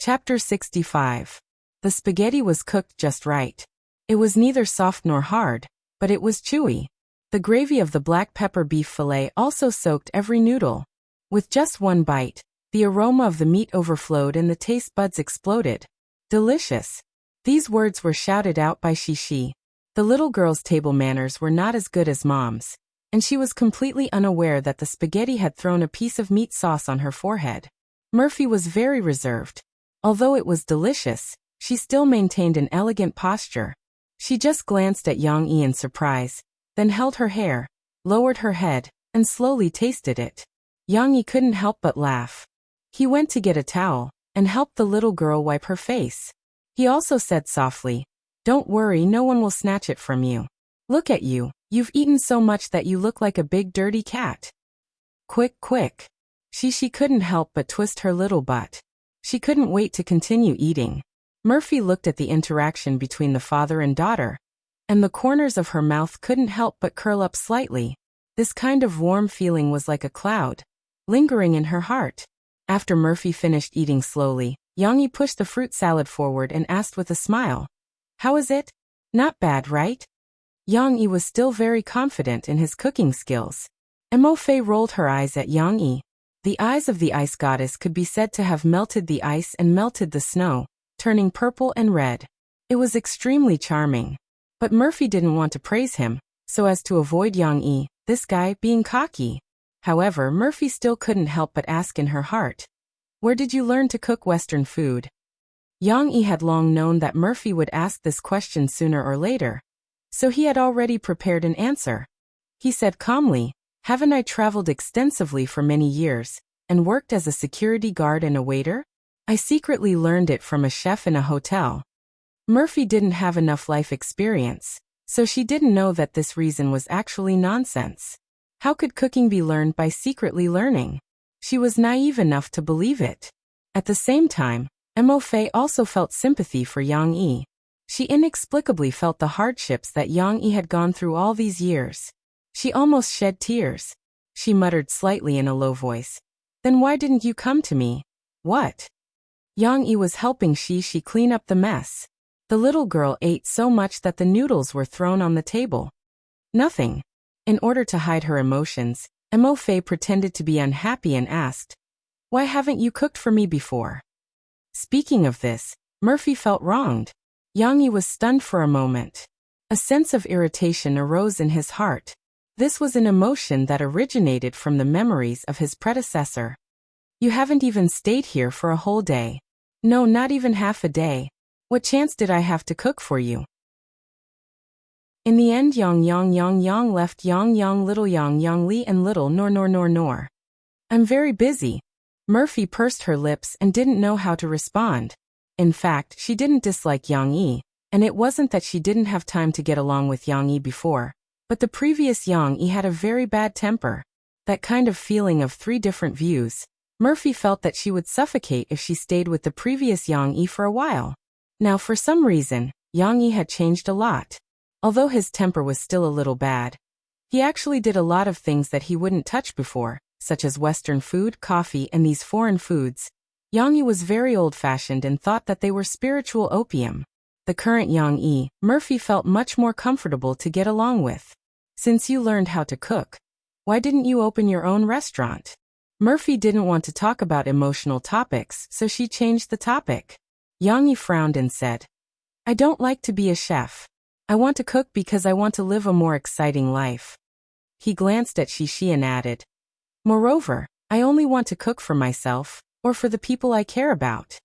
Chapter 65. The spaghetti was cooked just right. It was neither soft nor hard, but it was chewy. The gravy of the black pepper beef fillet also soaked every noodle. With just one bite, the aroma of the meat overflowed and the taste buds exploded. Delicious. These words were shouted out by Shishi. The little girl's table manners were not as good as Mom's, and she was completely unaware that the spaghetti had thrown a piece of meat sauce on her forehead. Murphy was very reserved. Although it was delicious, she still maintained an elegant posture. She just glanced at Yang Yi in surprise, then held her hair, lowered her head, and slowly tasted it. Yang Yi couldn't help but laugh. He went to get a towel, and helped the little girl wipe her face. He also said softly, "Don't worry, no one will snatch it from you. Look at you, you've eaten so much that you look like a big dirty cat." Quick. She couldn't help but twist her little butt. She couldn't wait to continue eating. Murphy looked at the interaction between the father and daughter, and the corners of her mouth couldn't help but curl up slightly. This kind of warm feeling was like a cloud, lingering in her heart. After Murphy finished eating slowly, Yang Yi pushed the fruit salad forward and asked with a smile, "How is it? Not bad, right?" Yang Yi was still very confident in his cooking skills. Mo Fei rolled her eyes at Yang Yi. The eyes of the ice goddess could be said to have melted the ice and melted the snow, turning purple and red. It was extremely charming. But Murphy didn't want to praise him, so as to avoid Yang Yi, this guy, being cocky. However, Murphy still couldn't help but ask in her heart, "Where did you learn to cook Western food?" Yang Yi had long known that Murphy would ask this question sooner or later, so he had already prepared an answer. He said calmly, "Haven't I traveled extensively for many years, and worked as a security guard and a waiter? I secretly learned it from a chef in a hotel." Murphy didn't have enough life experience, so she didn't know that this reason was actually nonsense. How could cooking be learned by secretly learning? She was naive enough to believe it. At the same time, Mo Fei also felt sympathy for Yang Yi. She inexplicably felt the hardships that Yang Yi had gone through all these years. She almost shed tears. She muttered slightly in a low voice, "Then why didn't you come to me?" "What?" Yang Yi was helping Shishi clean up the mess. The little girl ate so much that the noodles were thrown on the table. "Nothing." In order to hide her emotions, Mo Fei pretended to be unhappy and asked, "Why haven't you cooked for me before?" Speaking of this, Murphy felt wronged. Yang Yi was stunned for a moment. A sense of irritation arose in his heart. This was an emotion that originated from the memories of his predecessor. "You haven't even stayed here for a whole day. No, not even half a day. What chance did I have to cook for you?" In the end, Yang left Yang little Yang Li and little Nor. "I'm very busy." Murphy pursed her lips and didn't know how to respond. In fact, she didn't dislike Yang Yi, and it wasn't that she didn't have time to get along with Yang Yi before. But the previous Yang Yi had a very bad temper. That kind of feeling of three different views. Murphy felt that she would suffocate if she stayed with the previous Yang Yi for a while. Now for some reason, Yang Yi had changed a lot. Although his temper was still a little bad, he actually did a lot of things that he wouldn't touch before, such as Western food, coffee, and these foreign foods. Yang Yi was very old-fashioned and thought that they were spiritual opium. The current Yang Yi, Murphy felt much more comfortable to get along with. "Since you learned how to cook, why didn't you open your own restaurant?" Murphy didn't want to talk about emotional topics, so she changed the topic. Yang Yi frowned and said, "I don't like to be a chef. I want to cook because I want to live a more exciting life." He glanced at Shishi and added, "Moreover, I only want to cook for myself, or for the people I care about."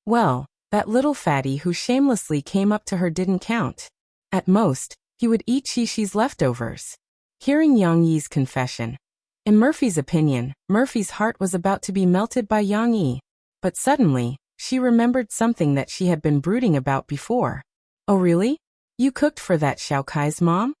Well, that little fatty who shamelessly came up to her didn't count. At most, he would eat Shishi's leftovers. Hearing Yang Yi's confession, in Murphy's opinion, Murphy's heart was about to be melted by Yang Yi. But suddenly, she remembered something that she had been brooding about before. "Oh really? You cooked for that Xiaokai's mom?"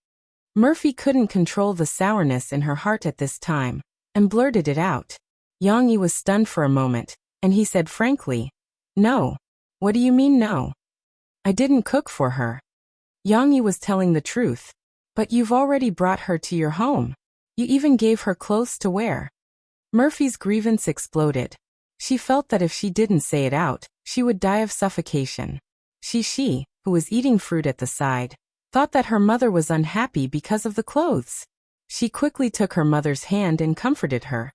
Murphy couldn't control the sourness in her heart at this time, and blurted it out. Yang Yi was stunned for a moment, and he said frankly, "No." "What do you mean no?" "I didn't cook for her." Yang Yi was telling the truth. "But you've already brought her to your home. You even gave her clothes to wear." Murphy's grievance exploded. She felt that if she didn't say it out, she would die of suffocation. She, who was eating fruit at the side, thought that her mother was unhappy because of the clothes. She quickly took her mother's hand and comforted her.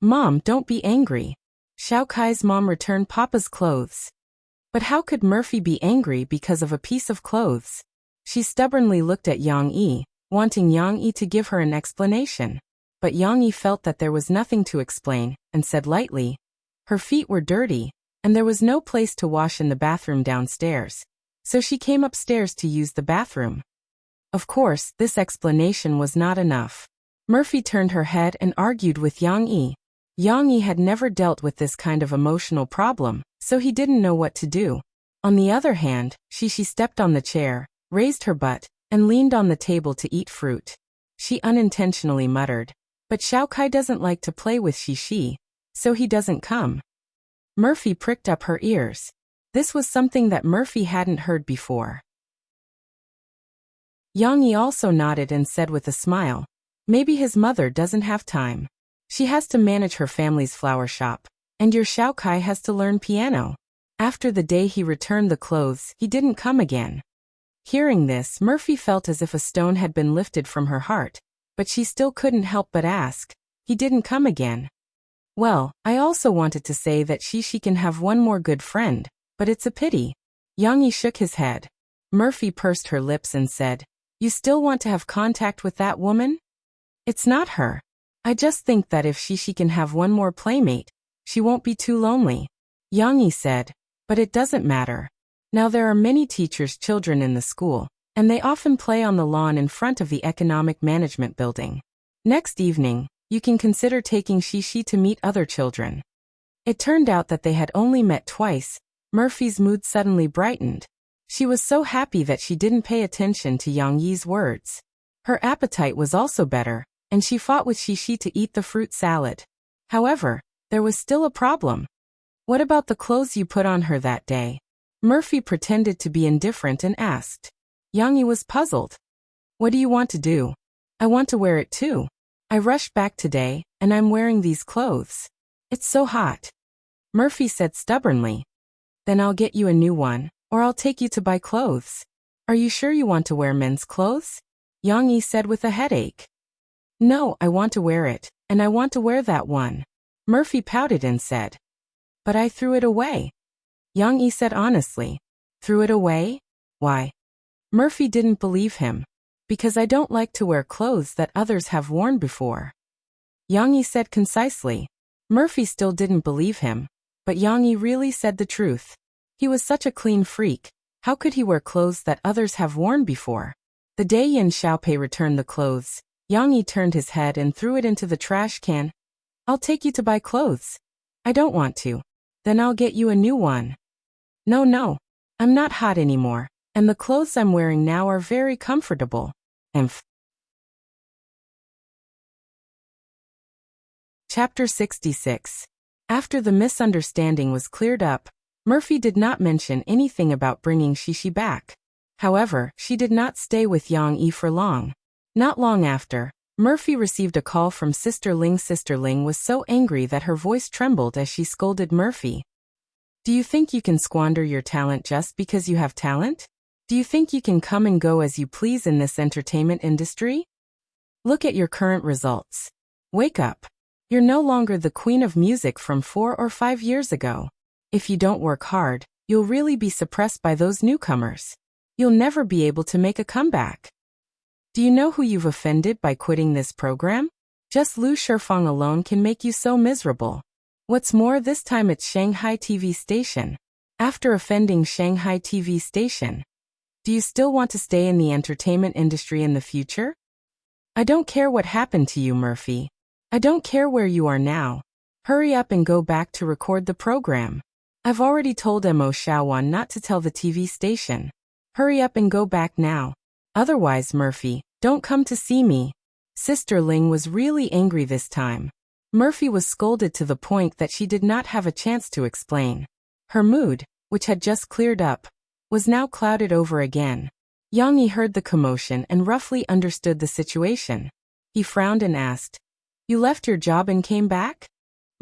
"Mom, don't be angry. Xiao Kai's mom returned Papa's clothes." But how could Murphy be angry because of a piece of clothes? She stubbornly looked at Yang Yi, wanting Yang Yi to give her an explanation. But Yang Yi felt that there was nothing to explain, and said lightly, her feet were dirty, and there was no place to wash in the bathroom downstairs. So she came upstairs to use the bathroom. Of course, this explanation was not enough. Murphy turned her head and argued with Yang Yi. Yang Yi had never dealt with this kind of emotional problem, so he didn't know what to do. On the other hand, she stepped on the chair, raised her butt, and leaned on the table to eat fruit. She unintentionally muttered, "But Xiao Kai doesn't like to play with Shi, so he doesn't come." Murphy pricked up her ears. This was something that Murphy hadn't heard before. Yang Yi also nodded and said with a smile, "Maybe his mother doesn't have time. She has to manage her family's flower shop, and your Xiao Kai has to learn piano." After the day he returned the clothes, he didn't come again. Hearing this, Murphy felt as if a stone had been lifted from her heart, but she still couldn't help but ask, "He didn't come again?" "Well, I also wanted to say that she can have one more good friend, but it's a pity." Yang Yi shook his head. Murphy pursed her lips and said, "You still want to have contact with that woman?" "It's not her. I just think that if she can have one more playmate, she won't be too lonely." Yang Yi said, "But it doesn't matter. Now there are many teachers' children in the school, and they often play on the lawn in front of the economic management building. Next evening, you can consider taking Shi to meet other children." It turned out that they had only met twice. Murphy's mood suddenly brightened. She was so happy that she didn't pay attention to Yang Yi's words. Her appetite was also better, and she fought with Shi to eat the fruit salad. However, there was still a problem. "What about the clothes you put on her that day?" Murphy pretended to be indifferent and asked. Yang Yi was puzzled. "What do you want to do?" "I want to wear it too. I rushed back today, and I'm wearing these clothes. It's so hot." Murphy said stubbornly. "Then I'll get you a new one, or I'll take you to buy clothes." "Are you sure you want to wear men's clothes?" Yang Yi said with a headache. "No, I want to wear it, and I want to wear that one." Murphy pouted and said, "But I threw it away." Yang Yi said honestly, "Threw it away? Why?" Murphy didn't believe him. "Because I don't like to wear clothes that others have worn before." Yang Yi said concisely. Murphy still didn't believe him, but Yang Yi really said the truth. He was such a clean freak. How could he wear clothes that others have worn before? The day Yin Xiaopei returned the clothes, Yang Yi turned his head and threw it into the trash can. "I'll take you to buy clothes." "I don't want to." "Then I'll get you a new one." No, I'm not hot anymore, and the clothes I'm wearing now are very comfortable." Chapter 66. After the misunderstanding was cleared up, Murphy did not mention anything about bringing Shi back. However, she did not stay with Yang Yi for long. Not long after, Murphy received a call from Sister Ling. Sister Ling was so angry that her voice trembled as she scolded Murphy. "Do you think you can squander your talent just because you have talent? Do you think you can come and go as you please in this entertainment industry? Look at your current results. Wake up. You're no longer the queen of music from 4 or 5 years ago. If you don't work hard, you'll really be suppressed by those newcomers. You'll never be able to make a comeback. Do you know who you've offended by quitting this program? Just Lu Shifeng alone can make you so miserable. What's more, this time it's Shanghai TV station. After offending Shanghai TV station, do you still want to stay in the entertainment industry in the future? I don't care what happened to you, Murphy. I don't care where you are now. Hurry up and go back to record the program. I've already told Mo Xiaowan not to tell the TV station. Hurry up and go back now. Otherwise, Murphy, don't come to see me." Sister Ling was really angry this time. Murphy was scolded to the point that she did not have a chance to explain. Her mood, which had just cleared up, was now clouded over again. Yang Yi heard the commotion and roughly understood the situation. He frowned and asked, "You left your job and came back?"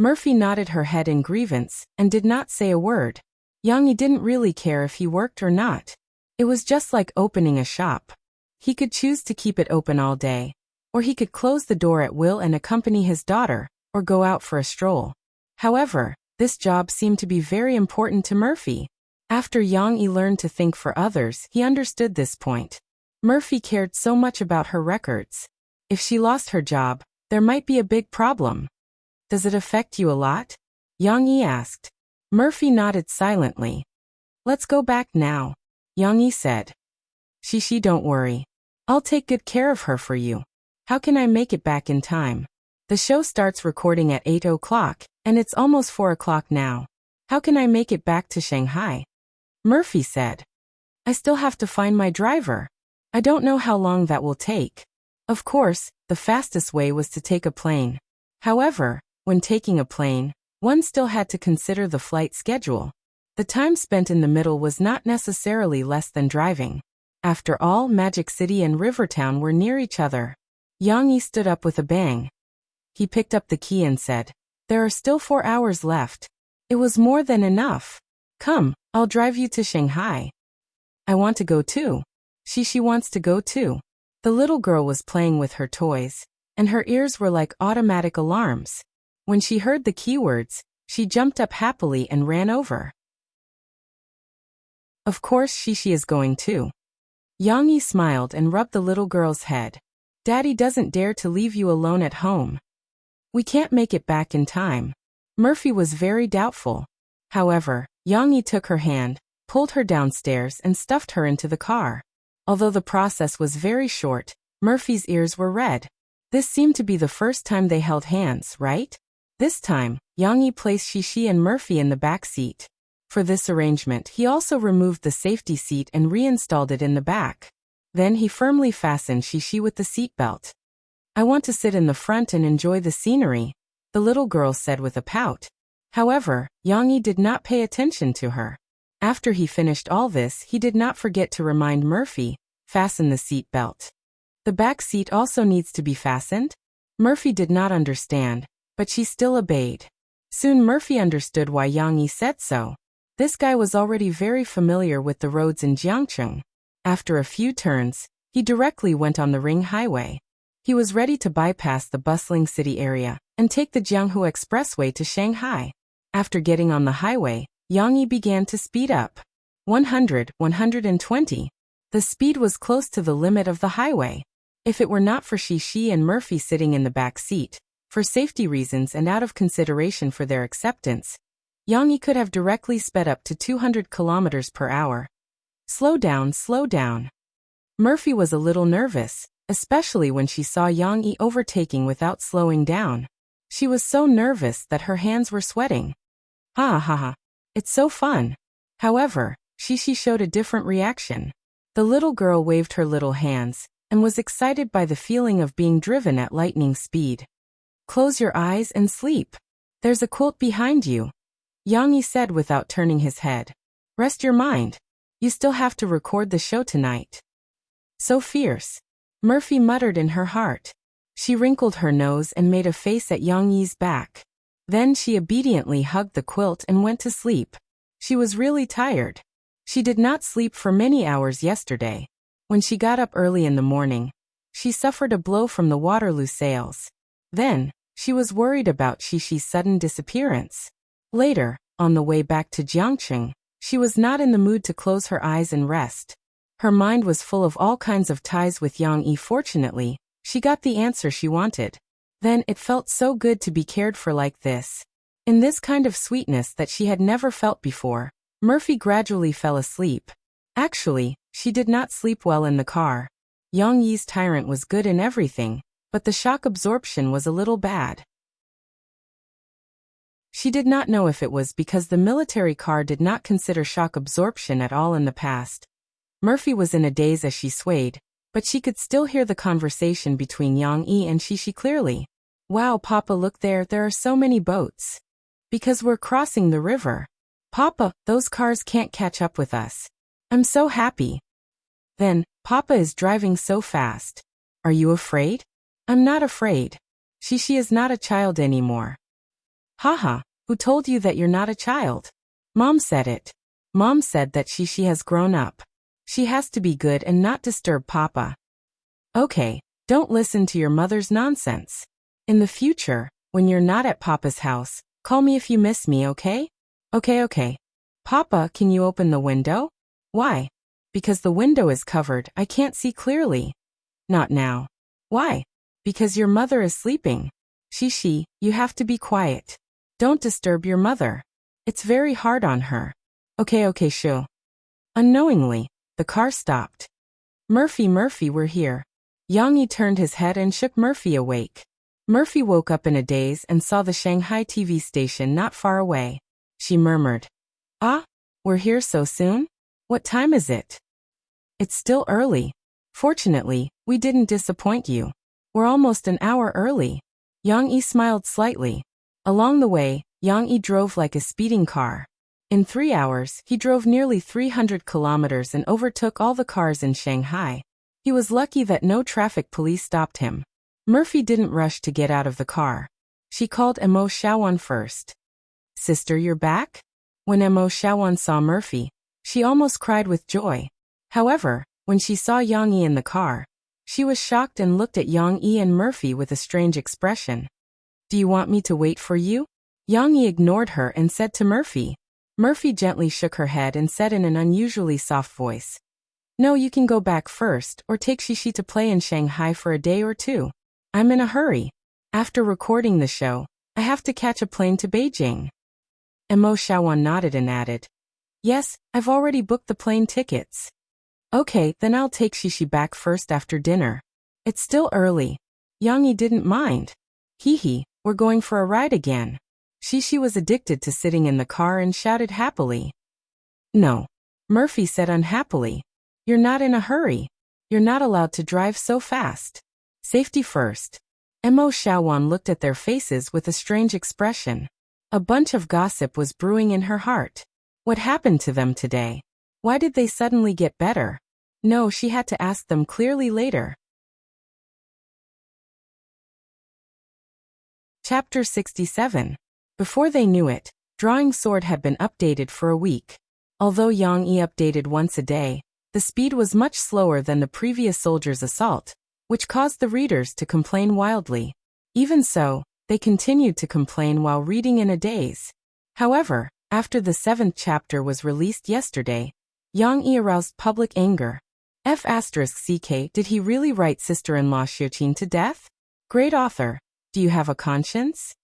Murphy nodded her head in grievance and did not say a word. Yang Yi didn't really care if he worked or not. It was just like opening a shop. He could choose to keep it open all day, or he could close the door at will and accompany his daughter, or go out for a stroll. However, this job seemed to be very important to Murphy. After Yang Yi learned to think for others, he understood this point. Murphy cared so much about her records. If she lost her job, there might be a big problem. Does it affect you a lot? Yang Yi asked. Murphy nodded silently. Let's go back now, Yang Yi said. Shishi, don't worry. I'll take good care of her for you. How can I make it back in time? The show starts recording at 8 o'clock, and it's almost 4 o'clock now. How can I make it back to Shanghai? Murphy said. I still have to find my driver. I don't know how long that will take. Of course, the fastest way was to take a plane. However, when taking a plane, one still had to consider the flight schedule. The time spent in the middle was not necessarily less than driving. After all, Magic City and Rivertown were near each other. Yang Yi stood up with a bang. He picked up the key and said, There are still 4 hours left. It was more than enough. Come, I'll drive you to Shanghai. I want to go too. She wants to go too. The little girl was playing with her toys, and her ears were like automatic alarms. When she heard the keywords, she jumped up happily and ran over. Of course Shishi is going too. Yang Yi smiled and rubbed the little girl's head. Daddy doesn't dare to leave you alone at home. We can't make it back in time. Murphy was very doubtful. However, Yang Yi took her hand, pulled her downstairs and stuffed her into the car. Although the process was very short, Murphy's ears were red. This seemed to be the first time they held hands, right? This time, Yang Yi placed Shishi and Murphy in the back seat. For this arrangement, he also removed the safety seat and reinstalled it in the back. Then he firmly fastened Shishi with the seatbelt. I want to sit in the front and enjoy the scenery, the little girl said with a pout. However, Yang Yi did not pay attention to her. After he finished all this, he did not forget to remind Murphy, fasten the seat belt. The back seat also needs to be fastened? Murphy did not understand, but she still obeyed. Soon Murphy understood why Yang Yi said so. This guy was already very familiar with the roads in Jiangcheng. After a few turns, he directly went on the Ring Highway. He was ready to bypass the bustling city area and take the Jianghu Expressway to Shanghai. After getting on the highway, Yang Yi began to speed up. 100, 120. The speed was close to the limit of the highway. If it were not for Shishi and Murphy sitting in the back seat, for safety reasons and out of consideration for their acceptance, Yang Yi could have directly sped up to 200 kilometers per hour. Slow down, slow down. Murphy was a little nervous, especially when she saw Yang Yi overtaking without slowing down. She was so nervous that her hands were sweating. Ha ha ha. It's so fun. However, Shishi showed a different reaction. The little girl waved her little hands and was excited by the feeling of being driven at lightning speed. Close your eyes and sleep. There's a quilt behind you, Yang Yi said without turning his head. Rest your mind. You still have to record the show tonight. So fierce, Murphy muttered in her heart. She wrinkled her nose and made a face at Yang Yi's back. Then she obediently hugged the quilt and went to sleep. She was really tired. She did not sleep for many hours yesterday. When she got up early in the morning, she suffered a blow from the Waterloo sails. Then, she was worried about Shishi's sudden disappearance. Later, on the way back to Jiangcheng, she was not in the mood to close her eyes and rest. Her mind was full of all kinds of ties with Yang Yi. Fortunately, she got the answer she wanted. Then it felt so good to be cared for like this. In this kind of sweetness that she had never felt before, Murphy gradually fell asleep. Actually, she did not sleep well in the car. Yang Yi's tyrant was good in everything, but the shock absorption was a little bad. She did not know if it was because the military car did not consider shock absorption at all in the past. Murphy was in a daze as she swayed, but she could still hear the conversation between Yang Yi and Shishi clearly. Wow, Papa, look there are so many boats. Because we're crossing the river. Papa, those cars can't catch up with us. I'm so happy. Then, Papa is driving so fast. Are you afraid? I'm not afraid. Shishi is not a child anymore. Haha, who told you that you're not a child? Mom said it. Mom said that she has grown up. She has to be good and not disturb Papa. Okay, don't listen to your mother's nonsense. In the future, when you're not at Papa's house, call me if you miss me, okay? Okay. Papa, can you open the window? Why? Because the window is covered, I can't see clearly. Not now. Why? Because your mother is sleeping. You have to be quiet. Don't disturb your mother. It's very hard on her. Okay, shoo. Unknowingly, the car stopped. Murphy, we're here. Yang Yi turned his head and shook Murphy awake. Murphy woke up in a daze and saw the Shanghai TV station not far away. She murmured, "Ah, we're here so soon? What time is it?" "It's still early. Fortunately, we didn't disappoint you. We're almost an hour early." Yang Yi smiled slightly. Along the way, Yang Yi drove like a speeding car. In 3 hours, he drove nearly 300 kilometers and overtook all the cars in Shanghai. He was lucky that no traffic police stopped him. Murphy didn't rush to get out of the car. She called Mo Xiaowan first. "Sister, you're back?" When Mo Xiaowan saw Murphy, she almost cried with joy. However, when she saw Yang Yi in the car, she was shocked and looked at Yang Yi and Murphy with a strange expression. "Do you want me to wait for you?" Yang Yi ignored her and said to Murphy. Murphy gently shook her head and said in an unusually soft voice, "No, you can go back first or take Shishi to play in Shanghai for a day or two. I'm in a hurry. After recording the show, I have to catch a plane to Beijing." Mo Xiaowan nodded and added, "Yes, I've already booked the plane tickets." "Okay, then I'll take Shishi back first after dinner. It's still early." Yang Yi didn't mind. "Hee, we're going for a ride again." Shishi was addicted to sitting in the car and shouted happily. "No," Murphy said unhappily. "You're not in a hurry. You're not allowed to drive so fast. Safety first." Mo Xiaowan looked at their faces with a strange expression. A bunch of gossip was brewing in her heart. What happened to them today? Why did they suddenly get better? No, she had to ask them clearly later. Chapter 67. Before they knew it, Drawing Sword had been updated for a week. Although Yang Yi updated once a day, the speed was much slower than the previous Soldier's Assault, which caused the readers to complain wildly. Even so, they continued to complain while reading in a daze. However, after the 7th chapter was released yesterday, Yang Yi aroused public anger. F***ck, did he really write sister-in-law Xiuqin to death? Great author, do you have a conscience?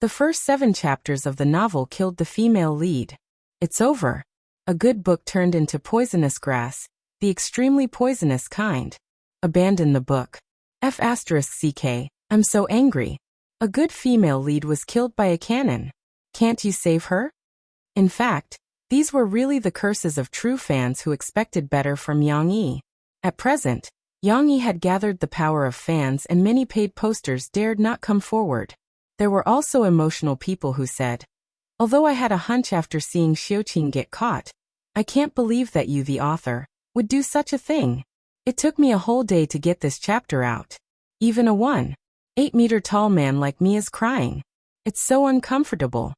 The first 7 chapters of the novel killed the female lead. It's over. A good book turned into poisonous grass, the extremely poisonous kind. Abandon the book. F***ck, I'm so angry. A good female lead was killed by a cannon. Can't you save her? In fact, these were really the curses of true fans who expected better from Yang Yi. At present, Yang Yi had gathered the power of fans and many paid posters dared not come forward. There were also emotional people who said, "Although I had a hunch after seeing Xiuqin get caught, I can't believe that you, the author, would do such a thing. It took me a whole day to get this chapter out. Even a 1.8-meter tall man like me is crying. It's so uncomfortable.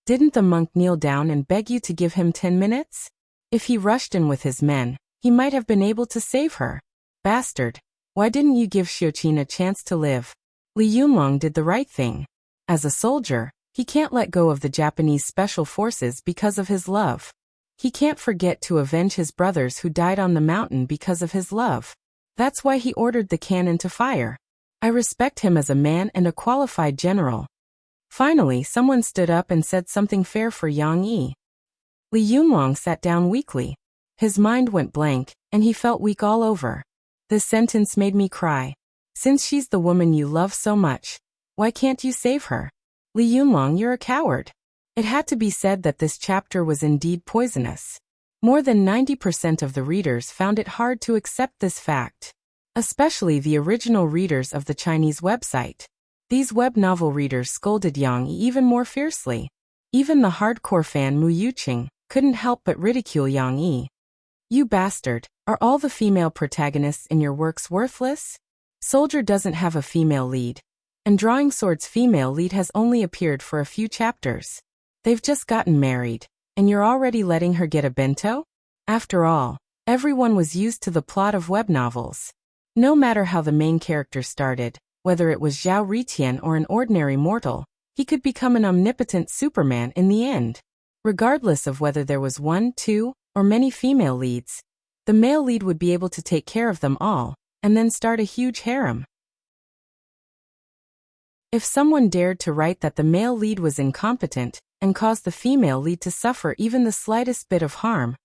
Didn't the monk kneel down and beg you to give him 10 minutes? If he rushed in with his men, he might have been able to save her. Bastard, why didn't you give Xiuqin a chance to live? Li Yunlong did the right thing. As a soldier, he can't let go of the Japanese special forces because of his love. He can't forget to avenge his brothers who died on the mountain because of his love. That's why he ordered the cannon to fire. I respect him as a man and a qualified general." Finally, someone stood up and said something fair for Yang Yi. Li Yunlong sat down weakly. His mind went blank, and he felt weak all over. This sentence made me cry. Since she's the woman you love so much, why can't you save her? Li Yunlong, you're a coward. It had to be said that this chapter was indeed poisonous. More than 90% of the readers found it hard to accept this fact. Especially the original readers of the Chinese website. These web novel readers scolded Yang Yi even more fiercely. Even the hardcore fan Mu Yuqing couldn't help but ridicule Yang Yi. "You bastard, are all the female protagonists in your works worthless? Soldier doesn't have a female lead. And Drawing Sword's female lead has only appeared for a few chapters. They've just gotten married, and you're already letting her get a bento? After all, everyone was used to the plot of web novels. No matter how the main character started, whether it was Zhao Ritian or an ordinary mortal, he could become an omnipotent Superman in the end. Regardless of whether there was one, two, or many female leads, the male lead would be able to take care of them all, and then start a huge harem. If someone dared to write that the male lead was incompetent, and caused the female lead to suffer even the slightest bit of harm,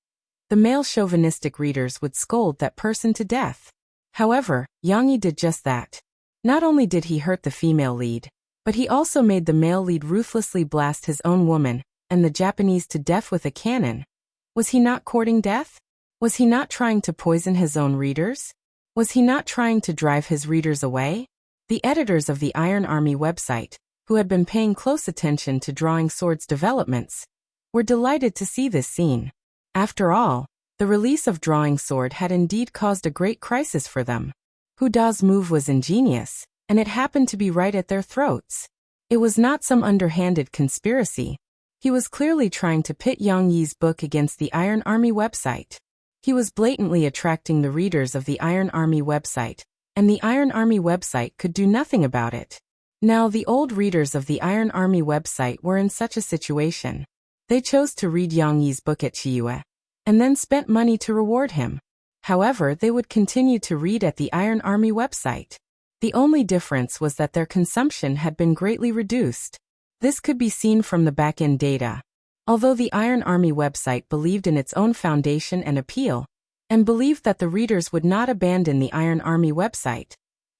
the male chauvinistic readers would scold that person to death. However, Yang Yi did just that. Not only did he hurt the female lead, but he also made the male lead ruthlessly blast his own woman, and the Japanese to death with a cannon. Was he not courting death? Was he not trying to poison his own readers? Was he not trying to drive his readers away? The editors of the Iron Army website, who had been paying close attention to Drawing Sword's developments, were delighted to see this scene. After all, the release of Drawing Sword had indeed caused a great crisis for them. Hu Da's move was ingenious, and it happened to be right at their throats. It was not some underhanded conspiracy. He was clearly trying to pit Yang Yi's book against the Iron Army website. He was blatantly attracting the readers of the Iron Army website, and the Iron Army website could do nothing about it. Now the old readers of the Iron Army website were in such a situation. They chose to read Yang Yi's book at Chiyue, and then spent money to reward him. However, they would continue to read at the Iron Army website. The only difference was that their consumption had been greatly reduced. This could be seen from the back-end data. Although the Iron Army website believed in its own foundation and appeal, and believed that the readers would not abandon the Iron Army website,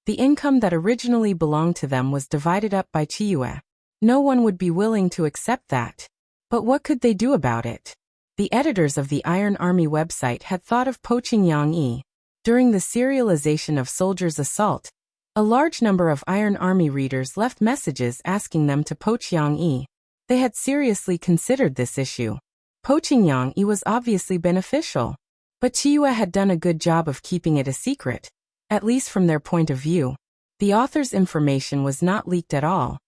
the income that originally belonged to them was divided up by Chiyue. No one would be willing to accept that. But what could they do about it? The editors of the Iron Army website had thought of poaching Yang Yi. During the serialization of Soldier's Assault, a large number of Iron Army readers left messages asking them to poach Yang Yi. They had seriously considered this issue. Poaching Yang Yi was obviously beneficial. But Chiyue had done a good job of keeping it a secret, at least from their point of view. The author's information was not leaked at all,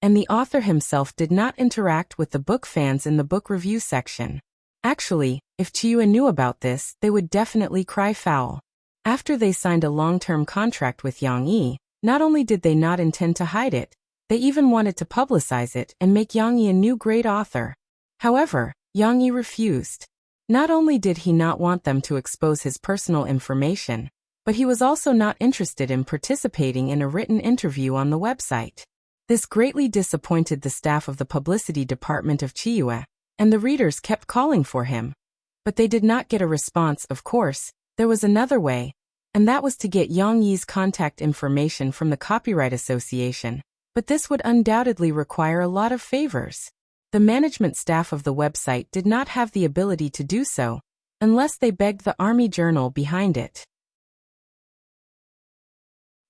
and the author himself did not interact with the book fans in the book review section. Actually, if Chiyue knew about this, they would definitely cry foul. After they signed a long-term contract with Yang Yi, not only did they not intend to hide it, they even wanted to publicize it and make Yang Yi a new great author. However, Yang Yi refused. Not only did he not want them to expose his personal information, but he was also not interested in participating in a written interview on the website. This greatly disappointed the staff of the publicity department of Chiyue, and the readers kept calling for him. But they did not get a response. Of course, there was another way, and that was to get Yang Yi's contact information from the Copyright Association, but this would undoubtedly require a lot of favors. The management staff of the website did not have the ability to do so, unless they begged the Army Journal behind it.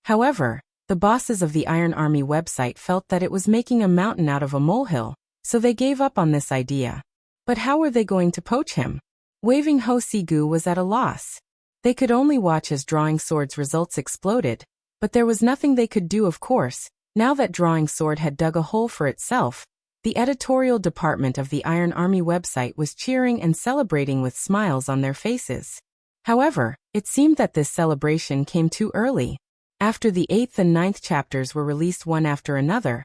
However, the bosses of the Iron Army website felt that it was making a mountain out of a molehill, so they gave up on this idea. But how were they going to poach him? Waving Ho Sigu was at a loss. They could only watch as Drawing Sword's results exploded, but there was nothing they could do. Of course, now that Drawing Sword had dug a hole for itself, the editorial department of the Iron Army website was cheering and celebrating with smiles on their faces. However, it seemed that this celebration came too early. After the 8th and 9th chapters were released one after another,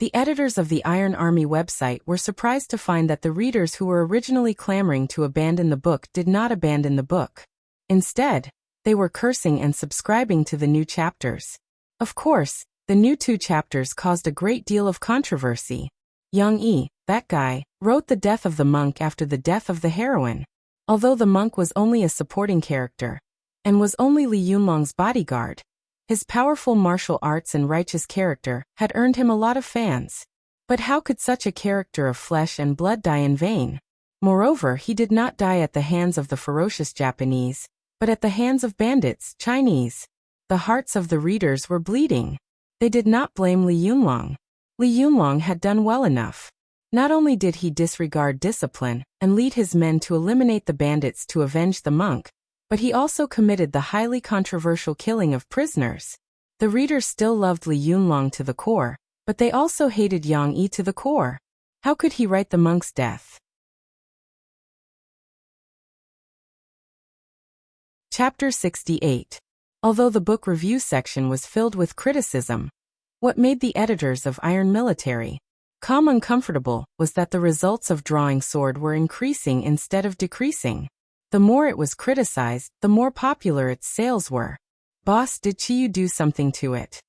the editors of the Iron Army website were surprised to find that the readers who were originally clamoring to abandon the book did not abandon the book. Instead, they were cursing and subscribing to the new chapters. Of course, the new 2 chapters caused a great deal of controversy. Yang Yi, that guy, wrote the death of the monk after the death of the heroine. Although the monk was only a supporting character, and was only Li Yunlong's bodyguard, his powerful martial arts and righteous character had earned him a lot of fans. But how could such a character of flesh and blood die in vain? Moreover, he did not die at the hands of the ferocious Japanese, but at the hands of bandits, Chinese. The hearts of the readers were bleeding. They did not blame Li Yunlong. Li Yunlong had done well enough. Not only did he disregard discipline and lead his men to eliminate the bandits to avenge the monk, but he also committed the highly controversial killing of prisoners. The readers still loved Li Yunlong to the core, but they also hated Yang Yi to the core. How could he write the monk's death? Chapter 68. Although the book review section was filled with criticism, what made the editors of Iron Military calm uncomfortable was that the results of Drawing Sword were increasing instead of decreasing. The more it was criticized, the more popular its sales were. Boss, did Chiyu do something to it?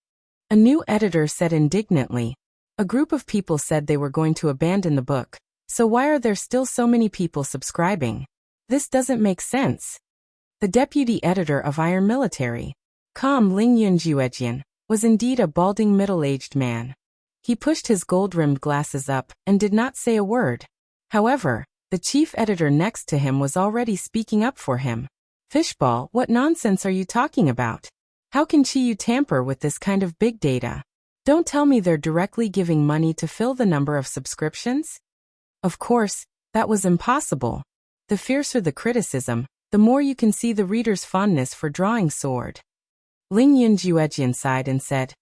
A new editor said indignantly. A group of people said they were going to abandon the book, so why are there still so many people subscribing? This doesn't make sense. The deputy editor of Iron Military, Ling Yunjuejian, was indeed a balding middle-aged man. He pushed his gold-rimmed glasses up and did not say a word. However, the chief editor next to him was already speaking up for him. Fishball, what nonsense are you talking about? How can Chiyu tamper with this kind of big data? Don't tell me they're directly giving money to fill the number of subscriptions? Of course, that was impossible. The fiercer the criticism, the more you can see the reader's fondness for Drawing Sword. Ling Yunjuejian sighed and said,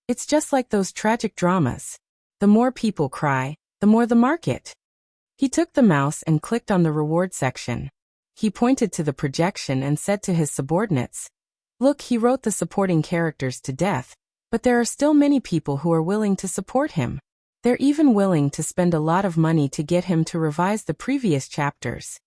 "It's just like those tragic dramas. The more people cry, the more the market." He took the mouse and clicked on the reward section. He pointed to the projection and said to his subordinates, "Look, he wrote the supporting characters to death, but there are still many people who are willing to support him. They're even willing to spend a lot of money to get him to revise the previous chapters."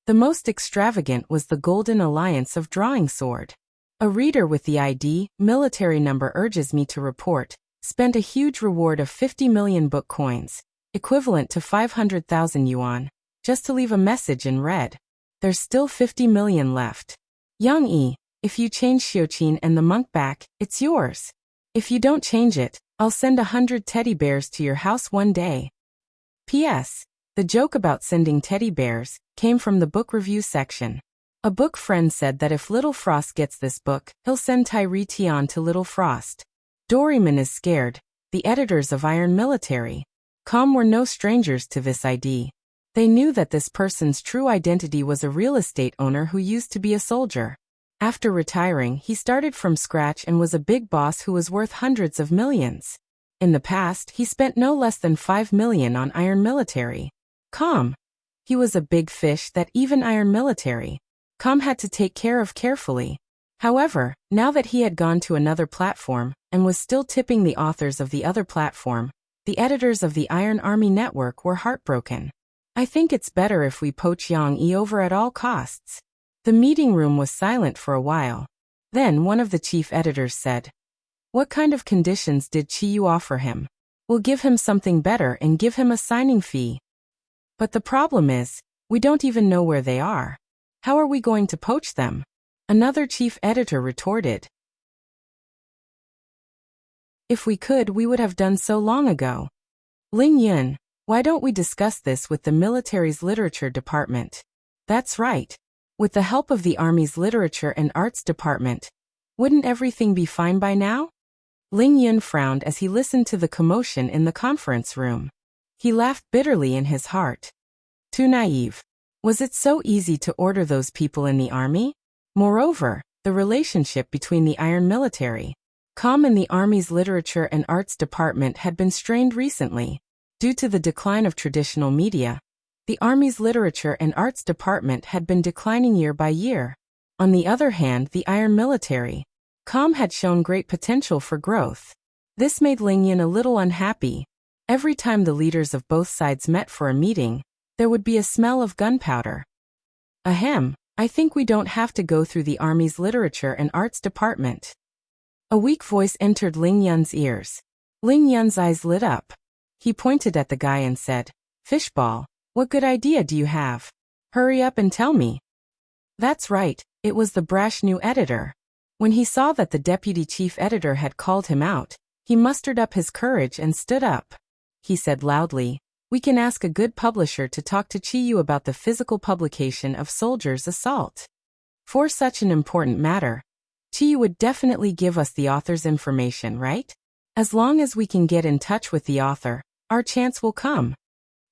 The most extravagant was the Golden Alliance of Drawing Sword. A reader with the ID, military number urges me to report, spent a huge reward of 50 million book coins, equivalent to 500,000 yuan, just to leave a message in red. There's still 50 million left. Yang Yi, if you change Xiuqin and the monk back, it's yours. If you don't change it, I'll send 100 teddy bears to your house one day. P.S. The joke about sending teddy bears came from the book review section. A book friend said that if Little Frost gets this book, he'll send Tyree Tian to Little Frost. Doryman is scared. The editors of Iron Military were no strangers to this ID. They knew that this person's true identity was a real estate owner who used to be a soldier. After retiring, he started from scratch and was a big boss who was worth hundreds of millions. In the past, he spent no less than 5 million on Iron Military. He was a big fish that even Iron Military had to take care of carefully. However, now that he had gone to another platform and was still tipping the authors of the other platform, the editors of the Iron Army Network were heartbroken. "I think it's better if we poach Yang Yi over at all costs." The meeting room was silent for a while. Then one of the chief editors said, "What kind of conditions did Chiyu offer him? We'll give him something better and give him a signing fee." "But the problem is, we don't even know where they are. How are we going to poach them?" Another chief editor retorted. "If we could, we would have done so long ago." "Ling Yun, why don't we discuss this with the military's literature department?" "That's right. With the help of the Army's literature and arts department, wouldn't everything be fine by now?" Ling Yun frowned as he listened to the commotion in the conference room. He laughed bitterly in his heart. Too naive. Was it so easy to order those people in the army? Moreover, the relationship between the Iron Military and the Army's literature and arts department had been strained recently. Due to the decline of traditional media, the Army's literature and arts department had been declining year by year. On the other hand, the Iron Military had shown great potential for growth. This made Ling Yun a little unhappy. Every time the leaders of both sides met for a meeting, there would be a smell of gunpowder. "Ahem, I think we don't have to go through the Army's literature and arts department." A weak voice entered Ling Yun's ears. Ling Yun's eyes lit up. He pointed at the guy and said, "Fishball, what good idea do you have? Hurry up and tell me." That's right, it was the brash new editor. When he saw that the deputy chief editor had called him out, he mustered up his courage and stood up. He said loudly, "We can ask a good publisher to talk to Chiyu about the physical publication of Soldier's Assault. For such an important matter, Chiyu would definitely give us the author's information, right? As long as we can get in touch with the author, our chance will come."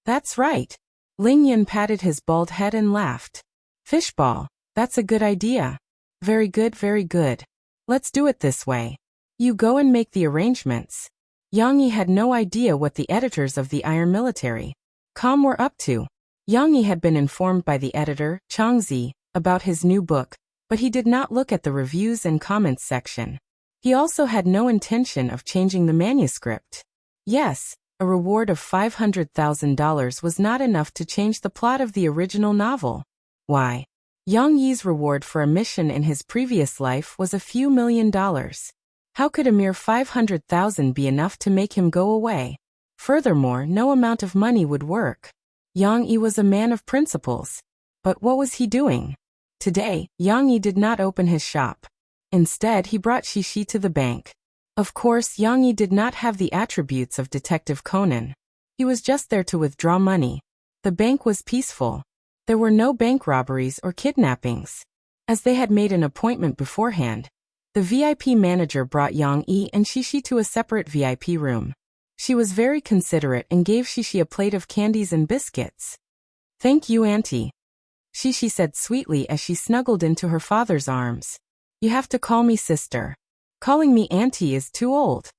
"That's right." Ling Yun patted his bald head and laughed. "Fishball, that's a good idea. Very good, very good. Let's do it this way. You go and make the arrangements. Yang Yi had no idea what the editors of the Iron Military Com were up to. Yang Yi had been informed by the editor, Chang Zi, about his new book, but he did not look at the reviews and comments section. He also had no intention of changing the manuscript. Yes, a reward of $500,000 was not enough to change the plot of the original novel. Why? Yang Yi's reward for a mission in his previous life was a few $1,000,000. How could a mere $500,000 be enough to make him go away? Furthermore, no amount of money would work. Yang Yi was a man of principles. But what was he doing? Today, Yang Yi did not open his shop. Instead, he brought Shishi to the bank. Of course, Yang Yi did not have the attributes of Detective Conan. He was just there to withdraw money. The bank was peaceful. There were no bank robberies or kidnappings. As they had made an appointment beforehand, the VIP manager brought Yang Yi and Shishi to a separate VIP room. She was very considerate and gave Shishi a plate of candies and biscuits. "Thank you, Auntie," Shishi said sweetly as she snuggled into her father's arms. "You have to call me sister. Calling me Auntie is too old."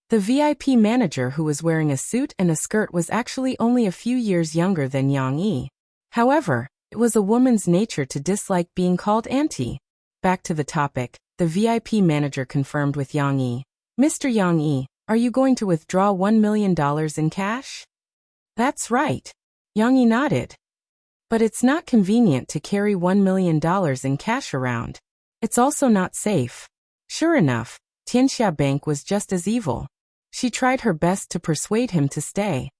The VIP manager, who was wearing a suit and a skirt, was actually only a few years younger than Yang Yi. However, it was a woman's nature to dislike being called Auntie. Back to the topic, the VIP manager confirmed with Yang Yi. "Mr. Yang Yi, are you going to withdraw $1 million in cash?" "That's right." Yang Yi nodded. "But it's not convenient to carry $1 million in cash around. It's also not safe." Sure enough, Tianxia Bank was just as evil. She tried her best to persuade him to stay.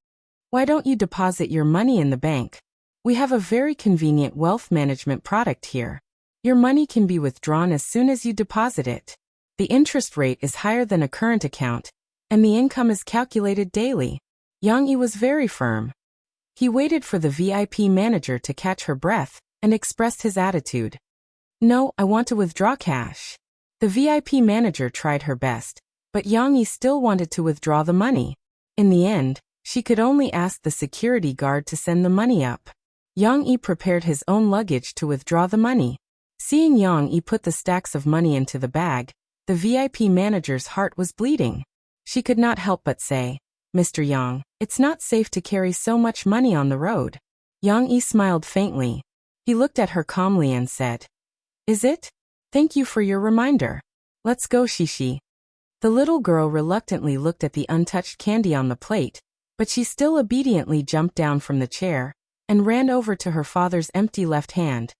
"Why don't you deposit your money in the bank? We have a very convenient wealth management product here. Your money can be withdrawn as soon as you deposit it. The interest rate is higher than a current account, and the income is calculated daily." Yang Yi was very firm. He waited for the VIP manager to catch her breath and expressed his attitude. "No, I want to withdraw cash." The VIP manager tried her best, but Yang Yi still wanted to withdraw the money. In the end, she could only ask the security guard to send the money up. Yang Yi prepared his own luggage to withdraw the money. Seeing Yang Yi put the stacks of money into the bag, the VIP manager's heart was bleeding. She could not help but say, "Mr. Yang, it's not safe to carry so much money on the road." Yang Yi smiled faintly. He looked at her calmly and said, "Is it? Thank you for your reminder. Let's go, Shishi." The little girl reluctantly looked at the untouched candy on the plate, but she still obediently jumped down from the chair and ran over to her father's empty left hand.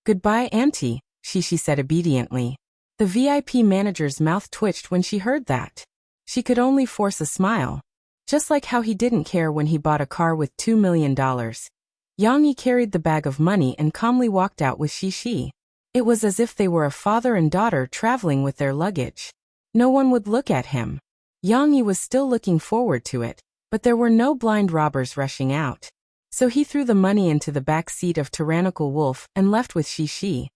"Goodbye, Auntie," Shishi said obediently. The VIP manager's mouth twitched when she heard that. She could only force a smile. Just like how he didn't care when he bought a car with $2 million. Yang Yi carried the bag of money and calmly walked out with Shishi. It was as if they were a father and daughter traveling with their luggage. No one would look at him. Yang Yi was still looking forward to it, but there were no blind robbers rushing out. So he threw the money into the back seat of Tyrannical Wolf and left with Shishi.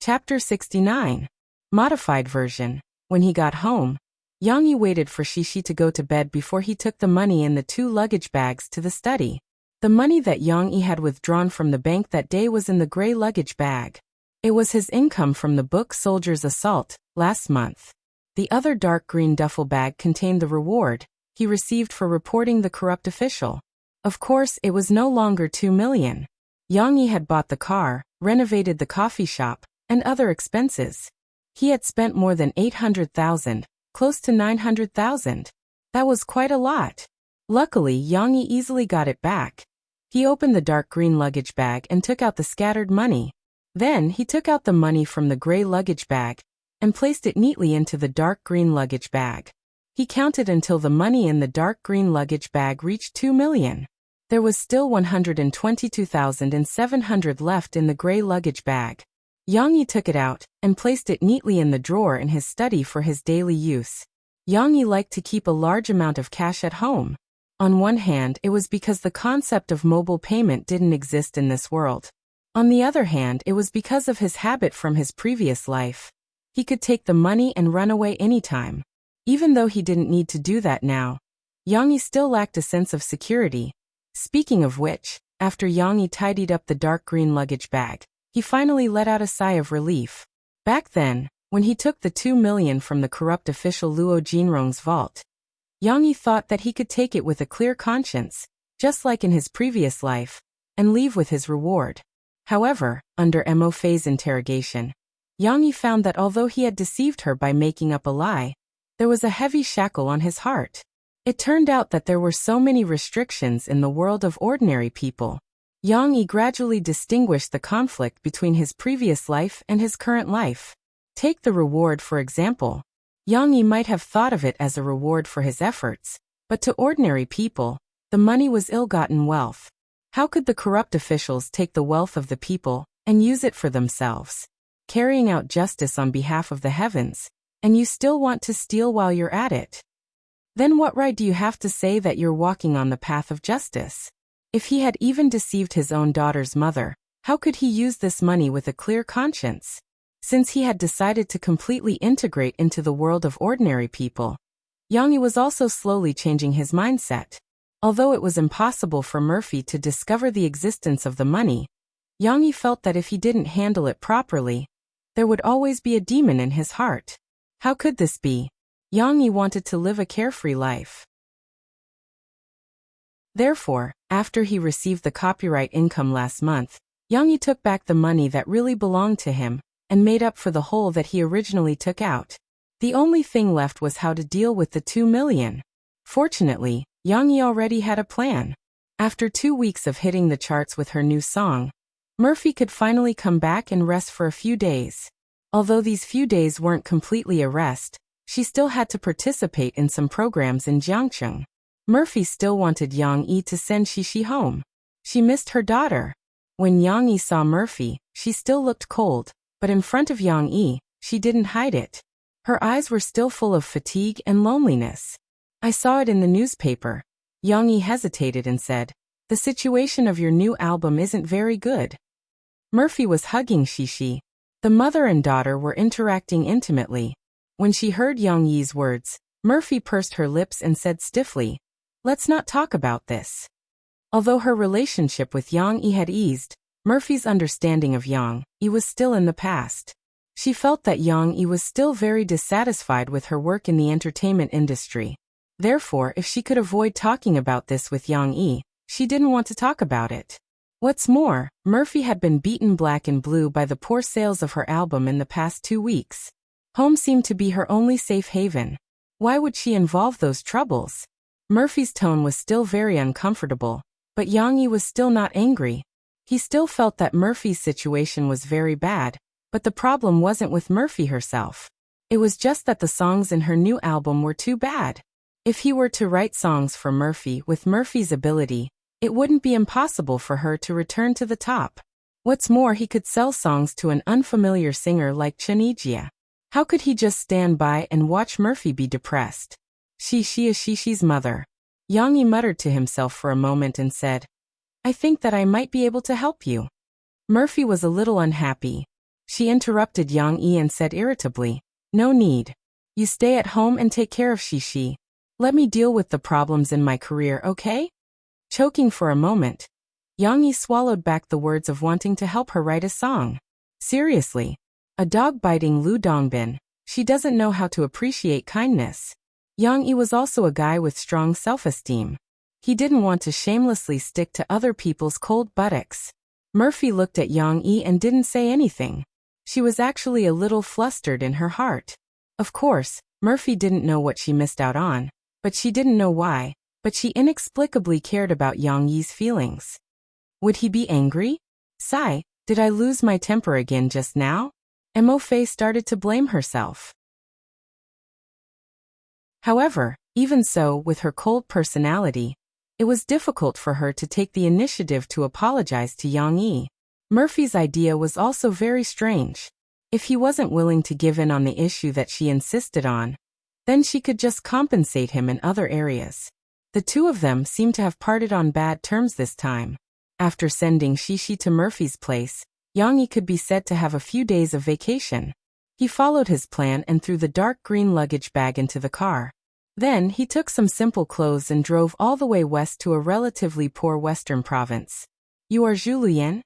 Chapter 69. Modified version. When he got home, Yang Yi waited for Shishi to go to bed before he took the money in the 2 luggage bags to the study. The money that Yang Yi had withdrawn from the bank that day was in the gray luggage bag. It was his income from the book Soldier's Assault, last month. The other dark green duffel bag contained the reward he received for reporting the corrupt official. Of course, it was no longer 2 million. Yang Yi had bought the car, renovated the coffee shop, and other expenses. He had spent more than 800,000, close to 900,000. That was quite a lot. Luckily, Yang Yi easily got it back. He opened the dark green luggage bag and took out the scattered money. Then he took out the money from the gray luggage bag and placed it neatly into the dark green luggage bag. He counted until the money in the dark green luggage bag reached 2 million. There was still 122,700 left in the gray luggage bag. Yang Yi took it out and placed it neatly in the drawer in his study for his daily use. Yang Yi liked to keep a large amount of cash at home. On one hand, it was because the concept of mobile payment didn't exist in this world. On the other hand, it was because of his habit from his previous life. He could take the money and run away anytime. Even though he didn't need to do that now, Yang Yi still lacked a sense of security. Speaking of which, After Yang Yi tidied up the dark green luggage bag, he finally let out a sigh of relief. Back then, when he took the 2 million from the corrupt official Luo Jinrong's vault, Yang Yi thought that he could take it with a clear conscience, just like in his previous life, and leave with his reward. However, under Mo Fei's interrogation, Yang Yi found that although he had deceived her by making up a lie, there was a heavy shackle on his heart. It turned out that there were so many restrictions in the world of ordinary people. Yang Yi gradually distinguished the conflict between his previous life and his current life. Take the reward for example. Yang Yi might have thought of it as a reward for his efforts, but to ordinary people, the money was ill-gotten wealth. How could the corrupt officials take the wealth of the people and use it for themselves? Carrying out justice on behalf of the heavens, and you still want to steal while you're at it? Then what right do you have to say that you're walking on the path of justice? If he had even deceived his own daughter's mother, how could he use this money with a clear conscience? Since he had decided to completely integrate into the world of ordinary people, Yang Yi was also slowly changing his mindset. Although it was impossible for Murphy to discover the existence of the money, Yang Yi felt that if he didn't handle it properly, there would always be a demon in his heart. How could this be? Yang Yi wanted to live a carefree life. Therefore, after he received the copyright income last month, Yang Yi took back the money that really belonged to him, and made up for the hole that he originally took out. The only thing left was how to deal with the 2 million. Fortunately, Yang Yi already had a plan. After 2 weeks of hitting the charts with her new song, Murphy could finally come back and rest for a few days. Although these few days weren't completely a rest, she still had to participate in some programs in Jiangcheng. Murphy still wanted Yang Yi to send Shishi home. She missed her daughter. When Yang Yi saw Murphy, she still looked cold, but in front of Yang Yi, she didn't hide it. Her eyes were still full of fatigue and loneliness. I saw it in the newspaper. Yang Yi hesitated and said, "The situation of your new album isn't very good." Murphy was hugging Shishi. The mother and daughter were interacting intimately. When she heard Yang Yi's words, Murphy pursed her lips and said stiffly, "Let's not talk about this." Although her relationship with Yang Yi had eased, Murphy's understanding of Yang Yi was still in the past. She felt that Yang Yi was still very dissatisfied with her work in the entertainment industry. Therefore, if she could avoid talking about this with Yang Yi, she didn't want to talk about it. What's more, Murphy had been beaten black and blue by the poor sales of her album in the past 2 weeks. Home seemed to be her only safe haven. Why would she involve those troubles? Murphy's tone was still very uncomfortable, but Yang Yi was still not angry. He still felt that Murphy's situation was very bad, but the problem wasn't with Murphy herself. It was just that the songs in her new album were too bad. If he were to write songs for Murphy with Murphy's ability, it wouldn't be impossible for her to return to the top. What's more, he could sell songs to an unfamiliar singer like Chen Yijie. How could he just stand by and watch Murphy be depressed? She is Shishi's mother. Yang Yi muttered to himself for a moment and said, "I think that I might be able to help you." Murphy was a little unhappy. She interrupted Yang Yi and said irritably, "No need. You stay at home and take care of Shishi. Let me deal with the problems in my career, okay?" Choking for a moment, Yang Yi swallowed back the words of wanting to help her write a song. Seriously, a dog biting Lu Dongbin, she doesn't know how to appreciate kindness. Yang Yi was also a guy with strong self-esteem. He didn't want to shamelessly stick to other people's cold buttocks. Murphy looked at Yang Yi and didn't say anything. She was actually a little flustered in her heart. Of course, Murphy didn't know what she missed out on, but she didn't know why, but she inexplicably cared about Yang Yi's feelings. Would he be angry? Sigh, did I lose my temper again just now? Mo Fei started to blame herself. However, even so, with her cold personality, it was difficult for her to take the initiative to apologize to Yang Yi. Murphy's idea was also very strange. If he wasn't willing to give in on the issue that she insisted on, then she could just compensate him in other areas. The two of them seemed to have parted on bad terms this time. After sending Shishi to Murphy's place, Yang Yi could be said to have a few days of vacation. He followed his plan and threw the dark green luggage bag into the car. Then he took some simple clothes and drove all the way west to a relatively poor western province. You are Zhu Luyan?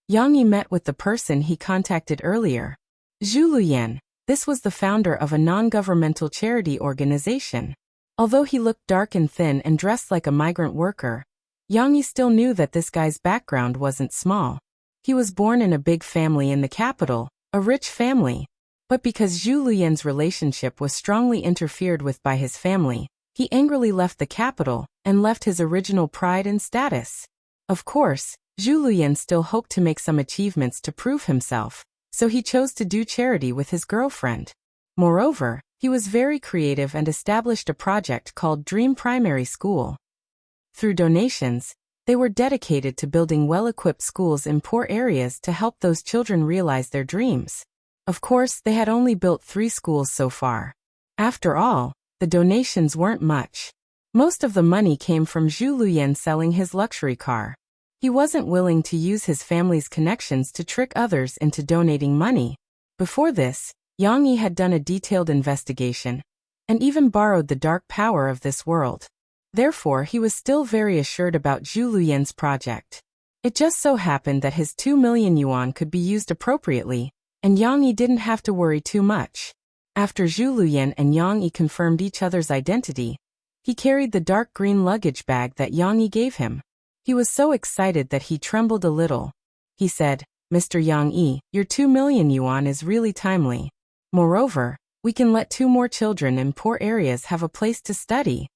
Yang Yi met with the person he contacted earlier. Zhu Luyan, this was the founder of a non-governmental charity organization. Although he looked dark and thin and dressed like a migrant worker, Yang Yi still knew that this guy's background wasn't small. He was born in a big family in the capital, a rich family. But because Zhu Luyan's relationship was strongly interfered with by his family, he angrily left the capital and left his original pride and status. Of course, Zhu Luyan still hoped to make some achievements to prove himself, so he chose to do charity with his girlfriend. Moreover, he was very creative and established a project called Dream Primary School. Through donations, they were dedicated to building well-equipped schools in poor areas to help those children realize their dreams. Of course, they had only built 3 schools so far. After all, the donations weren't much. Most of the money came from Zhu Luyan selling his luxury car. He wasn't willing to use his family's connections to trick others into donating money. Before this, Yang Yi had done a detailed investigation, and even borrowed the dark power of this world. Therefore, he was still very assured about Zhu Luyan's project. It just so happened that his 2 million yuan could be used appropriately, and Yang Yi didn't have to worry too much. After Zhu Luyan and Yang Yi confirmed each other's identity, he carried the dark green luggage bag that Yang Yi gave him. He was so excited that he trembled a little. He said, "Mr. Yang Yi, your 2 million yuan is really timely. Moreover, we can let 2 more children in poor areas have a place to study."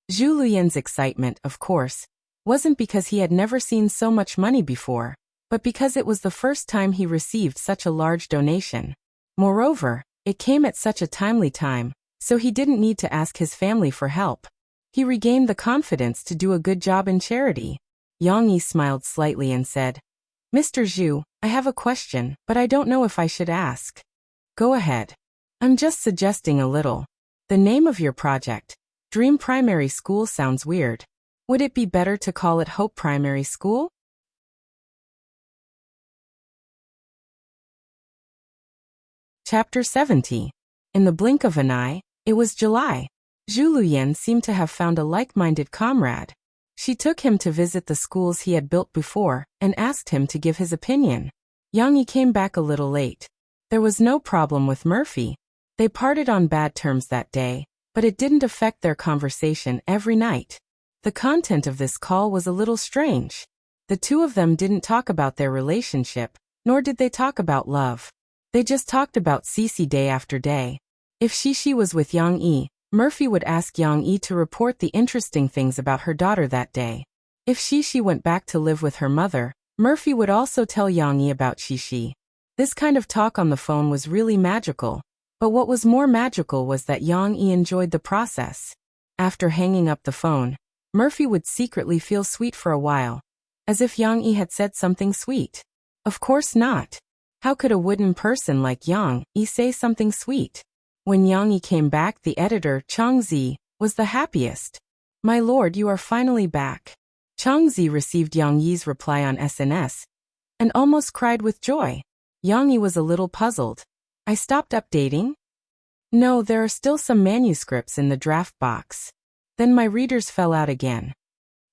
Zhu Luyan's excitement, of course, wasn't because he had never seen so much money before, but because it was the first time he received such a large donation. Moreover, it came at such a timely time, so he didn't need to ask his family for help. He regained the confidence to do a good job in charity. Yang Yi smiled slightly and said, "Mr. Zhu, I have a question, but I don't know if I should ask." "Go ahead. I'm just suggesting a little. The name of your project, Dream Primary School, sounds weird. Would it be better to call it Hope Primary School?" Chapter 70. In the blink of an eye, it was July. Zhu Luyan seemed to have found a like-minded comrade. She took him to visit the schools he had built before and asked him to give his opinion. Yang Yi came back a little late. There was no problem with Murphy. They parted on bad terms that day, but it didn't affect their conversation every night. The content of this call was a little strange. The two of them didn't talk about their relationship, nor did they talk about love. They just talked about Cece day after day. If Shishi was with Yang Yi, Murphy would ask Yang Yi to report the interesting things about her daughter that day. If Shishi went back to live with her mother, Murphy would also tell Yang Yi about Shishi. This kind of talk on the phone was really magical, but what was more magical was that Yang Yi enjoyed the process. After hanging up the phone, Murphy would secretly feel sweet for a while, as if Yang Yi had said something sweet. Of course not. How could a wooden person like Yang Yi say something sweet? When Yang Yi came back, the editor, Chang Zi, was the happiest. "My lord, you are finally back." Chang Zi received Yang Yi's reply on SNS and almost cried with joy. Yang Yi was a little puzzled. "I stopped updating?" "No, there are still some manuscripts in the draft box." "Then my readers fell out again."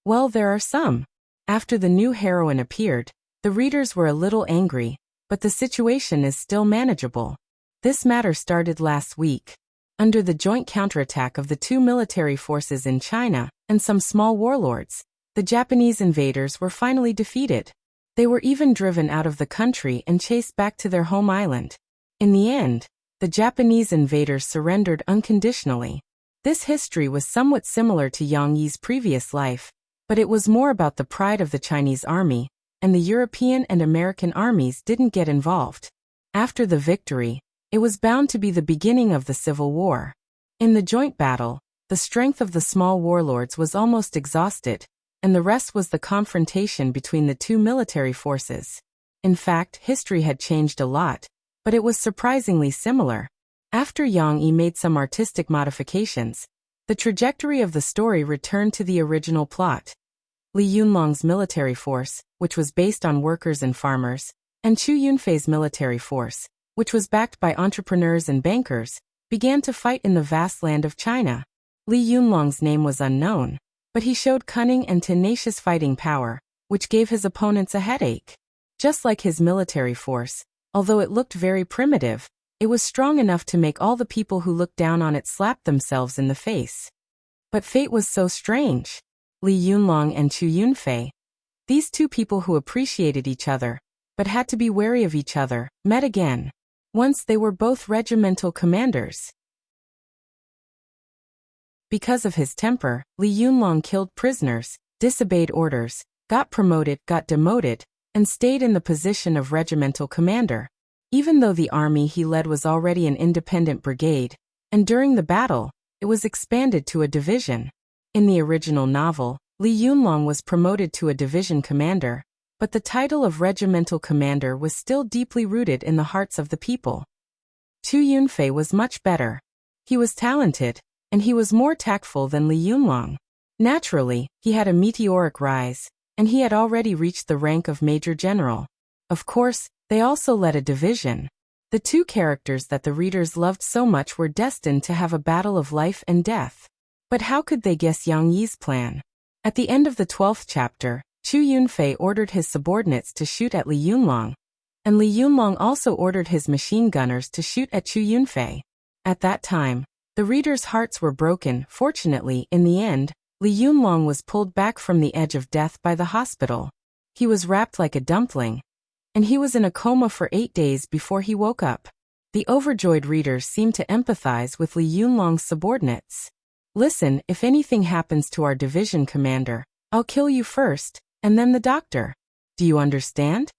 "Well, there are some." After the new heroine appeared, the readers were a little angry, but the situation is still manageable. This matter started last week. Under the joint counterattack of the 2 military forces in China and some small warlords, the Japanese invaders were finally defeated. They were even driven out of the country and chased back to their home island. In the end, the Japanese invaders surrendered unconditionally. This history was somewhat similar to Yang Yi's previous life, but it was more about the pride of the Chinese army, and the European and American armies didn't get involved. After the victory, it was bound to be the beginning of the Civil War. In the joint battle, the strength of the small warlords was almost exhausted, and the rest was the confrontation between the 2 military forces. In fact, history had changed a lot, but it was surprisingly similar. After Yang Yi made some artistic modifications, the trajectory of the story returned to the original plot. Li Yunlong's military force, which was based on workers and farmers, and Chu Yunfei's military force, which was backed by entrepreneurs and bankers, began to fight in the vast land of China. Li Yunlong's name was unknown, but he showed cunning and tenacious fighting power, which gave his opponents a headache. Just like his military force, although it looked very primitive, it was strong enough to make all the people who looked down on it slap themselves in the face. But fate was so strange. Li Yunlong and Chu Yunfei, these two people who appreciated each other, but had to be wary of each other, met again. Once they were both regimental commanders. Because of his temper, Li Yunlong killed prisoners, disobeyed orders, got promoted, got demoted, and stayed in the position of regimental commander, even though the army he led was already an independent brigade, and during the battle, it was expanded to a division. In the original novel, Li Yunlong was promoted to a division commander, but the title of regimental commander was still deeply rooted in the hearts of the people. Chu Yunfei was much better. He was talented, and he was more tactful than Li Yunlong. Naturally, he had a meteoric rise, and he had already reached the rank of Major General. Of course, they also led a division. The two characters that the readers loved so much were destined to have a battle of life and death. But how could they guess Yang Yi's plan? At the end of the 12th chapter, Chu Yunfei ordered his subordinates to shoot at Li Yunlong, and Li Yunlong also ordered his machine gunners to shoot at Chu Yunfei. At that time, the readers' hearts were broken. Fortunately, in the end, Li Yunlong was pulled back from the edge of death by the hospital. He was wrapped like a dumpling, and he was in a coma for 8 days before he woke up. The overjoyed readers seemed to empathize with Li Yunlong's subordinates. Listen, if anything happens to our division commander, I'll kill you first, and then the doctor. Do you understand?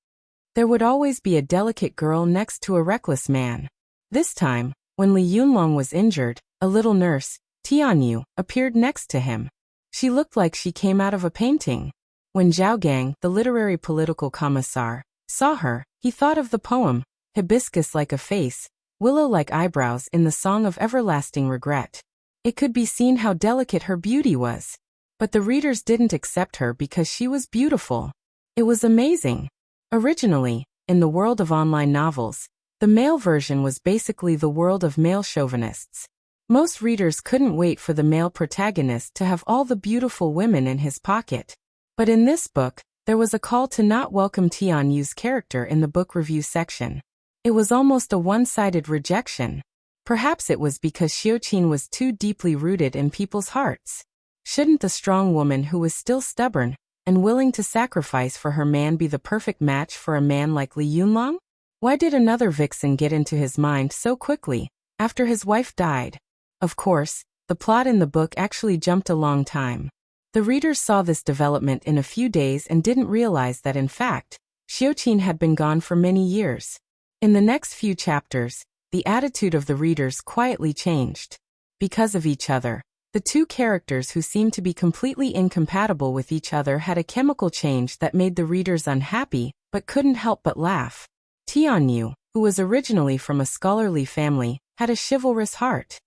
There would always be a delicate girl next to a reckless man. This time, when Li Yunlong was injured, a little nurse, Tianyu, appeared next to him. She looked like she came out of a painting. When Zhao Gang, the literary political commissar, saw her, he thought of the poem, Hibiscus like a face, willow like eyebrows in the Song of Everlasting Regret. It could be seen how delicate her beauty was. But the readers didn't accept her because she was beautiful. It was amazing. Originally, in the world of online novels, the male version was basically the world of male chauvinists. Most readers couldn't wait for the male protagonist to have all the beautiful women in his pocket. But in this book, there was a call to not welcome Tianyu's character in the book review section. It was almost a one-sided rejection. Perhaps it was because Xiuqin was too deeply rooted in people's hearts. Shouldn't the strong woman who was still stubborn and willing to sacrifice for her man be the perfect match for a man like Li Yunlong? Why did another vixen get into his mind so quickly, after his wife died? Of course, the plot in the book actually jumped a long time. The readers saw this development in a few days and didn't realize that in fact, Xiuqin had been gone for many years. In the next few chapters, the attitude of the readers quietly changed. Because of each other, the two characters who seemed to be completely incompatible with each other had a chemical change that made the readers unhappy, but couldn't help but laugh. Tianyu, who was originally from a scholarly family, had a chivalrous heart.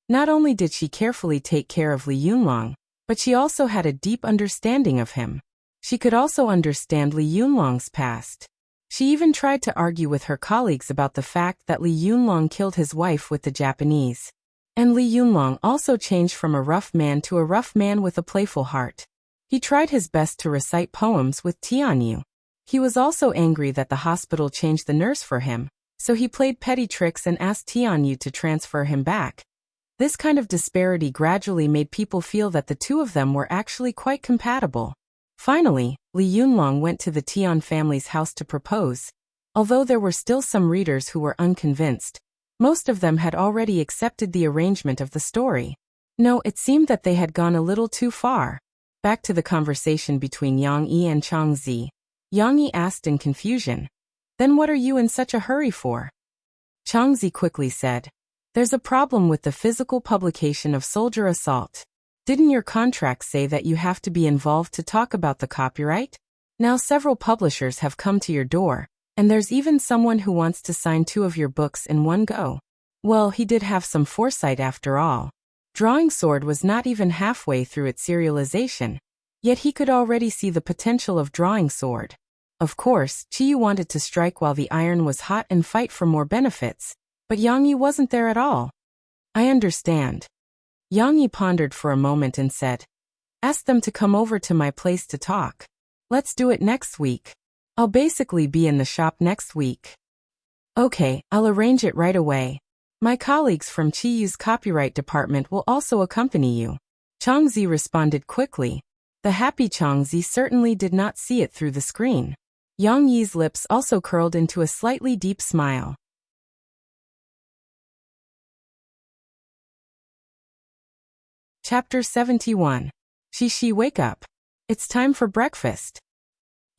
Not only did she carefully take care of Li Yunlong, but she also had a deep understanding of him. She could also understand Li Yunlong's past. She even tried to argue with her colleagues about the fact that Li Yunlong killed his wife with the Japanese. And Li Yunlong also changed from a rough man to a rough man with a playful heart. He tried his best to recite poems with Tianyu. He was also angry that the hospital changed the nurse for him, so he played petty tricks and asked Tianyu to transfer him back. This kind of disparity gradually made people feel that the two of them were actually quite compatible. Finally, Li Yunlong went to the Tian family's house to propose. Although there were still some readers who were unconvinced, most of them had already accepted the arrangement of the story. No, it seemed that they had gone a little too far. Back to the conversation between Yang Yi and Chang Zi. Yang Yi asked in confusion, "Then what are you in such a hurry for?" Chang Zi quickly said, "There's a problem with the physical publication of Soldier Assault. Didn't your contract say that you have to be involved to talk about the copyright? Now several publishers have come to your door, and there's even someone who wants to sign 2 of your books in one go." Well, he did have some foresight after all. Drawing Sword was not even halfway through its serialization, yet he could already see the potential of Drawing Sword. Of course, Chiyu wanted to strike while the iron was hot and fight for more benefits, but Yang Yi wasn't there at all. "I understand." Yang Yi pondered for a moment and said, Ask them to come over to my place to talk. Let's do it next week. I'll basically be in the shop next week. Okay, I'll arrange it right away. My colleagues from Chiyu's copyright department will also accompany you. Changzi responded quickly. The happy Changzi certainly did not see it through the screen. Yang Yi's lips also curled into a slightly deep smile. Chapter 71. Shishi, wake up. It's time for breakfast.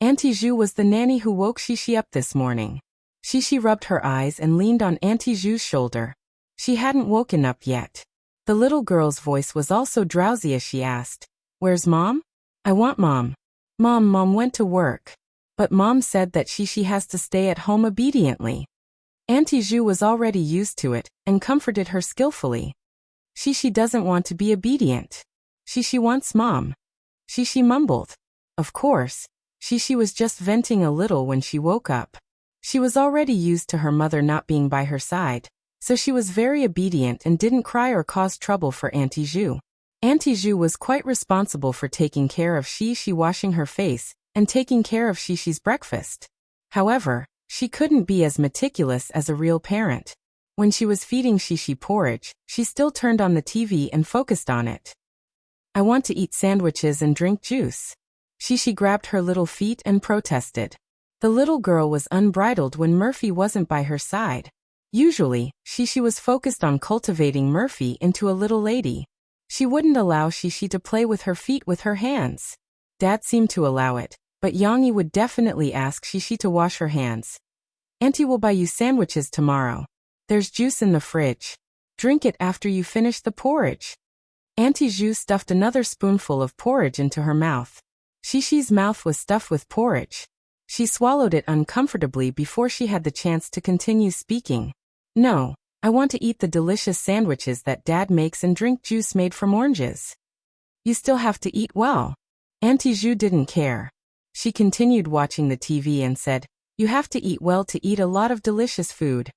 Auntie Zhu was the nanny who woke Shishi up this morning. Shishi rubbed her eyes and leaned on Auntie Zhu's shoulder. She hadn't woken up yet. The little girl's voice was also drowsy as she asked, "Where's Mom?" "I want Mom." Mom went to work. But Mom said that Shishi has to stay at home obediently." Auntie Zhu was already used to it and comforted her skillfully. "Shishi doesn't want to be obedient. Shishi wants Mom." Shishi mumbled. Of course, Shishi was just venting a little when she woke up. She was already used to her mother not being by her side, so she was very obedient and didn't cry or cause trouble for Auntie Zhu. Auntie Zhu was quite responsible for taking care of Shishi, washing her face, and taking care of Shishi's breakfast. However, she couldn't be as meticulous as a real parent. When she was feeding Shishi porridge, she still turned on the TV and focused on it. "I want to eat sandwiches and drink juice." Shishi grabbed her little feet and protested. The little girl was unbridled when Murphy wasn't by her side. Usually, Shishi was focused on cultivating Murphy into a little lady. She wouldn't allow Shishi to play with her feet with her hands. Dad seemed to allow it, but Yang Yi would definitely ask Shishi to wash her hands. "Auntie will buy you sandwiches tomorrow. There's juice in the fridge. Drink it after you finish the porridge." Auntie Zhu stuffed another spoonful of porridge into her mouth. Shishi's mouth was stuffed with porridge. She swallowed it uncomfortably before she had the chance to continue speaking. "No, I want to eat the delicious sandwiches that Dad makes and drink juice made from oranges." "You still have to eat well." Auntie Zhu didn't care. She continued watching the TV and said, "You have to eat well to eat a lot of delicious food."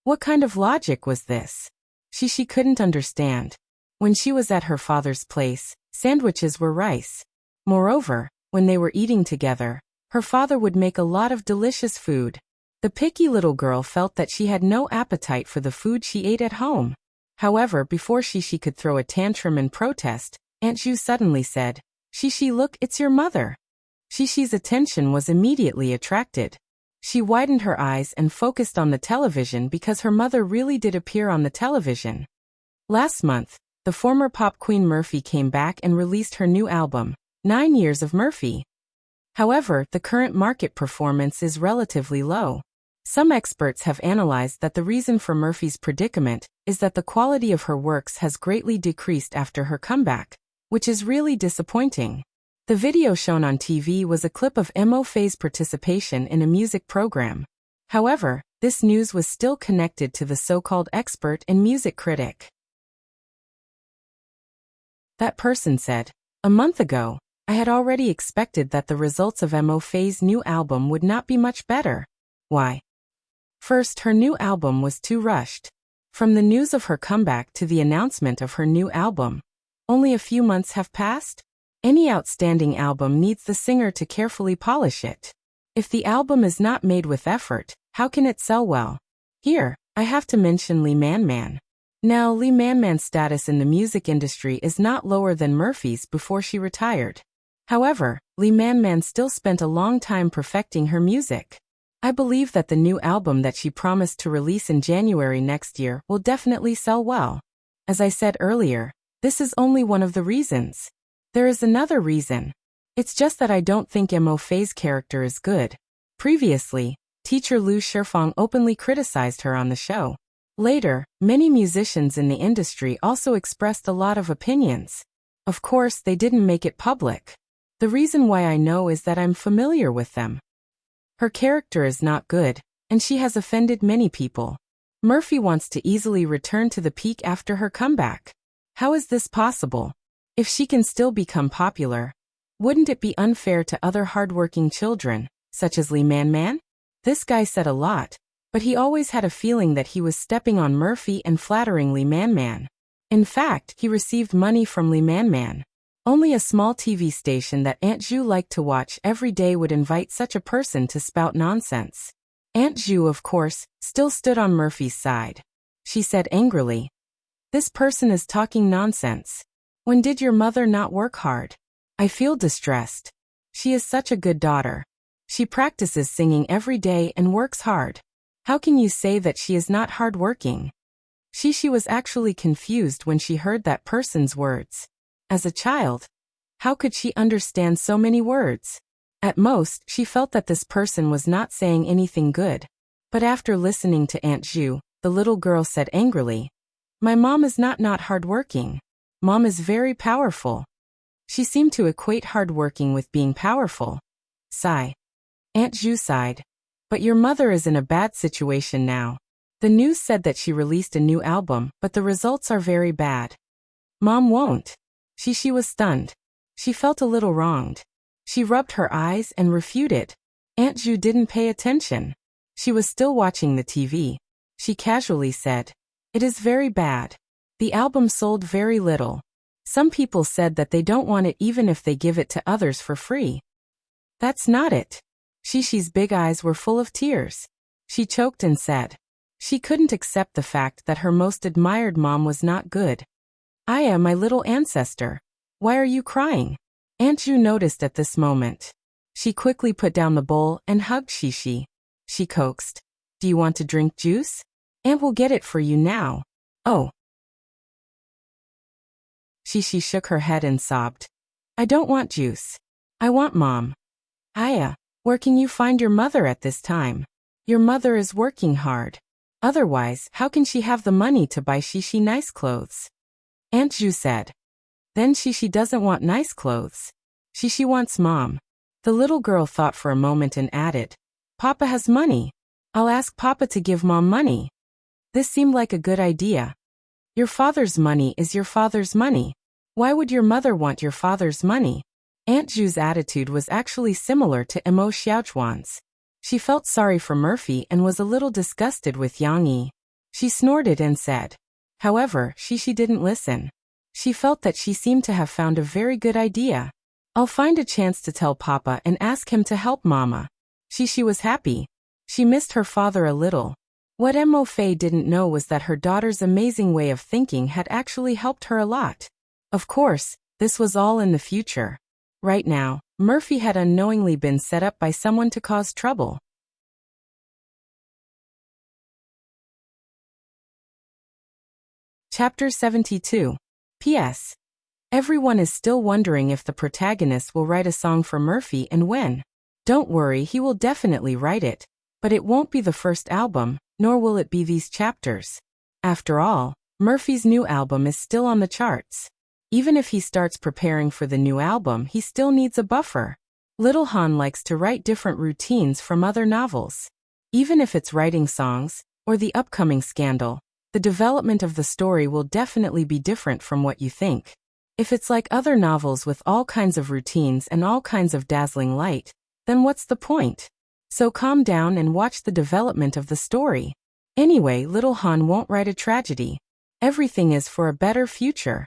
What kind of logic was this? Shishi couldn't understand. When she was at her father's place, sandwiches were rice. Moreover, when they were eating together, her father would make a lot of delicious food. The picky little girl felt that she had no appetite for the food she ate at home. However, before Shishi could throw a tantrum and protest, Aunt Zhu suddenly said, "Shishi, look, it's your mother." Shishi's attention was immediately attracted. She widened her eyes and focused on the television because her mother really did appear on the television. Last month, the former pop queen Murphy came back and released her new album, 9 Years of Murphy. However, the current market performance is relatively low. Some experts have analyzed that the reason for Murphy's predicament is that the quality of her works has greatly decreased after her comeback, which is really disappointing. The video shown on TV was a clip of Mo Fei's participation in a music program. However, this news was still connected to the so-called expert and music critic. That person said, "A month ago, I had already expected that the results of Mo Fei's new album would not be much better. Why? First, her new album was too rushed. From the news of her comeback to the announcement of her new album, only a few months have passed? Any outstanding album needs the singer to carefully polish it. If the album is not made with effort, how can it sell well? Here, I have to mention Lee Man. Now, Lee Man's status in the music industry is not lower than Murphy's before she retired. However, Lee Man still spent a long time perfecting her music. I believe that the new album that she promised to release in January next year will definitely sell well. As I said earlier, this is only one of the reasons. There is another reason. It's just that I don't think Mo Fei's character is good. Previously, teacher Lu Shifeng openly criticized her on the show. Later, many musicians in the industry also expressed a lot of opinions. Of course, they didn't make it public. The reason why I know is that I'm familiar with them. Her character is not good, and she has offended many people. Murphy wants to easily return to the peak after her comeback. How is this possible? If she can still become popular, wouldn't it be unfair to other hardworking children, such as Lee Man? This guy said a lot, but he always had a feeling that he was stepping on Murphy and flattering Lee Man. In fact, he received money from Lee Man. Only a small TV station that Aunt Ju liked to watch every day would invite such a person to spout nonsense. Aunt Ju, of course, still stood on Murphy's side. She said angrily, "This person is talking nonsense. When did your mother not work hard? I feel distressed. She is such a good daughter. She practices singing every day and works hard. How can you say that she is not hardworking?" She was actually confused when she heard that person's words. As a child, how could she understand so many words? At most, she felt that this person was not saying anything good. But after listening to Aunt Ju, the little girl said angrily, "My mom is not hardworking. Mom is very powerful." She seemed to equate hardworking with being powerful. Sigh. Aunt Ju sighed. "But your mother is in a bad situation now. The news said that she released a new album, but the results are very bad. Mom won't." She was stunned. She felt a little wronged. She rubbed her eyes and refuted. Aunt Ju didn't pay attention. She was still watching the TV. She casually said, "It is very bad. The album sold very little. Some people said that they don't want it even if they give it to others for free." "That's not it." Shishi's big eyes were full of tears. She choked and said, she couldn't accept the fact that her most admired mom was not good. "Aya, my little ancestor. Why are you crying?" Aunt Ju noticed at this moment. She quickly put down the bowl and hugged Shishi. She coaxed, "Do you want to drink juice? Aunt will get it for you now." "Oh." Shishi shook her head and sobbed. "I don't want juice. I want Mom." "Aya, where can you find your mother at this time? Your mother is working hard. Otherwise, how can she have the money to buy Shishi nice clothes?" Aunt Ju said. "Then Shishi doesn't want nice clothes. Shishi wants Mom." The little girl thought for a moment and added, "Papa has money. I'll ask Papa to give Mom money." This seemed like a good idea. Your father's money is your father's money. Why would your mother want your father's money? Aunt Ju's attitude was actually similar to Emo Xiaochuan's. She felt sorry for Murphy and was a little disgusted with Yang Yi. She snorted and said. However, Shishi didn't listen. She felt that she seemed to have found a very good idea. "I'll find a chance to tell Papa and ask him to help Mama." Shishi was happy. She missed her father a little. What Mo Fei didn't know was that her daughter's amazing way of thinking had actually helped her a lot. Of course, this was all in the future. Right now, Murphy had unknowingly been set up by someone to cause trouble. Chapter 72. P.S. Everyone is still wondering if the protagonist will write a song for Murphy and when. Don't worry, he will definitely write it. But it won't be the first album, nor will it be these chapters. After all, Murphy's new album is still on the charts. Even if he starts preparing for the new album, he still needs a buffer. Little Han likes to write different routines from other novels. Even if it's writing songs, or the upcoming scandal, the development of the story will definitely be different from what you think. If it's like other novels with all kinds of routines and all kinds of dazzling light, then what's the point? So calm down and watch the development of the story. Anyway, little Han won't write a tragedy. Everything is for a better future.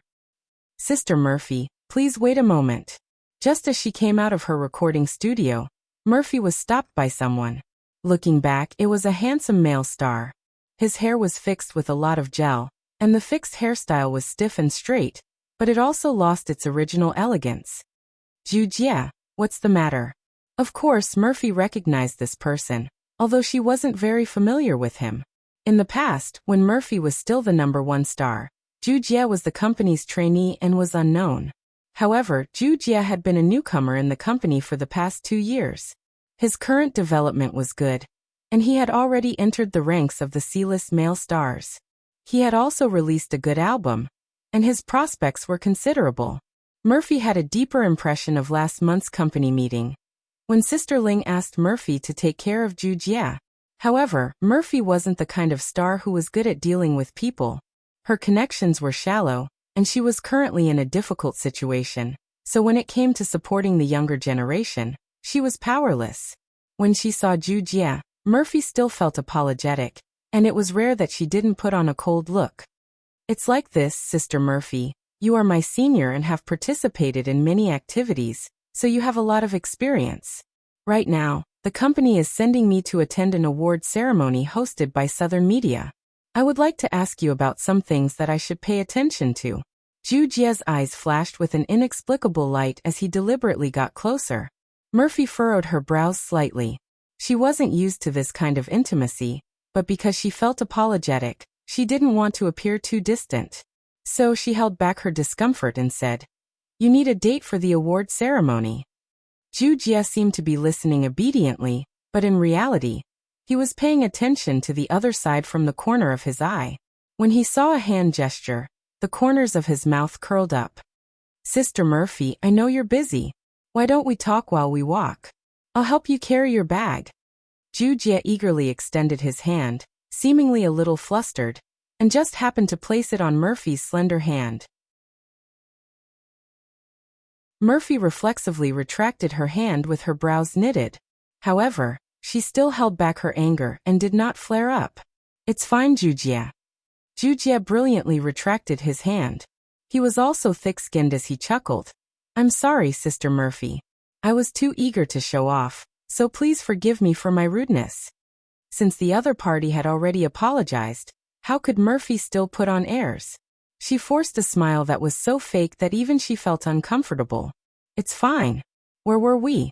Sister Murphy, please wait a moment. Just as she came out of her recording studio, Murphy was stopped by someone. Looking back, it was a handsome male star. His hair was fixed with a lot of gel, and the fixed hairstyle was stiff and straight, but it also lost its original elegance. Ju Jie, what's the matter? Of course, Murphy recognized this person, although she wasn't very familiar with him. In the past, when Murphy was still the #1 star, Ju Jie was the company's trainee and was unknown. However, Ju Jie had been a newcomer in the company for the past 2 years. His current development was good, and he had already entered the ranks of the C-list male stars. He had also released a good album, and his prospects were considerable. Murphy had a deeper impression of last month's company meeting, when Sister Ling asked Murphy to take care of Ju Jie. However, Murphy wasn't the kind of star who was good at dealing with people. Her connections were shallow, and she was currently in a difficult situation, so when it came to supporting the younger generation, she was powerless. When she saw Ju Jie, Murphy still felt apologetic, and it was rare that she didn't put on a cold look. It's like this, Sister Murphy. You are my senior and have participated in many activities, so you have a lot of experience. Right now, the company is sending me to attend an award ceremony hosted by Southern Media. I would like to ask you about some things that I should pay attention to. Zhu Jie's eyes flashed with an inexplicable light as he deliberately got closer. Murphy furrowed her brows slightly. She wasn't used to this kind of intimacy, but because she felt apologetic, she didn't want to appear too distant. So she held back her discomfort and said, "You need a date for the award ceremony." Zhu Jie seemed to be listening obediently, but in reality, he was paying attention to the other side from the corner of his eye. When he saw a hand gesture, the corners of his mouth curled up. "Sister Murphy, I know you're busy. Why don't we talk while we walk? I'll help you carry your bag." Zhu Jie eagerly extended his hand, seemingly a little flustered, and just happened to place it on Murphy's slender hand. Murphy reflexively retracted her hand with her brows knitted. However, she still held back her anger and did not flare up. "It's fine, Zhu Jie." Zhu Jie brilliantly retracted his hand. He was also thick-skinned as he chuckled. "I'm sorry, Sister Murphy. I was too eager to show off, so please forgive me for my rudeness." Since the other party had already apologized, how could Murphy still put on airs? She forced a smile that was so fake that even she felt uncomfortable. "It's fine. Where were we?"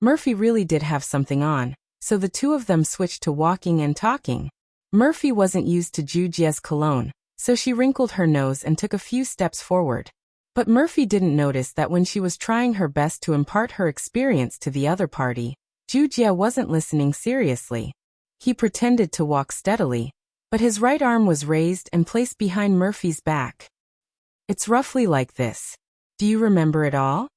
Murphy really did have something on, so the two of them switched to walking and talking. Murphy wasn't used to Zhu Jie's cologne, so she wrinkled her nose and took a few steps forward. But Murphy didn't notice that when she was trying her best to impart her experience to the other party, Zhu Jie wasn't listening seriously. He pretended to walk steadily, but his right arm was raised and placed behind Murphy's back. "It's roughly like this. Do you remember it all?"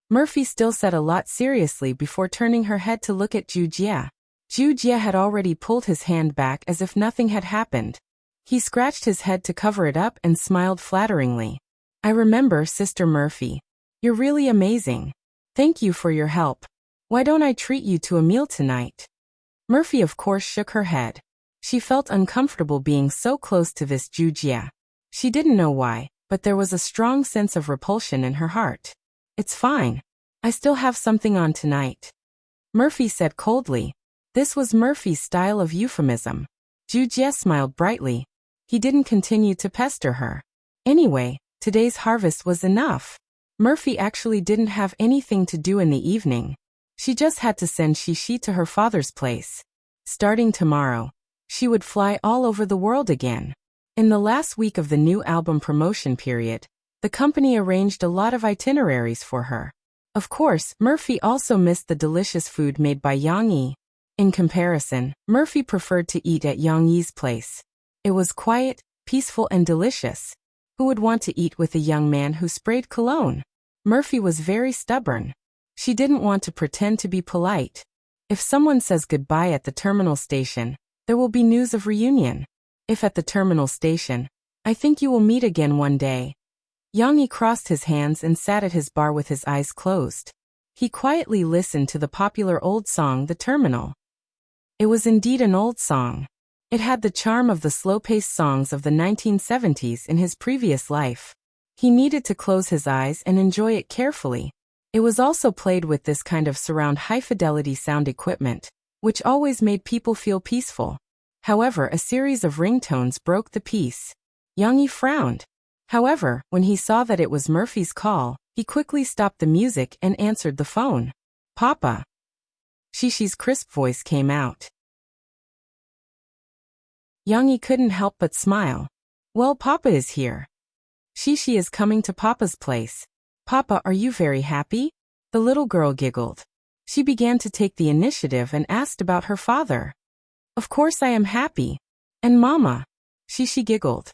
Murphy still said a lot seriously before turning her head to look at Zhu Jie. Zhu Jie had already pulled his hand back as if nothing had happened. He scratched his head to cover it up and smiled flatteringly. "I remember, Sister Murphy. You're really amazing. Thank you for your help. Why don't I treat you to a meal tonight?" Murphy of course shook her head. She felt uncomfortable being so close to this Zhu Jie. She didn't know why, but there was a strong sense of repulsion in her heart. "It's fine. I still have something on tonight," Murphy said coldly. This was Murphy's style of euphemism. Zhu Jie smiled brightly. He didn't continue to pester her. Anyway, today's harvest was enough. Murphy actually didn't have anything to do in the evening. She just had to send Shishi to her father's place. Starting tomorrow, she would fly all over the world again. In the last week of the new album promotion period, the company arranged a lot of itineraries for her. Of course, Murphy also missed the delicious food made by Yang Yi. In comparison, Murphy preferred to eat at Yang Yi's place. It was quiet, peaceful and delicious. Who would want to eat with a young man who sprayed cologne? Murphy was very stubborn. She didn't want to pretend to be polite. If someone says goodbye at the terminal station, there will be news of reunion. If at the terminal station, I think you will meet again one day. Yang Yi crossed his hands and sat at his bar with his eyes closed. He quietly listened to the popular old song The Terminal. It was indeed an old song. It had the charm of the slow-paced songs of the 1970s in his previous life. He needed to close his eyes and enjoy it carefully. It was also played with this kind of surround high-fidelity sound equipment, which always made people feel peaceful. However, a series of ringtones broke the peace. Yang Yi frowned. However, when he saw that it was Murphy's call, he quickly stopped the music and answered the phone. "Papa." Shishi's crisp voice came out. Yang Yi couldn't help but smile. "Well, Papa is here. Shishi is coming to Papa's place. Papa, are you very happy?" The little girl giggled. She began to take the initiative and asked about her father. "Of course I am happy. And Mama?" Shishi giggled.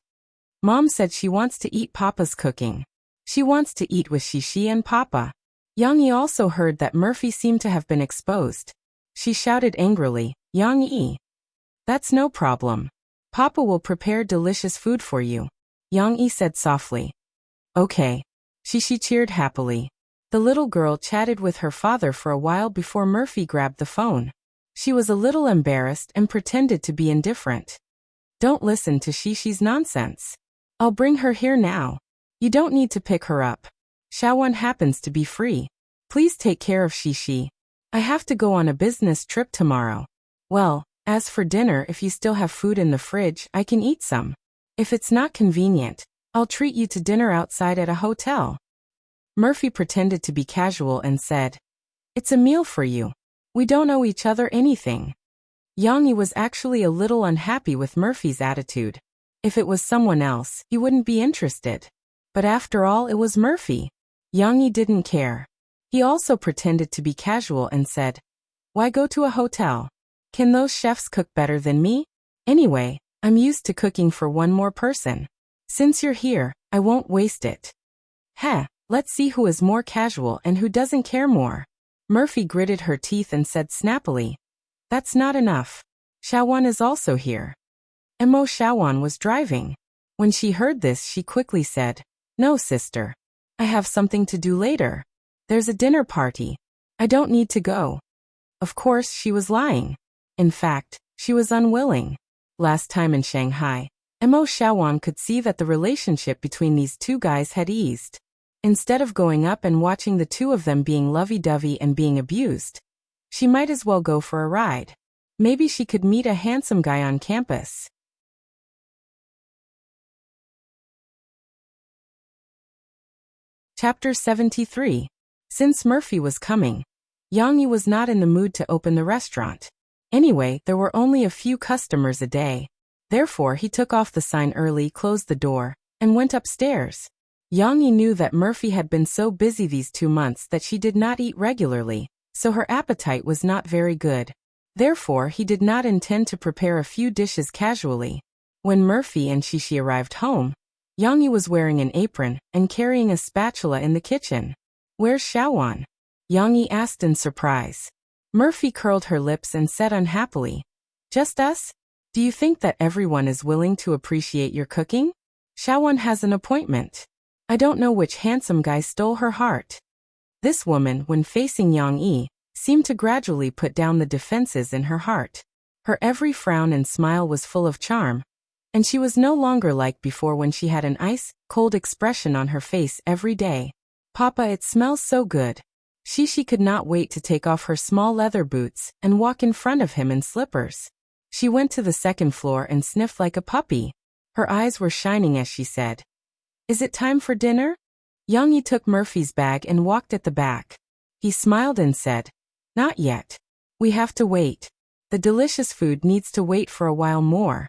"Mom said she wants to eat Papa's cooking. She wants to eat with Shishi and Papa." Yang Yi also heard that Murphy seemed to have been exposed. She shouted angrily, "Yang Yi, that's no problem. Papa will prepare delicious food for you," Yang Yi said softly. "Okay." Shishi cheered happily. The little girl chatted with her father for a while before Murphy grabbed the phone. She was a little embarrassed and pretended to be indifferent. "Don't listen to Shishi's nonsense. I'll bring her here now." You don't need to pick her up. Xiaowan happens to be free. Please take care of Shishi. I have to go on a business trip tomorrow. Well, as for dinner, if you still have food in the fridge, I can eat some. If it's not convenient, I'll treat you to dinner outside at a hotel. Murphy pretended to be casual and said, It's a meal for you. We don't owe each other anything. Yang Yi was actually a little unhappy with Murphy's attitude. If it was someone else, he wouldn't be interested. But after all, it was Murphy. Yang Yi didn't care. He also pretended to be casual and said, Why go to a hotel? Can those chefs cook better than me? Anyway, I'm used to cooking for one more person. Since you're here, I won't waste it. Heh, let's see who is more casual and who doesn't care more. Murphy gritted her teeth and said snappily, That's not enough. Xiaowan is also here. Mo Xiaowan was driving. When she heard this, she quickly said, No, sister. I have something to do later. There's a dinner party. I don't need to go. Of course, she was lying. In fact, she was unwilling. Last time in Shanghai, Mo Xiaowan could see that the relationship between these two guys had eased. Instead of going up and watching the two of them being lovey-dovey and being abused, she might as well go for a ride. Maybe she could meet a handsome guy on campus. Chapter 73. Since Murphy was coming, Yang Yi was not in the mood to open the restaurant. Anyway, there were only a few customers a day. Therefore, he took off the sign early, closed the door, and went upstairs. Yang Yi knew that Murphy had been so busy these 2 months that she did not eat regularly, so her appetite was not very good. Therefore, he did not intend to prepare a few dishes casually. When Murphy and Shishi arrived home, Yang Yi was wearing an apron and carrying a spatula in the kitchen. Where's Xiaowan? Yang Yi asked in surprise. Murphy curled her lips and said unhappily, Just us? Do you think that everyone is willing to appreciate your cooking? Xiaowan has an appointment. I don't know which handsome guy stole her heart. This woman, when facing Yang Yi, seemed to gradually put down the defenses in her heart. Her every frown and smile was full of charm, and she was no longer like before when she had an ice-cold expression on her face every day. Papa, it smells so good. Shishi could not wait to take off her small leather boots and walk in front of him in slippers. She went to the second floor and sniffed like a puppy. Her eyes were shining as she said, Is it time for dinner? Yang Yi took Murphy's bag and walked at the back. He smiled and said, Not yet. We have to wait. The delicious food needs to wait for a while more.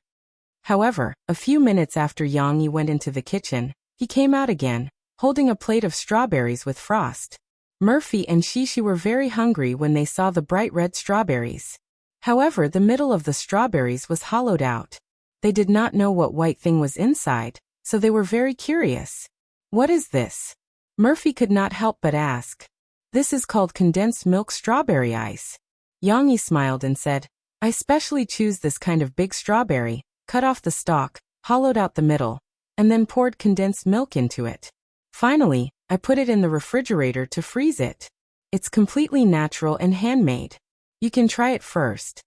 However, a few minutes after Yang Yi went into the kitchen, he came out again, holding a plate of strawberries with frost. Murphy and Shishi were very hungry when they saw the bright red strawberries. However, the middle of the strawberries was hollowed out. They did not know what white thing was inside, so they were very curious. What is this? Murphy could not help but ask. This is called condensed milk strawberry ice. Yang Yi smiled and said, I specially choose this kind of big strawberry, cut off the stalk, hollowed out the middle, and then poured condensed milk into it. Finally, I put it in the refrigerator to freeze it. It's completely natural and handmade. You can try it first.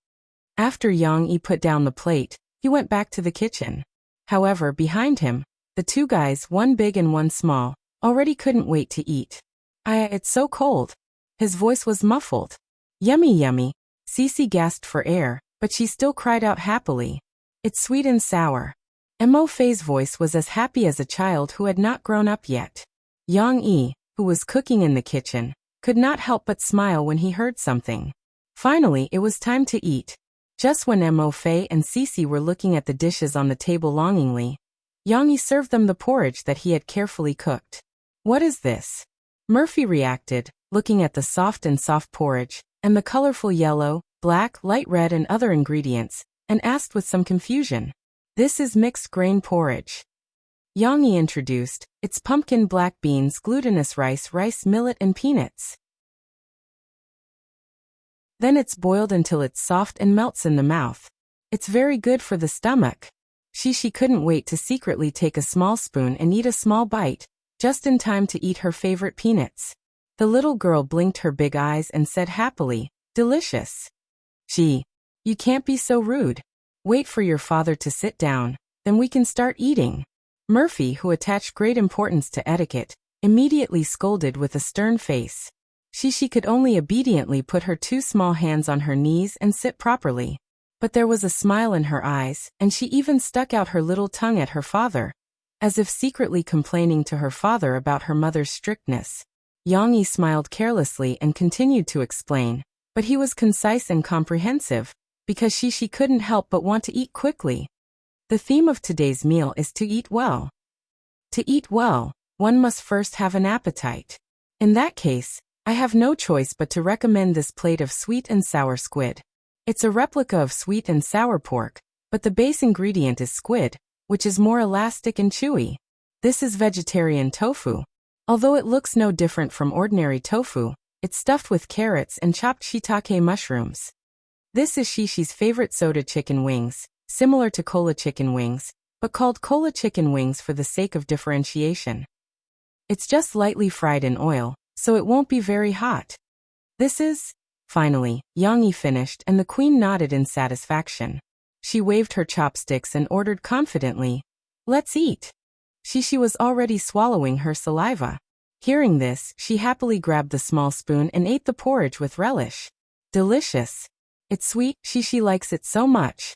After Yang Yi put down the plate, he went back to the kitchen. However, behind him, the two guys, one big and one small, already couldn't wait to eat. It's so cold. His voice was muffled. Yummy, yummy. Cece gasped for air, but she still cried out happily. It's sweet and sour. Mo Fei's voice was as happy as a child who had not grown up yet. Yang Yi, who was cooking in the kitchen, could not help but smile when he heard something. Finally, it was time to eat. Just when Mo Fei and Cece were looking at the dishes on the table longingly, Yang Yi served them the porridge that he had carefully cooked. What is this? Murphy reacted, looking at the soft porridge, and the colorful yellow, black, light red and other ingredients, and asked with some confusion. This is mixed grain porridge. Yang Yi introduced, it's pumpkin, black beans, glutinous rice, millet and peanuts. Then it's boiled until it's soft and melts in the mouth. It's very good for the stomach. Shishi couldn't wait to secretly take a small spoon and eat a small bite, just in time to eat her favorite peanuts. The little girl blinked her big eyes and said happily, Delicious. Gee, you can't be so rude. Wait for your father to sit down, then we can start eating. Murphy, who attached great importance to etiquette, immediately scolded with a stern face. She could only obediently put her 2 small hands on her knees and sit properly. But there was a smile in her eyes, and she even stuck out her little tongue at her father, as if secretly complaining to her father about her mother's strictness. Yang Yi smiled carelessly and continued to explain, but he was concise and comprehensive, because she couldn't help but want to eat quickly. The theme of today's meal is to eat well. To eat well, one must first have an appetite. In that case, I have no choice but to recommend this plate of sweet and sour squid. It's a replica of sweet and sour pork, but the base ingredient is squid, which is more elastic and chewy. This is vegetarian tofu. Although it looks no different from ordinary tofu, it's stuffed with carrots and chopped shiitake mushrooms. This is Shishi's favorite soda chicken wings, similar to cola chicken wings, but called cola chicken wings for the sake of differentiation. It's just lightly fried in oil, so it won't be very hot. This is... Finally, Yang Yi finished and the queen nodded in satisfaction. She waved her chopsticks and ordered confidently, "Let's eat." Shishi was already swallowing her saliva. Hearing this, she happily grabbed the small spoon and ate the porridge with relish. Delicious. It's sweet, Shishi likes it so much.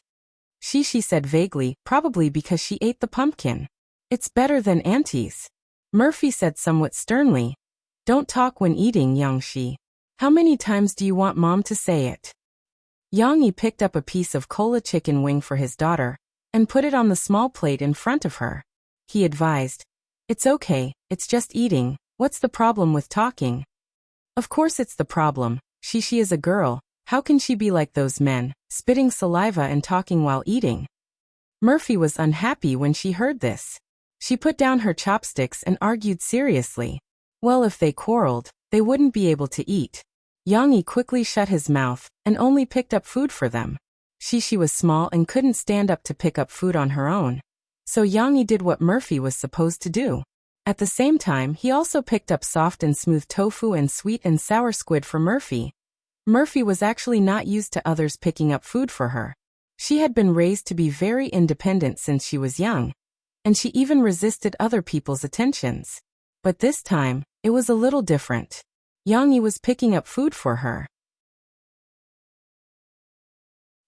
Shishi said vaguely, probably because she ate the pumpkin. It's better than Auntie's. Murphy said somewhat sternly, "Don't talk when eating, Yang Shi. How many times do you want Mom to say it?" Yang Yi picked up a piece of cola chicken wing for his daughter, and put it on the small plate in front of her. He advised, "It's okay, it's just eating, what's the problem with talking?" Of course it's the problem, she is a girl, how can she be like those men, spitting saliva and talking while eating? Murphy was unhappy when she heard this. She put down her chopsticks and argued seriously. Well, if they quarreled, they wouldn't be able to eat. Yang Yi quickly shut his mouth, and only picked up food for them. She was small and couldn't stand up to pick up food on her own. So Yang Yi did what Murphy was supposed to do. At the same time, he also picked up soft and smooth tofu and sweet and sour squid for Murphy. Murphy was actually not used to others picking up food for her. She had been raised to be very independent since she was young, and she even resisted other people's attentions. But this time, it was a little different. Yang Yi was picking up food for her.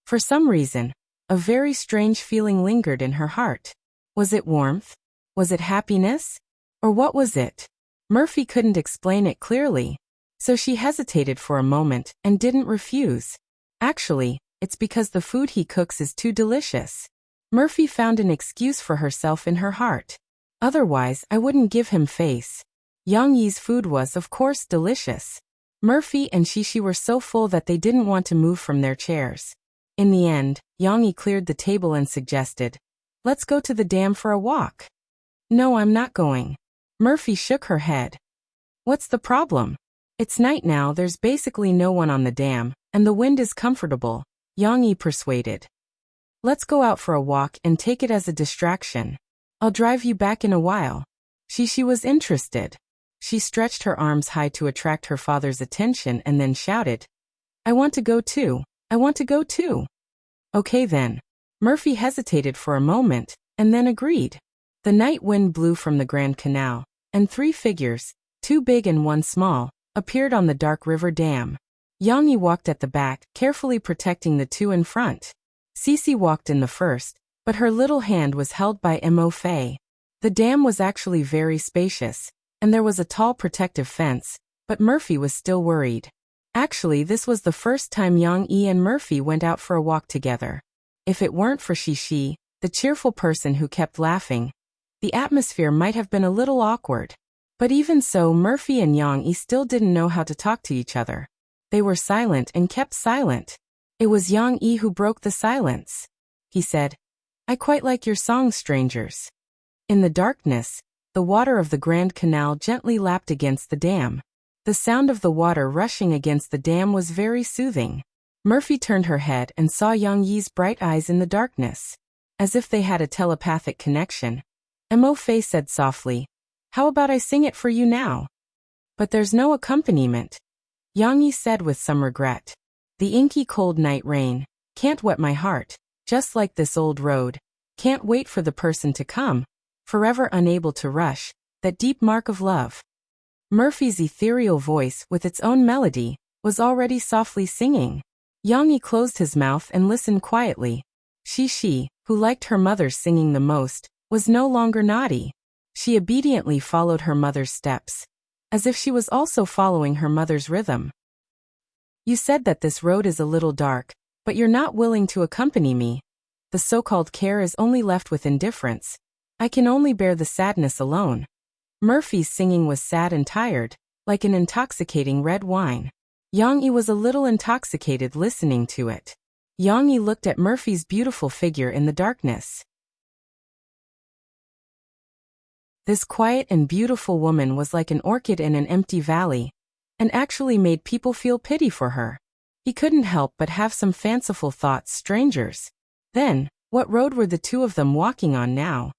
For some reason, a very strange feeling lingered in her heart. Was it warmth? Was it happiness? Or what was it? Murphy couldn't explain it clearly, so she hesitated for a moment and didn't refuse. Actually, it's because the food he cooks is too delicious. Murphy found an excuse for herself in her heart. Otherwise, I wouldn't give him face. Yang Yi's food was, of course, delicious. Murphy and Shishi were so full that they didn't want to move from their chairs. In the end, Yang Yi cleared the table and suggested, "Let's go to the dam for a walk." "No, I'm not going." Murphy shook her head. "What's the problem? It's night now, there's basically no one on the dam, and the wind is comfortable," Yang Yi persuaded. "Let's go out for a walk and take it as a distraction. I'll drive you back in a while." Shishi was interested. She stretched her arms high to attract her father's attention and then shouted, "I want to go too. I want to go too." "Okay then." Murphy hesitated for a moment, and then agreed. The night wind blew from the Grand Canal, and 3 figures, 2 big and 1 small, appeared on the dark river dam. Yang Yi walked at the back, carefully protecting the 2 in front. Cece walked in the first, but her little hand was held by Mo Fei. The dam was actually very spacious, and there was a tall protective fence, but Murphy was still worried. Actually, this was the first time Yang Yi and Murphy went out for a walk together. If it weren't for Shishi, the cheerful person who kept laughing, the atmosphere might have been a little awkward. But even so, Murphy and Yang Yi still didn't know how to talk to each other. They were silent and kept silent. It was Yang Yi who broke the silence. He said, "I quite like your song, strangers." In the darkness, the water of the Grand Canal gently lapped against the dam. The sound of the water rushing against the dam was very soothing. Murphy turned her head and saw Yang Yi's bright eyes in the darkness. As if they had a telepathic connection, Mo Fei said softly, "How about I sing it for you now?" "But there's no accompaniment," Yang Yi said with some regret. "The inky cold night rain can't wet my heart, just like this old road. Can't wait for the person to come. forever unable to rush, that deep mark of love. Murphy's ethereal voice, with its own melody, was already softly singing. Yang Yi closed his mouth and listened quietly. She, who liked her mother's singing the most, was no longer naughty. She obediently followed her mother's steps, as if she was also following her mother's rhythm. You said that this road is a little dark, but you're not willing to accompany me. The so-called care is only left with indifference. I can only bear the sadness alone. Murphy's singing was sad and tired, like an intoxicating red wine. Yang Yi was a little intoxicated listening to it. Yang Yi looked at Murphy's beautiful figure in the darkness. This quiet and beautiful woman was like an orchid in an empty valley, and actually made people feel pity for her. He couldn't help but have some fanciful thoughts. Strangers. Then, what road were the two of them walking on now?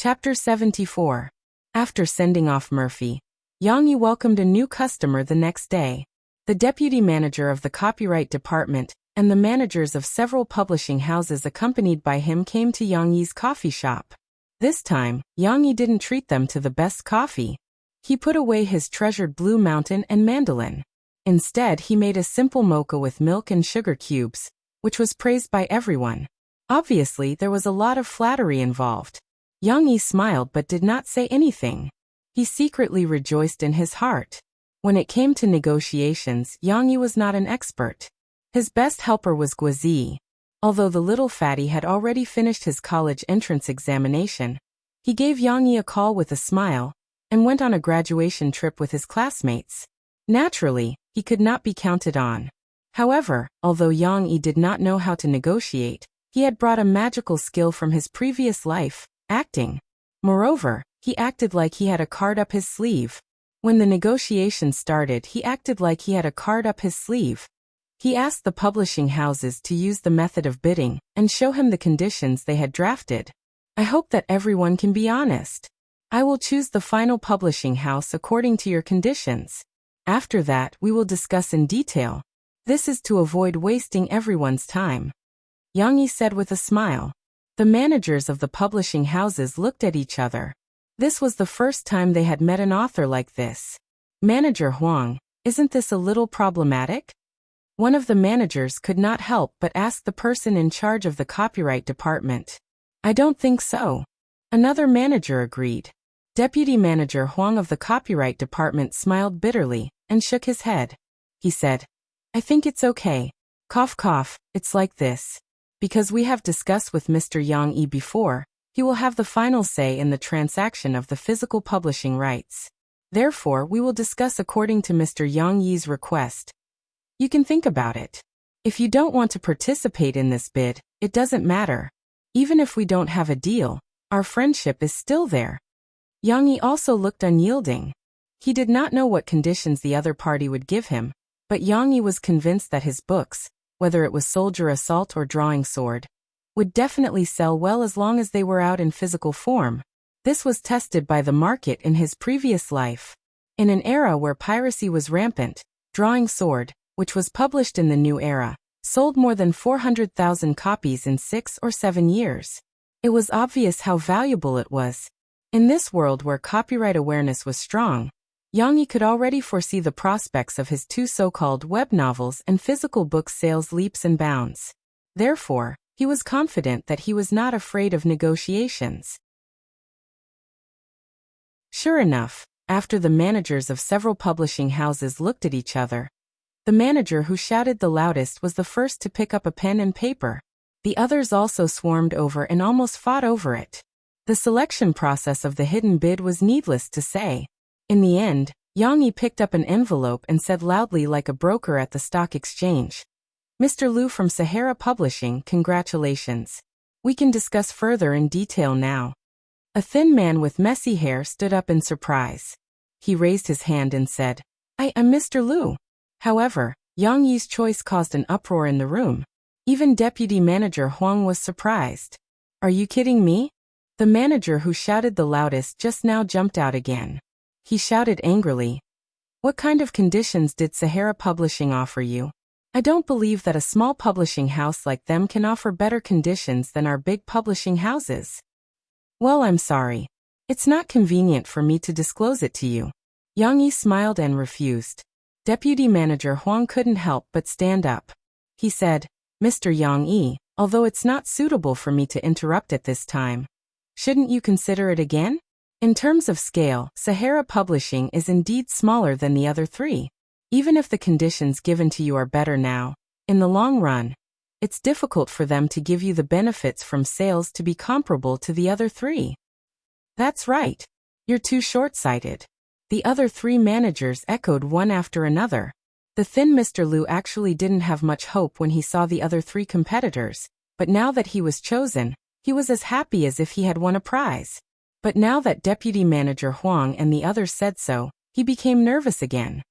Chapter 74. After sending off Murphy, Yang Yi welcomed a new customer the next day. The deputy manager of the copyright department and the managers of several publishing houses accompanied by him came to Yang Yi's coffee shop. This time, Yang Yi didn't treat them to the best coffee. He put away his treasured Blue Mountain and mandolin. Instead, he made a simple mocha with milk and sugar cubes, which was praised by everyone. Obviously, there was a lot of flattery involved. Yang Yi smiled but did not say anything. He secretly rejoiced in his heart. When it came to negotiations, Yang Yi was not an expert. His best helper was Guizi. Although the little fatty had already finished his college entrance examination, he gave Yang Yi a call with a smile, and went on a graduation trip with his classmates. Naturally, he could not be counted on. However, although Yang Yi did not know how to negotiate, he had brought a magical skill from his previous life, acting. Moreover, he acted like he had a card up his sleeve. When the negotiation started, he acted like he had a card up his sleeve. He asked the publishing houses to use the method of bidding and show him the conditions they had drafted. I hope that everyone can be honest. I will choose the final publishing house according to your conditions. After that, we will discuss in detail. This is to avoid wasting everyone's time. Yang Yi said with a smile. The managers of the publishing houses looked at each other. This was the first time they had met an author like this. Manager Huang, isn't this a little problematic? One of the managers could not help but ask the person in charge of the copyright department. I don't think so. Another manager agreed. Deputy Manager Huang of the copyright department smiled bitterly and shook his head. He said, I think it's okay. Cough cough, it's like this. Because we have discussed with Mr. Yang Yi before, he will have the final say in the transaction of the physical publishing rights. Therefore, we will discuss according to Mr. Yang Yi's request. You can think about it. If you don't want to participate in this bid, it doesn't matter. Even if we don't have a deal, our friendship is still there. Yang Yi also looked unyielding. He did not know what conditions the other party would give him, but Yang Yi was convinced that his books, whether it was Soldier Assault or Drawing Sword, would definitely sell well as long as they were out in physical form. This was tested by the market in his previous life. In an era where piracy was rampant, Drawing Sword, which was published in the new era, sold more than 400,000 copies in 6 or 7 years. It was obvious how valuable it was. In this world where copyright awareness was strong, Yang Yi could already foresee the prospects of his two so-called web novels and physical book sales leaps and bounds. Therefore, he was confident that he was not afraid of negotiations. Sure enough, after the managers of several publishing houses looked at each other, the manager who shouted the loudest was the first to pick up a pen and paper. The others also swarmed over and almost fought over it. The selection process of the hidden bid was needless to say. In the end, Yang Yi picked up an envelope and said loudly like a broker at the stock exchange, Mr. Liu from Sahara Publishing, congratulations. We can discuss further in detail now. A thin man with messy hair stood up in surprise. He raised his hand and said, I am Mr. Liu. However, Yang Yi's choice caused an uproar in the room. Even Deputy Manager Huang was surprised. Are you kidding me? The manager who shouted the loudest just now jumped out again. He shouted angrily, What kind of conditions did Sahara Publishing offer you? I don't believe that a small publishing house like them can offer better conditions than our big publishing houses. Well, I'm sorry. It's not convenient for me to disclose it to you. Yang Yi smiled and refused. Deputy Manager Huang couldn't help but stand up. He said, Mr. Yang Yi, although it's not suitable for me to interrupt at this time, shouldn't you consider it again? In terms of scale, Sahara Publishing is indeed smaller than the other three. Even if the conditions given to you are better now, in the long run, it's difficult for them to give you the benefits from sales to be comparable to the other three. That's right. You're too short-sighted. The other three managers echoed one after another. The thin Mr. Liu actually didn't have much hope when he saw the other three competitors, but now that he was chosen, he was as happy as if he had won a prize. But now that Deputy Manager Huang and the others said so, he became nervous again.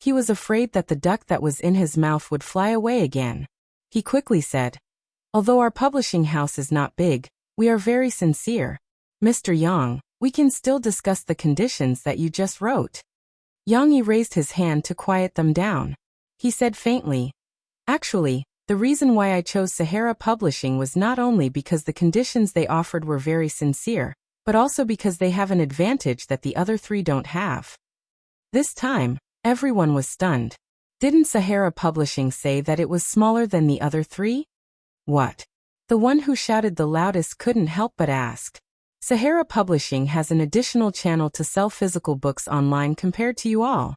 He was afraid that the duck that was in his mouth would fly away again. He quickly said, although our publishing house is not big, we are very sincere. Mr. Yang, we can still discuss the conditions that you just wrote. Yang Yi raised his hand to quiet them down. He said faintly, actually, the reason why I chose Sahara Publishing was not only because the conditions they offered were very sincere, but also because they have an advantage that the other three don't have. This time, everyone was stunned. Didn't Sahara Publishing say that it was smaller than the other three? What? The one who shouted the loudest couldn't help but ask. Sahara Publishing has an additional channel to sell physical books online compared to you all.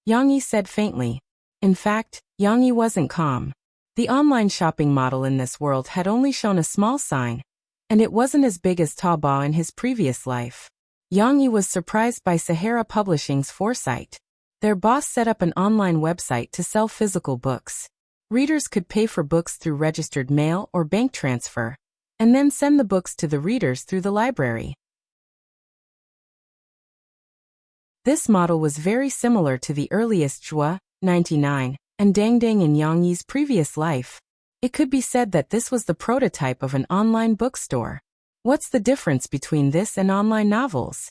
Yang Yi said faintly. In fact, Yang Yi wasn't calm. The online shopping model in this world had only shown a small sign, and it wasn't as big as Taobao in his previous life. Yang Yi was surprised by Sahara Publishing's foresight. Their boss set up an online website to sell physical books. Readers could pay for books through registered mail or bank transfer, and then send the books to the readers through the library. This model was very similar to the earliest Zhua, 99, and Dang Dang in Yang Yi's previous life. It could be said that this was the prototype of an online bookstore. What's the difference between this and online novels?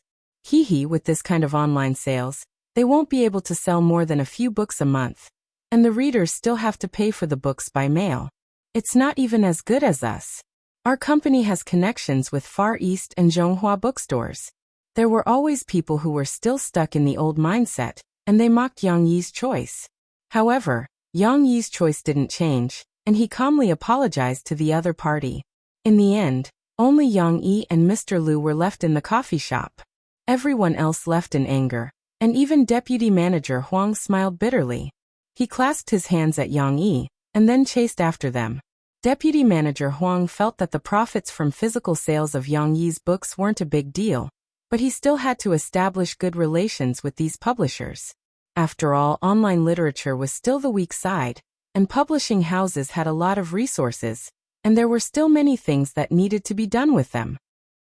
With this kind of online sales, they won't be able to sell more than a few books a month, and the readers still have to pay for the books by mail. It's not even as good as us. Our company has connections with Far East and Zhonghua bookstores. There were always people who were still stuck in the old mindset, and they mocked Yang Yi's choice. However, Yang Yi's choice didn't change, and he calmly apologized to the other party. In the end, only Yang Yi and Mr. Liu were left in the coffee shop. Everyone else left in anger, and even Deputy Manager Huang smiled bitterly. He clasped his hands at Yang Yi, and then chased after them. Deputy Manager Huang felt that the profits from physical sales of Yang Yi's books weren't a big deal, but he still had to establish good relations with these publishers. After all, online literature was still the weak side, and publishing houses had a lot of resources, and there were still many things that needed to be done with them.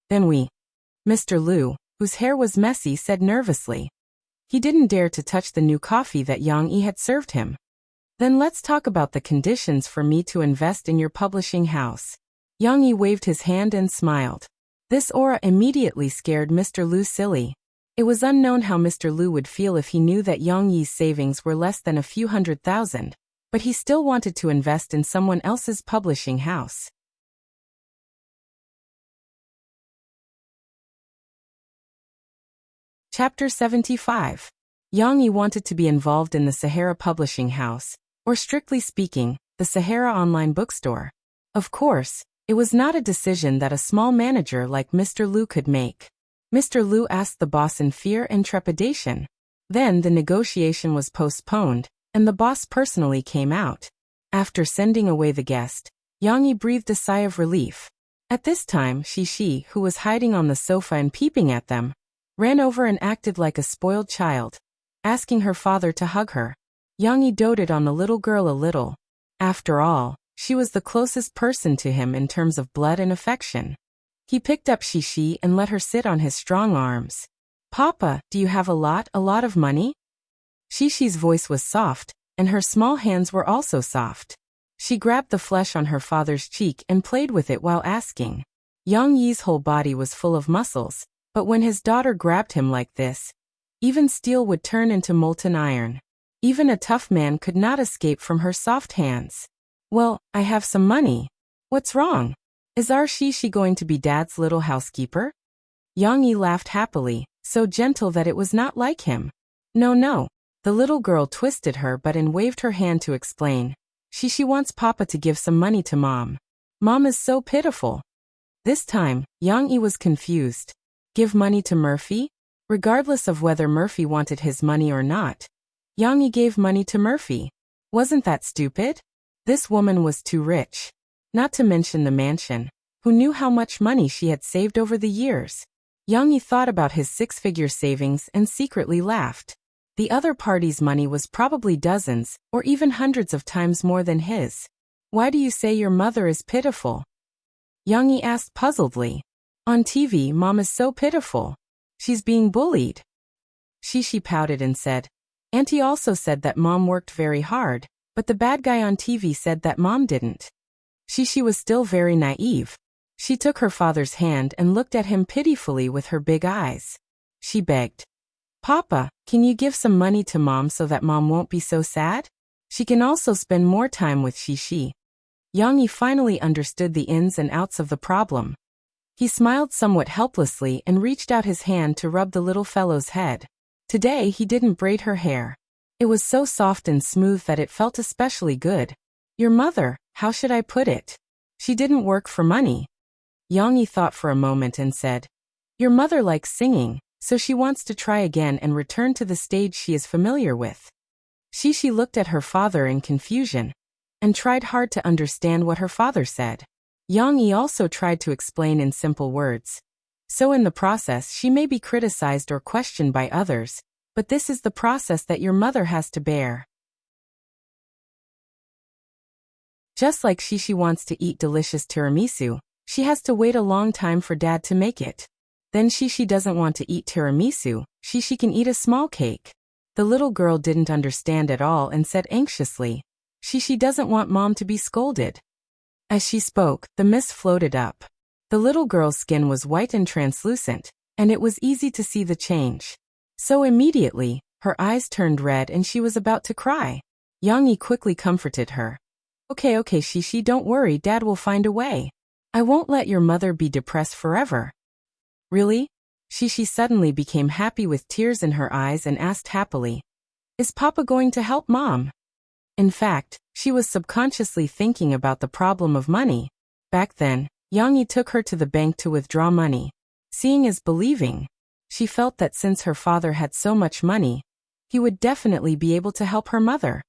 Then Mr. Liu, whose hair was messy, said nervously. He didn't dare to touch the new coffee that Yang Yi had served him. Then let's talk about the conditions for me to invest in your publishing house. Yang Yi waved his hand and smiled. This aura immediately scared Mr. Liu silly. It was unknown how Mr. Liu would feel if he knew that Yang Yi's savings were less than a few $100,000, but he still wanted to invest in someone else's publishing house. Chapter 75. Yang Yi wanted to be involved in the Sahara Publishing House, or strictly speaking, the Sahara Online Bookstore. Of course, it was not a decision that a small manager like Mr. Liu could make. Mr. Liu asked the boss in fear and trepidation. Then the negotiation was postponed, and the boss personally came out. After sending away the guest, Yang Yi breathed a sigh of relief. At this time, Shi, who was hiding on the sofa and peeping at them, ran over and acted like a spoiled child, asking her father to hug her. Yang Yi doted on the little girl a little. After all, she was the closest person to him in terms of blood and affection. He picked up Shi and let her sit on his strong arms. Papa, do you have a lot of money? Shishi's voice was soft, and her small hands were also soft. She grabbed the flesh on her father's cheek and played with it while asking. Yang Yi's whole body was full of muscles, but when his daughter grabbed him like this, even steel would turn into molten iron. Even a tough man could not escape from her soft hands. Well, I have some money. What's wrong? Is our Shishi going to be Dad's little housekeeper? Yang Yi laughed happily, so gentle that it was not like him. No, no. The little girl twisted her butt and waved her hand to explain. Shishi wants Papa to give some money to Mom. Mom is so pitiful. This time, Yang Yi was confused. Give money to Murphy? Regardless of whether Murphy wanted his money or not. Yang Yi gave money to Murphy. Wasn't that stupid? This woman was too rich. Not to mention the mansion. Who knew how much money she had saved over the years? Yang Yi thought about his six-figure savings and secretly laughed. The other party's money was probably dozens, or even hundreds of times more than his. Why do you say your mother is pitiful? Yang Yi asked puzzledly. On TV, Mom is so pitiful. She's being bullied. Shishi pouted and said, Auntie also said that Mom worked very hard, but the bad guy on TV said that Mom didn't. Shishi was still very naive. She took her father's hand and looked at him pitifully with her big eyes. She begged, Papa, can you give some money to Mom so that Mom won't be so sad? She can also spend more time with Shishi. Yang Yi finally understood the ins and outs of the problem. He smiled somewhat helplessly and reached out his hand to rub the little fellow's head. Today he didn't braid her hair. It was so soft and smooth that it felt especially good. Your mother, how should I put it? She didn't work for money. Yang Yi thought for a moment and said, Your mother likes singing, so she wants to try again and return to the stage she is familiar with. Shishi looked at her father in confusion and tried hard to understand what her father said. Yang Yi also tried to explain in simple words. So in the process she may be criticized or questioned by others, but this is the process that your mother has to bear. Just like Shishi wants to eat delicious tiramisu, she has to wait a long time for Dad to make it. Then Shishi doesn't want to eat tiramisu, Shishi can eat a small cake. The little girl didn't understand at all and said anxiously, Shishi doesn't want Mom to be scolded. As she spoke, the mist floated up. The little girl's skin was white and translucent, and it was easy to see the change. So immediately, her eyes turned red and she was about to cry. Yang Yi quickly comforted her. Okay, Shishi, don't worry, Dad will find a way. I won't let your mother be depressed forever. Really? Shishi suddenly became happy with tears in her eyes and asked happily, Is Papa going to help Mom? In fact, she was subconsciously thinking about the problem of money. Back then, Yang Yi took her to the bank to withdraw money. Seeing is believing. She felt that since her father had so much money, he would definitely be able to help her mother.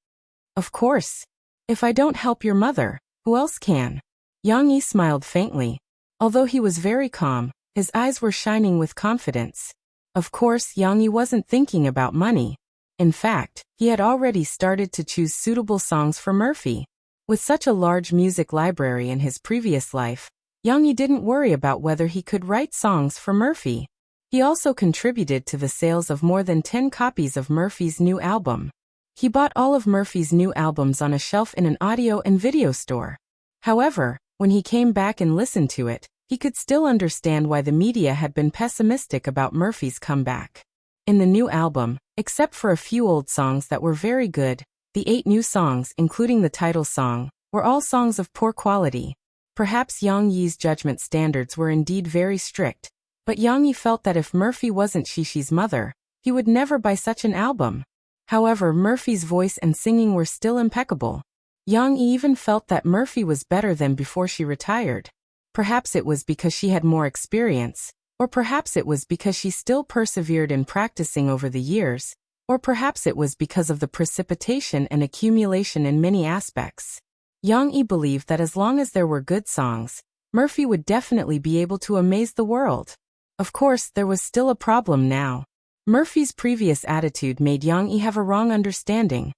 Of course. If I don't help your mother, who else can? Yang Yi smiled faintly. Although he was very calm, his eyes were shining with confidence. Of course, Yang Yi wasn't thinking about money. In fact, he had already started to choose suitable songs for Murphy. With such a large music library in his previous life, Yang Yi didn't worry about whether he could write songs for Murphy. He also contributed to the sales of more than 10 copies of Murphy's new album. He bought all of Murphy's new albums on a shelf in an audio and video store. However, when he came back and listened to it, he could still understand why the media had been pessimistic about Murphy's comeback. In the new album, except for a few old songs that were very good, the 8 new songs, including the title song, were all songs of poor quality. Perhaps Yang Yi's judgment standards were indeed very strict, but Yang Yi felt that if Murphy wasn't Shishi's mother, he would never buy such an album. However, Murphy's voice and singing were still impeccable. Yang Yi even felt that Murphy was better than before she retired. Perhaps it was because she had more experience, or perhaps it was because she still persevered in practicing over the years, or perhaps it was because of the precipitation and accumulation in many aspects. Yang Yi believed that as long as there were good songs, Murphy would definitely be able to amaze the world. Of course, there was still a problem now. Murphy's previous attitude made Yang Yi have a wrong understanding.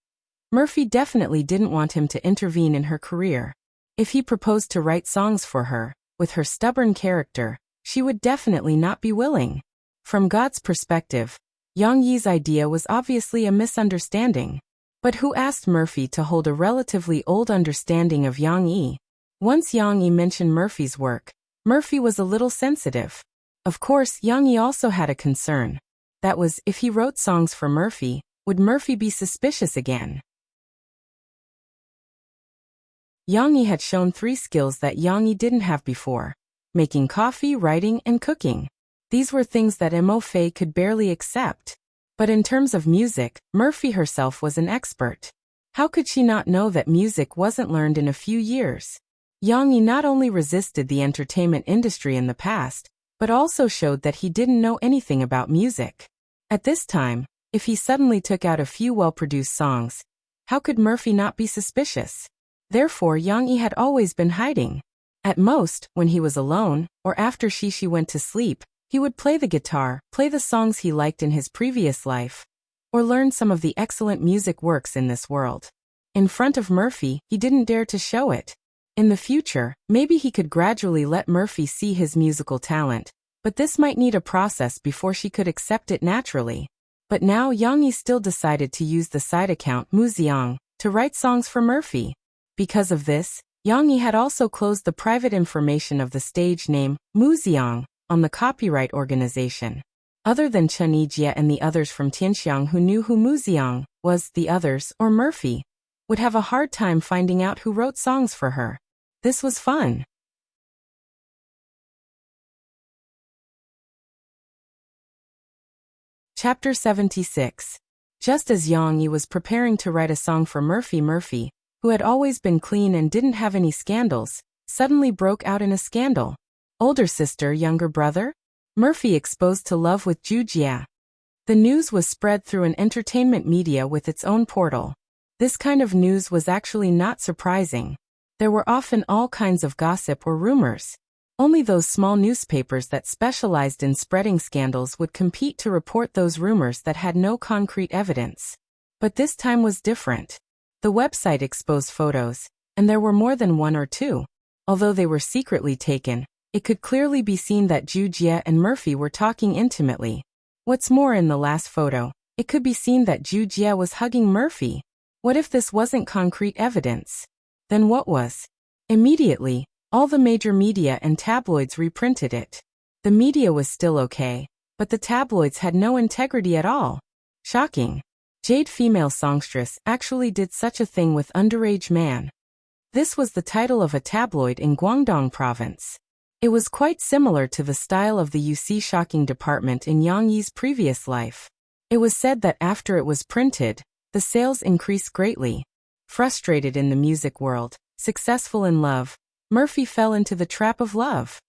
Murphy definitely didn't want him to intervene in her career. If he proposed to write songs for her, with her stubborn character, she would definitely not be willing. From God's perspective, Yang Yi's idea was obviously a misunderstanding. But who asked Murphy to hold a relatively old understanding of Yang Yi? Once Yang Yi mentioned Murphy's work, Murphy was a little sensitive. Of course, Yang Yi also had a concern. That was, if he wrote songs for Murphy, Would Murphy be suspicious again? Yang Yi had shown 3 skills that Yang Yi didn't have before: making coffee, writing, and cooking. These were things that Mo Fei could barely accept. But in terms of music, Murphy herself was an expert. How could she not know that music wasn't learned in a few years? Yang Yi not only resisted the entertainment industry in the past, but also showed that he didn't know anything about music. At this time, if he suddenly took out a few well-produced songs, how could Murphy not be suspicious? Therefore, Yang Yi had always been hiding. At most, when he was alone, or after she went to sleep, he would play the guitar, play the songs he liked in his previous life, or learn some of the excellent music works in this world. In front of Murphy, he didn't dare to show it. In the future, maybe he could gradually let Murphy see his musical talent, but this might need a process before she could accept it naturally. But now Yang Yi still decided to use the side account Muziang to write songs for Murphy. Because of this, Yang Yi had also closed the private information of the stage name, Muziang, on the copyright organization. Other than Chen Yijie and the others from Tianxiang who knew who Muziang was, the others, or Murphy, would have a hard time finding out who wrote songs for her. This was fun. Chapter 76. Just as Yang Yi was preparing to write a song for Murphy, who had always been clean and didn't have any scandals, suddenly broke out in a scandal. Older sister, younger brother? Murphy exposed to love with Ju Jia. The news was spread through an entertainment media with its own portal. This kind of news was actually not surprising. There were often all kinds of gossip or rumors. Only those small newspapers that specialized in spreading scandals would compete to report those rumors that had no concrete evidence. But this time was different. The website exposed photos, and there were more than 1 or 2. Although they were secretly taken, it could clearly be seen that Ju Jia and Murphy were talking intimately. What's more, in the last photo, it could be seen that Ju Jia was hugging Murphy. What if this wasn't concrete evidence? Then what was? Immediately, all the major media and tabloids reprinted it. The media was still okay, but the tabloids had no integrity at all. Shocking. Jade female songstress actually did such a thing with underage man. This was the title of a tabloid in Guangdong province. It was quite similar to the style of the UC shocking department in Yang Yi's previous life. It was said that after it was printed, the sales increased greatly. Frustrated in the music world, successful in love, Murphy fell into the trap of love.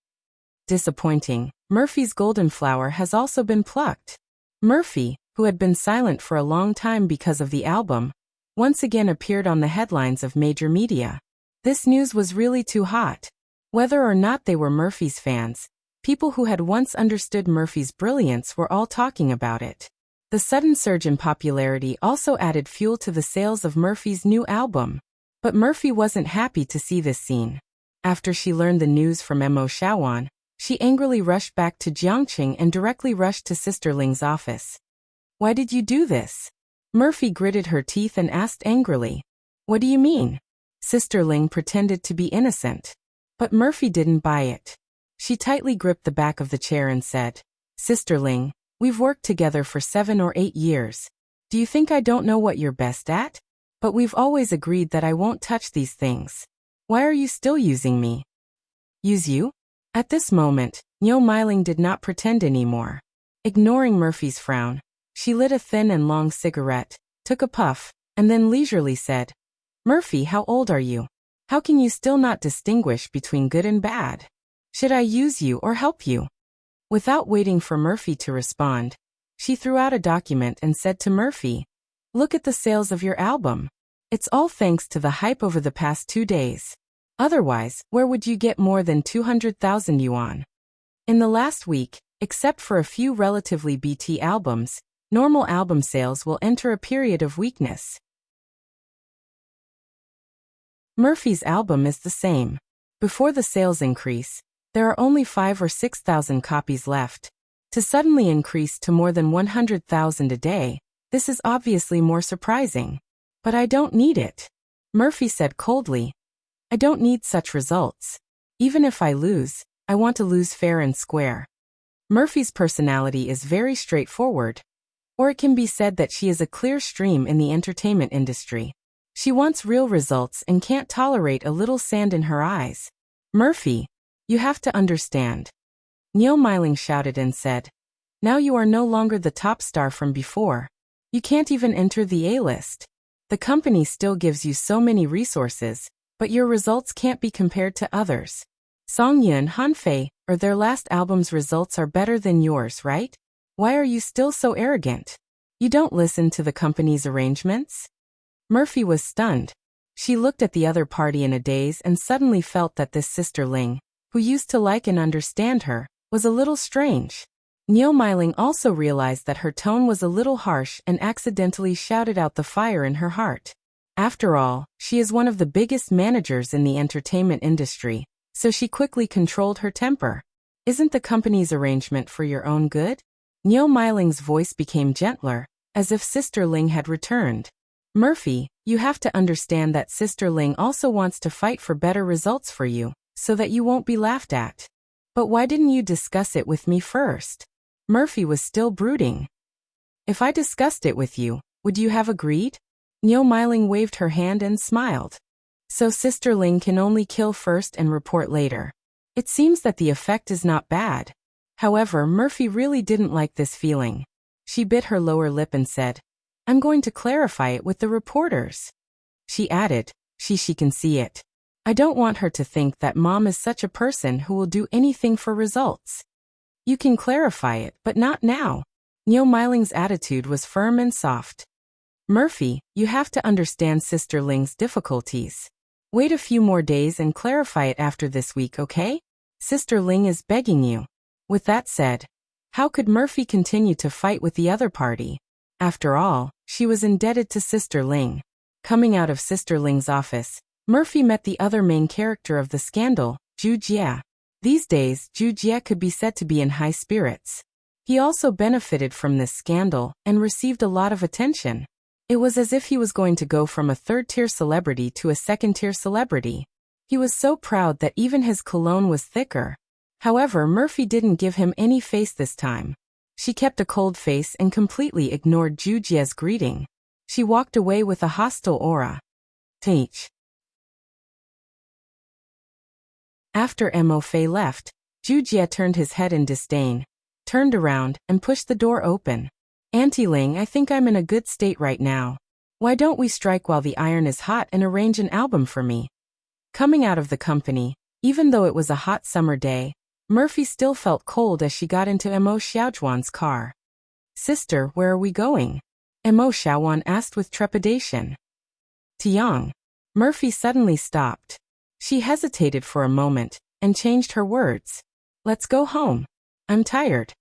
Disappointing, Murphy's golden flower has also been plucked. Murphy, who had been silent for a long time because of the album, once again appeared on the headlines of major media. This news was really too hot. Whether or not they were Murphy's fans, people who had once understood Murphy's brilliance were all talking about it. The sudden surge in popularity also added fuel to the sales of Murphy's new album. But Murphy wasn't happy to see this scene. After she learned the news from Mo Shawan, she angrily rushed back to Jiangqing and directly rushed to Sister Ling's office. "Why did you do this?" Murphy gritted her teeth and asked angrily. "What do you mean?" Sister Ling pretended to be innocent. But Murphy didn't buy it. She tightly gripped the back of the chair and said, "Sister Ling, we've worked together for 7 or 8 years. Do you think I don't know what you're best at? But we've always agreed that I won't touch these things. Why are you still using me?" "Use you?" At this moment, Niu Meiling did not pretend anymore. Ignoring Murphy's frown, she lit a thin and long cigarette, took a puff, and then leisurely said, "Murphy, how old are you? How can you still not distinguish between good and bad? Should I use you or help you?" Without waiting for Murphy to respond, she threw out a document and said to Murphy, "Look at the sales of your album. It's all thanks to the hype over the past 2 days. Otherwise, where would you get more than 200,000 yuan? In the last week, except for a few relatively BT albums, normal album sales will enter a period of weakness." Murphy's album is the same. Before the sales increase, there are only 5 or 6,000 copies left. To suddenly increase to more than 100,000 a day, this is obviously more surprising. "But I don't need it," Murphy said coldly. "I don't need such results. Even if I lose, I want to lose fair and square." Murphy's personality is very straightforward. Or it can be said that she is a clear stream in the entertainment industry. She wants real results and can't tolerate a little sand in her eyes. Murphy, you have to understand. Neil Myling shouted and said. Now you are no longer the top star from before. You can't even enter the A-list. The company still gives you so many resources, but your results can't be compared to others. Song Yun, Han Fei, or their last album's results are better than yours, right? Why are you still so arrogant? You don't listen to the company's arrangements? Murphy was stunned. She looked at the other party in a daze and suddenly felt that this sister Ling, who used to like and understand her, was a little strange. Neil Myling also realized that her tone was a little harsh and accidentally shouted out the fire in her heart. After all, she is one of the biggest managers in the entertainment industry, so she quickly controlled her temper. Isn't the company's arrangement for your own good? Neil Myling's voice became gentler, as if Sister Ling had returned. Murphy, you have to understand that Sister Ling also wants to fight for better results for you, so that you won't be laughed at. But why didn't you discuss it with me first? Murphy was still brooding. If I discussed it with you, would you have agreed? Neil Myling waved her hand and smiled. So Sister Ling can only kill first and report later. It seems that the effect is not bad. However, Murphy really didn't like this feeling. She bit her lower lip and said, I'm going to clarify it with the reporters. She added, she can see it. I don't want her to think that Mom is such a person who will do anything for results. You can clarify it, but not now. Neil Myling's attitude was firm and soft. Murphy, you have to understand Sister Ling's difficulties. Wait a few more days and clarify it after this week, okay? Sister Ling is begging you. With that said, how could Murphy continue to fight with the other party? After all, she was indebted to Sister Ling. Coming out of Sister Ling's office, Murphy met the other main character of the scandal, Zhu Jie. These days, Zhu Jie could be said to be in high spirits. He also benefited from this scandal and received a lot of attention. It was as if he was going to go from a third-tier celebrity to a second-tier celebrity. He was so proud that even his cologne was thicker. However, Murphy didn't give him any face this time. She kept a cold face and completely ignored Zhu Jie's greeting. She walked away with a hostile aura. Teach. After Mo Fei left, Zhu Jie turned his head in disdain, turned around, and pushed the door open. Auntie Ling, I think I'm in a good state right now. Why don't we strike while the iron is hot and arrange an album for me? Coming out of the company, even though it was a hot summer day, Murphy still felt cold as she got into Mo Xiaojuan's car. Sister, where are we going? Mo Xiaojuan asked with trepidation. Tiang. Murphy suddenly stopped. She hesitated for a moment, and changed her words. Let's go home. I'm tired.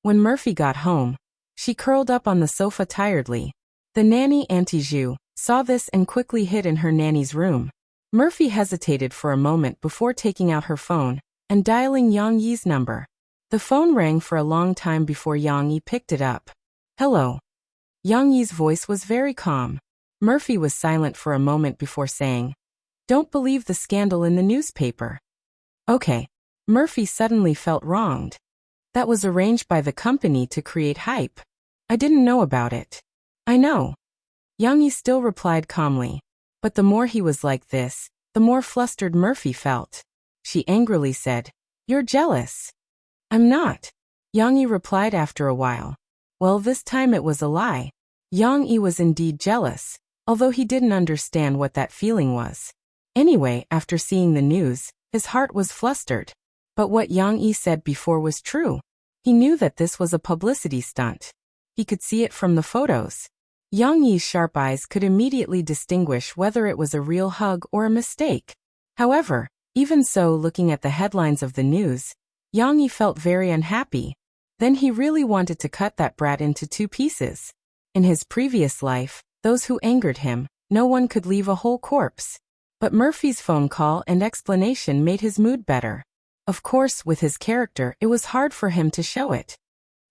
When Murphy got home, she curled up on the sofa tiredly. The nanny, Auntie Zhu, saw this and quickly hid in her nanny's room. Murphy hesitated for a moment before taking out her phone and dialing Yang Yi's number. The phone rang for a long time before Yang Yi picked it up. Hello. Yang Yi's voice was very calm. Murphy was silent for a moment before saying, Don't believe the scandal in the newspaper. Okay. Murphy suddenly felt wronged. That was arranged by the company to create hype. I didn't know about it. I know. Yang Yi still replied calmly. But the more he was like this, the more flustered Murphy felt. She angrily said, You're jealous. I'm not. Yang Yi replied after a while. Well, this time it was a lie. Yang Yi was indeed jealous, although he didn't understand what that feeling was. Anyway, after seeing the news, his heart was flustered. But what Yang Yi said before was true. He knew that this was a publicity stunt. He could see it from the photos. Yang Yi's sharp eyes could immediately distinguish whether it was a real hug or a mistake. However, even so, looking at the headlines of the news, Yang Yi felt very unhappy. Then he really wanted to cut that brat into two pieces. In his previous life, those who angered him, no one could leave a whole corpse. But Murphy's phone call and explanation made his mood better. Of course, with his character, it was hard for him to show it.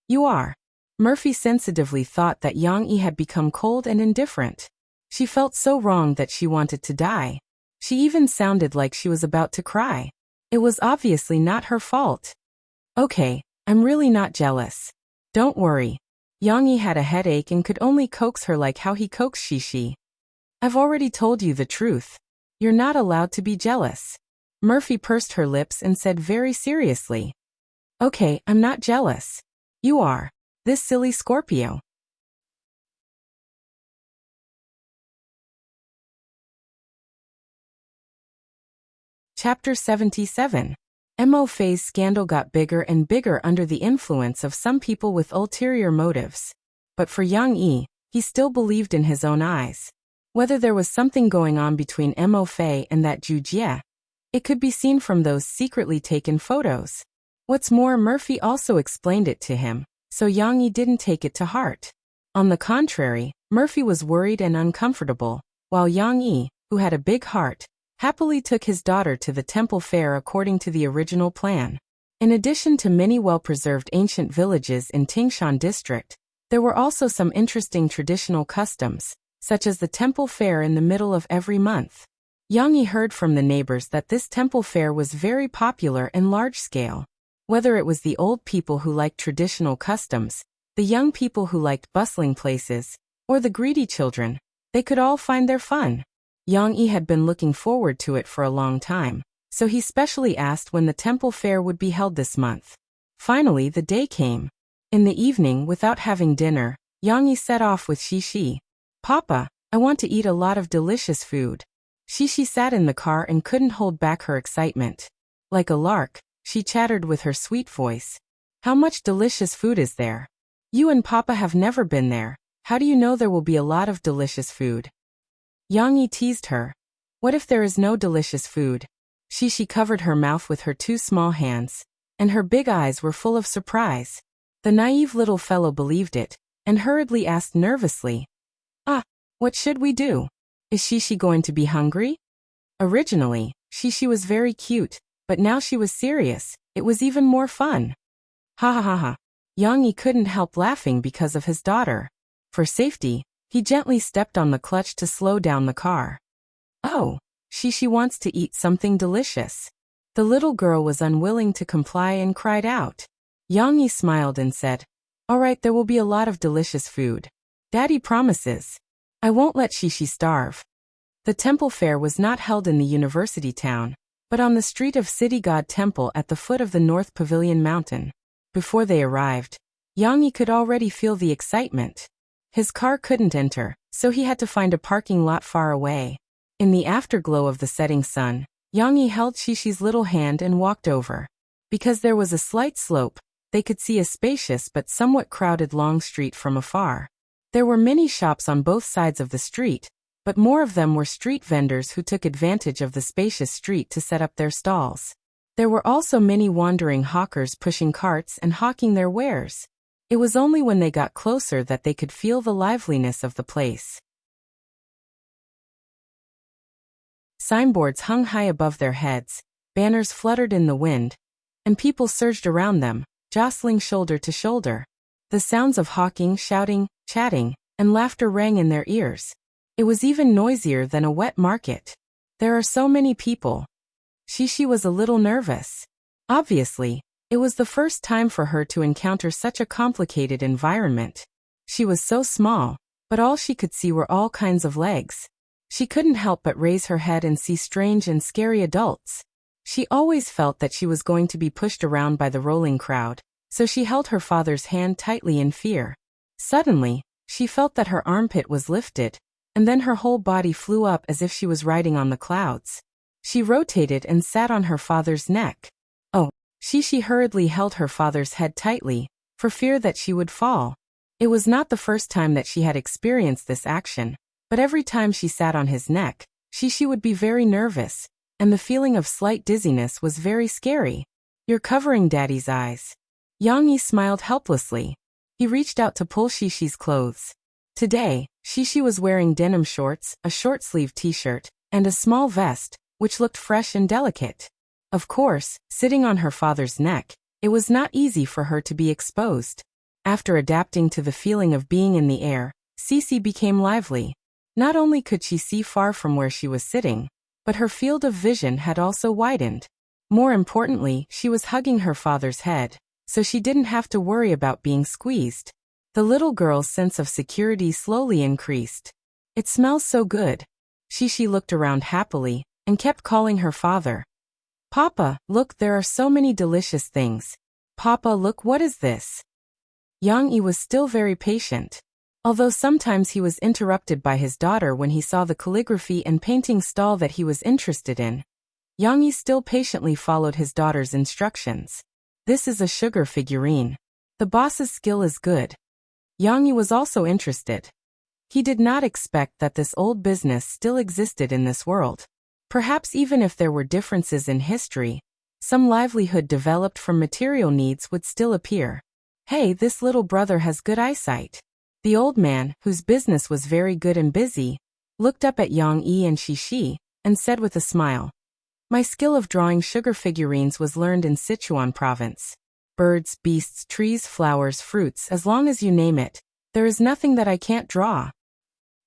You are. Murphy sensitively thought that Yang Yi had become cold and indifferent. She felt so wrong that she wanted to die. She even sounded like she was about to cry. It was obviously not her fault. Okay, I'm really not jealous. Don't worry. Yang Yi had a headache and could only coax her like how he coaxed Shishi. I've already told you the truth. You're not allowed to be jealous. Murphy pursed her lips and said very seriously. Okay, I'm not jealous. You are. This silly Scorpio. Chapter 77. Mo Fei's scandal got bigger and bigger under the influence of some people with ulterior motives. But for Yang Yi, he still believed in his own eyes. Whether there was something going on between Mo Fei and that Zhu Jie, it could be seen from those secretly taken photos. What's more, Murphy also explained it to him, so Yang Yi didn't take it to heart. On the contrary, Murphy was worried and uncomfortable, while Yang Yi, who had a big heart, happily took his daughter to the temple fair according to the original plan. In addition to many well-preserved ancient villages in Tingshan district, there were also some interesting traditional customs, such as the temple fair in the middle of every month. Yang Yi heard from the neighbors that this temple fair was very popular and large-scale. Whether it was the old people who liked traditional customs, the young people who liked bustling places, or the greedy children, they could all find their fun. Yang Yi had been looking forward to it for a long time, so he specially asked when the temple fair would be held this month. Finally, the day came. In the evening, without having dinner, Yang Yi set off with Shishi. Papa, I want to eat a lot of delicious food. Shishi sat in the car and couldn't hold back her excitement. Like a lark, she chattered with her sweet voice. How much delicious food is there? You and Papa have never been there. How do you know there will be a lot of delicious food? Yang Yi teased her. What if there is no delicious food? Shishi covered her mouth with her two small hands, and her big eyes were full of surprise. The naive little fellow believed it, and hurriedly asked nervously. What should we do? Is Shishi going to be hungry? Originally, Shishi was very cute, but now she was serious. It was even more fun. Ha ha ha ha. Yang Yi couldn't help laughing because of his daughter. For safety, he gently stepped on the clutch to slow down the car. Oh, Shishi wants to eat something delicious. The little girl was unwilling to comply and cried out. Yang Yi smiled and said, All right, there will be a lot of delicious food. Daddy promises. I won't let Shishi starve. The temple fair was not held in the university town, but on the street of City God Temple at the foot of the North Pavilion Mountain. Before they arrived, Yang Yi could already feel the excitement. His car couldn't enter, so he had to find a parking lot far away. In the afterglow of the setting sun, Yang Yi held Shishi's little hand and walked over. Because there was a slight slope, they could see a spacious but somewhat crowded long street from afar. There were many shops on both sides of the street, but more of them were street vendors who took advantage of the spacious street to set up their stalls. There were also many wandering hawkers pushing carts and hawking their wares. It was only when they got closer that they could feel the liveliness of the place. Signboards hung high above their heads, banners fluttered in the wind, and people surged around them, jostling shoulder to shoulder. The sounds of hawking, shouting, chatting, and laughter rang in their ears. It was even noisier than a wet market. There are so many people. Shishi was a little nervous. Obviously, it was the first time for her to encounter such a complicated environment. She was so small, but all she could see were all kinds of legs. She couldn't help but raise her head and see strange and scary adults. She always felt that she was going to be pushed around by the rolling crowd, so she held her father's hand tightly in fear. Suddenly, she felt that her armpit was lifted, and then her whole body flew up as if she was riding on the clouds. She rotated and sat on her father's neck. Oh, Shishi hurriedly held her father's head tightly, for fear that she would fall. It was not the first time that she had experienced this action, but every time she sat on his neck, Shishi would be very nervous, and the feeling of slight dizziness was very scary. You're covering Daddy's eyes. Yang Yi smiled helplessly. He reached out to pull Shishi's clothes. Today, Shishi was wearing denim shorts, a short-sleeved t-shirt, and a small vest, which looked fresh and delicate. Of course, sitting on her father's neck, it was not easy for her to be exposed. After adapting to the feeling of being in the air, Sisi became lively. Not only could she see far from where she was sitting, but her field of vision had also widened. More importantly, she was hugging her father's head, so she didn't have to worry about being squeezed. The little girl's sense of security slowly increased. It smells so good. She looked around happily and kept calling her father. Papa, look, there are so many delicious things. Papa, look, what is this? Yang Yi was still very patient. Although sometimes he was interrupted by his daughter when he saw the calligraphy and painting stall that he was interested in, Yang Yi still patiently followed his daughter's instructions. This is a sugar figurine. The boss's skill is good. Yang Yi was also interested. He did not expect that this old business still existed in this world. Perhaps even if there were differences in history, some livelihood developed from material needs would still appear. Hey, this little brother has good eyesight. The old man, whose business was very good and busy, looked up at Yang Yi and Shi and said with a smile, my skill of drawing sugar figurines was learned in Sichuan province. Birds, beasts, trees, flowers, fruits, as long as you name it, there is nothing that I can't draw.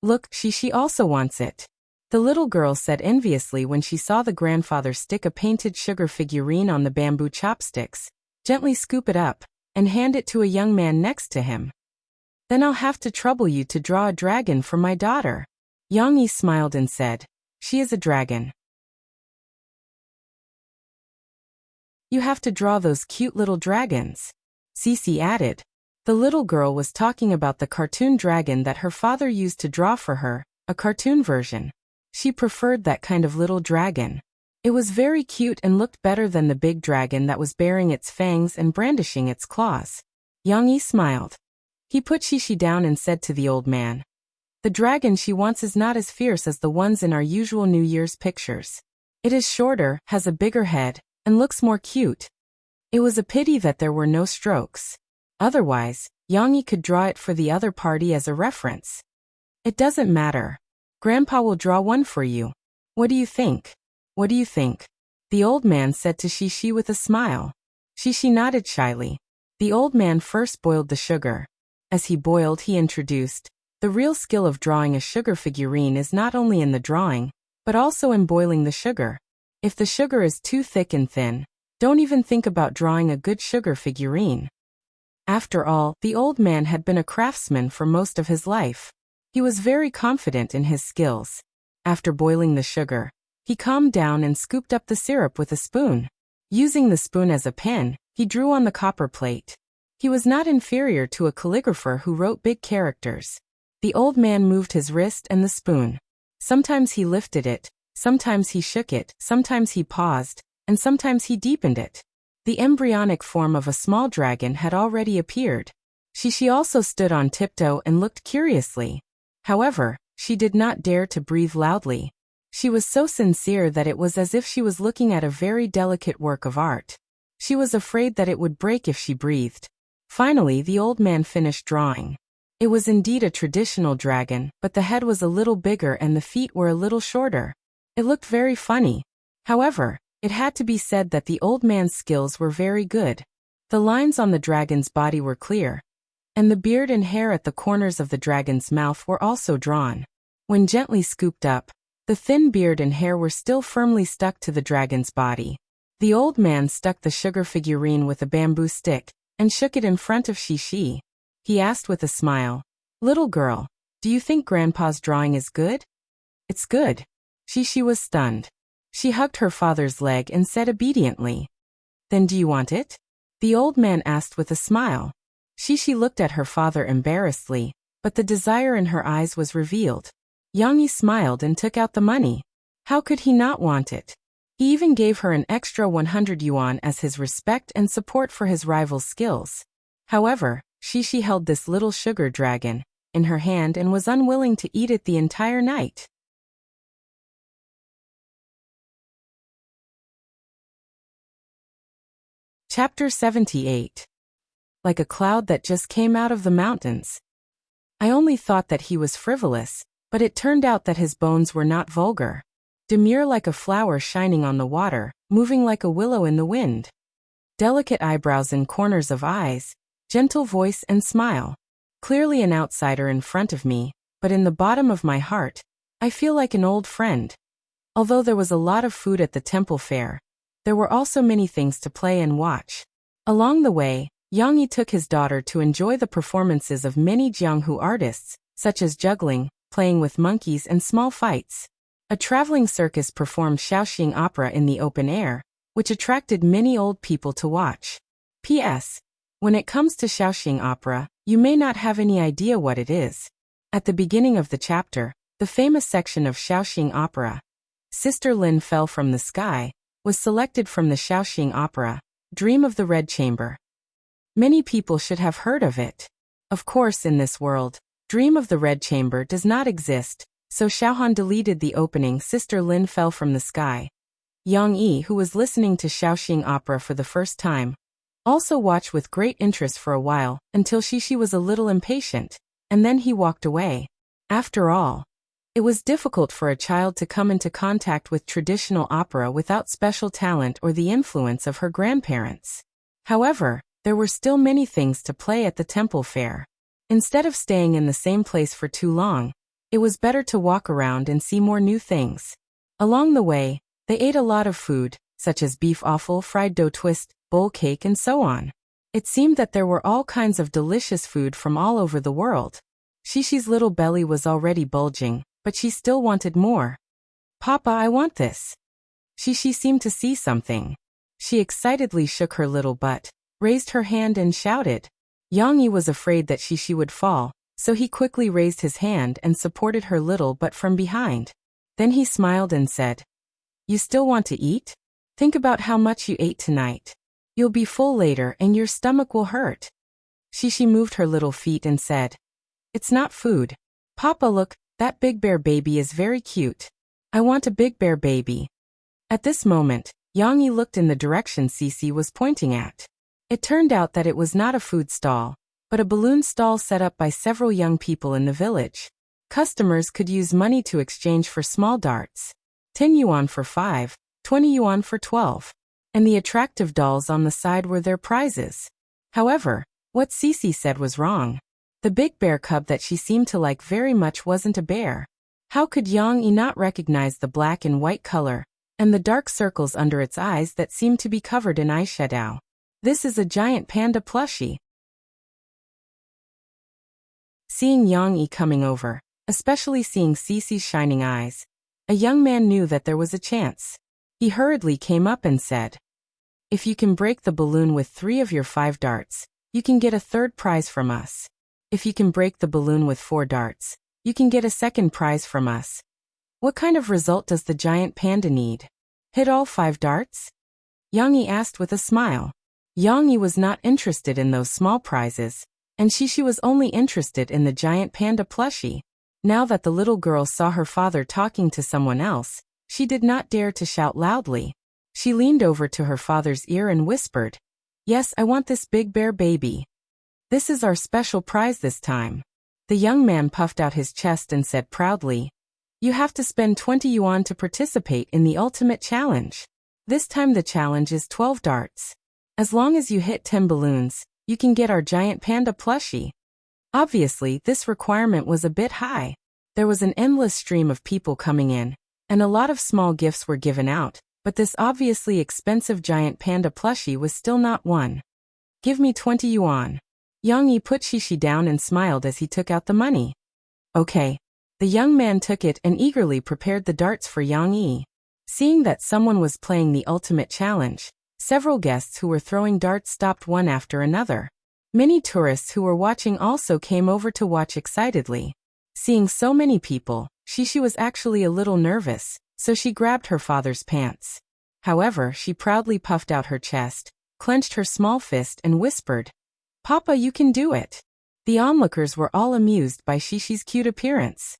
Look, Shi also wants it. The little girl said enviously when she saw the grandfather stick a painted sugar figurine on the bamboo chopsticks, gently scoop it up, and hand it to a young man next to him. Then I'll have to trouble you to draw a dragon for my daughter. Yang Yi smiled and said, she is a dragon. You have to draw those cute little dragons. Cici added. The little girl was talking about the cartoon dragon that her father used to draw for her, a cartoon version. She preferred that kind of little dragon. It was very cute and looked better than the big dragon that was baring its fangs and brandishing its claws. Yang Yi smiled. He put Shi down and said to the old man, the dragon she wants is not as fierce as the ones in our usual New Year's pictures. It is shorter, has a bigger head, and looks more cute. It was a pity that there were no strokes. Otherwise, Yang Yi could draw it for the other party as a reference. It doesn't matter. Grandpa will draw one for you. What do you think? What do you think? The old man said to Shi with a smile. Shi nodded shyly. The old man first boiled the sugar. As he boiled, he introduced, the real skill of drawing a sugar figurine is not only in the drawing, but also in boiling the sugar. If the sugar is too thick and thin, don't even think about drawing a good sugar figurine. After all, the old man had been a craftsman for most of his life. He was very confident in his skills. After boiling the sugar, he calmed down and scooped up the syrup with a spoon. Using the spoon as a pen, he drew on the copper plate. He was not inferior to a calligrapher who wrote big characters. The old man moved his wrist and the spoon. Sometimes he lifted it, sometimes he shook it, sometimes he paused, and sometimes he deepened it. The embryonic form of a small dragon had already appeared. She also stood on tiptoe and looked curiously. However, she did not dare to breathe loudly. She was so sincere that it was as if she was looking at a very delicate work of art. She was afraid that it would break if she breathed. Finally, the old man finished drawing. It was indeed a traditional dragon, but the head was a little bigger and the feet were a little shorter. It looked very funny. However, it had to be said that the old man's skills were very good. The lines on the dragon's body were clear, and the beard and hair at the corners of the dragon's mouth were also drawn. When gently scooped up, the thin beard and hair were still firmly stuck to the dragon's body. The old man stuck the sugar figurine with a bamboo stick and shook it in front of Shi. He asked with a smile, little girl, do you think Grandpa's drawing is good? It's good. Shi was stunned. She hugged her father's leg and said obediently, then do you want it? The old man asked with a smile. Shi looked at her father embarrassedly, but the desire in her eyes was revealed. Yang Yi smiled and took out the money. How could he not want it? He even gave her an extra 100 yuan as his respect and support for his rival's skills. However, Shi held this little sugar dragon in her hand and was unwilling to eat it the entire night. Chapter 78. Like a cloud that just came out of the mountains. I only thought that he was frivolous, but it turned out that his bones were not vulgar. Demure like a flower shining on the water, moving like a willow in the wind. Delicate eyebrows and corners of eyes, gentle voice and smile. Clearly an outsider in front of me, but in the bottom of my heart, I feel like an old friend. Although there was a lot of food at the temple fair, there were also many things to play and watch. Along the way, Yang Yi took his daughter to enjoy the performances of many Jianghu artists, such as juggling, playing with monkeys and small fights. A traveling circus performed Shaoxing opera in the open air, which attracted many old people to watch. P.S. When it comes to Shaoxing opera, you may not have any idea what it is. At the beginning of the chapter, the famous section of Shaoxing opera, Sister Lin Fell from the Sky, was selected from the Shaoxing opera, Dream of the Red Chamber. Many people should have heard of it. Of course, in this world, Dream of the Red Chamber does not exist, so Xiaohan deleted the opening Sister Lin Fell from the Sky. Yang Yi, who was listening to Shaoxing opera for the first time, also watched with great interest for a while, until she was a little impatient, and then he walked away. After all, it was difficult for a child to come into contact with traditional opera without special talent or the influence of her grandparents. However, there were still many things to play at the temple fair. Instead of staying in the same place for too long, it was better to walk around and see more new things. Along the way, they ate a lot of food, such as beef offal, fried dough twist, bowl cake and so on. It seemed that there were all kinds of delicious food from all over the world. Shishi's little belly was already bulging, but she still wanted more. Papa, I want this. Shishi seemed to see something. She excitedly shook her little butt, raised her hand and shouted. Yang Yi was afraid that Shishi would fall, so he quickly raised his hand and supported her little butt from behind. Then he smiled and said, "You still want to eat? Think about how much you ate tonight. You'll be full later and your stomach will hurt." Shishi moved her little feet and said, "It's not food. Papa, look, that big bear baby is very cute. I want a big bear baby." At this moment, Yang Yi looked in the direction Sisi was pointing at. It turned out that it was not a food stall, but a balloon stall set up by several young people in the village. Customers could use money to exchange for small darts. 10 yuan for 5, 20 yuan for 12. And the attractive dolls on the side were their prizes. However, what Sisi said was wrong. The big bear cub that she seemed to like very much wasn't a bear. How could Yang Yi not recognize the black and white color, and the dark circles under its eyes that seemed to be covered in eyeshadow? This is a giant panda plushie. Seeing Yang Yi coming over, especially seeing Sisi's shining eyes, a young man knew that there was a chance. He hurriedly came up and said, "If you can break the balloon with 3 of your 5 darts, you can get a third prize from us. If you can break the balloon with 4 darts, you can get a second prize from us. What kind of result does the giant panda need? Hit all 5 darts?" Yang Yi asked with a smile. Yang Yi was not interested in those small prizes, and Shishi was only interested in the giant panda plushie. Now that the little girl saw her father talking to someone else, she did not dare to shout loudly. She leaned over to her father's ear and whispered, "Yes, I want this big bear baby. This is our special prize this time." The young man puffed out his chest and said proudly, "You have to spend 20 yuan to participate in the ultimate challenge. This time the challenge is 12 darts. As long as you hit 10 balloons, you can get our giant panda plushie." Obviously, this requirement was a bit high. There was an endless stream of people coming in, and a lot of small gifts were given out, but this obviously expensive giant panda plushie was still not one. "Give me 20 yuan. Yang Yi put Shishi down and smiled as he took out the money. "Okay." The young man took it and eagerly prepared the darts for Yang Yi. Seeing that someone was playing the ultimate challenge, several guests who were throwing darts stopped one after another. Many tourists who were watching also came over to watch excitedly. Seeing so many people, Shishi was actually a little nervous, so she grabbed her father's pants. However, she proudly puffed out her chest, clenched her small fist and whispered, "Papa, you can do it." The onlookers were all amused by Shishi's cute appearance.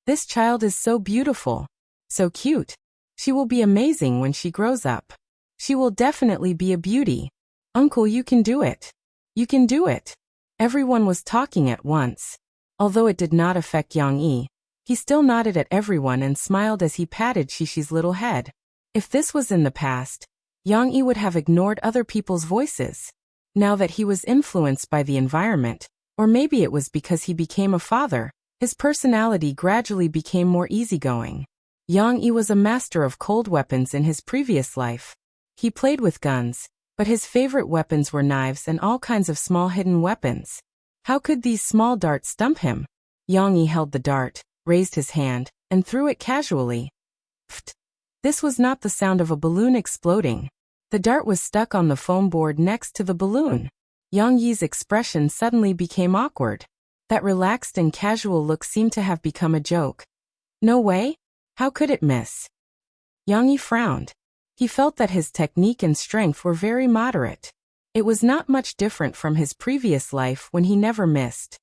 This child is so beautiful. So cute. She will be amazing when she grows up. She will definitely be a beauty. Uncle, you can do it. You can do it. Everyone was talking at once. Although it did not affect Yang Yi, he still nodded at everyone and smiled as he patted Shishi's little head. If this was in the past, Yang Yi would have ignored other people's voices. Now that he was influenced by the environment, or maybe it was because he became a father, his personality gradually became more easygoing. Yang Yi was a master of cold weapons in his previous life. He played with guns, But his favorite weapons were knives and all kinds of small hidden weapons. How could these small darts stump him? Yang Yi held the dart, raised his hand, and threw it casually. Pfft! This was not the sound of a balloon exploding. The dart was stuck on the foam board next to the balloon. Yang Yi's expression suddenly became awkward. That relaxed and casual look seemed to have become a joke. No way? How could it miss? Yang Yi frowned. He felt that his technique and strength were very moderate. It was not much different from his previous life when he never missed.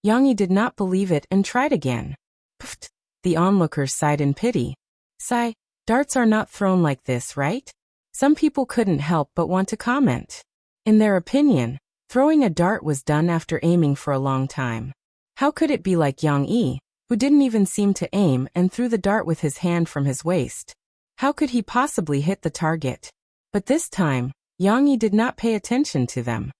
Yang Yi did not believe it and tried again. Pfft! The onlookers sighed in pity. Sigh, darts are not thrown like this, right? Some people couldn't help but want to comment. In their opinion, throwing a dart was done after aiming for a long time. How could it be like Yang Yi, who didn't even seem to aim and threw the dart with his hand from his waist? How could he possibly hit the target? But this time, Yang Yi did not pay attention to them.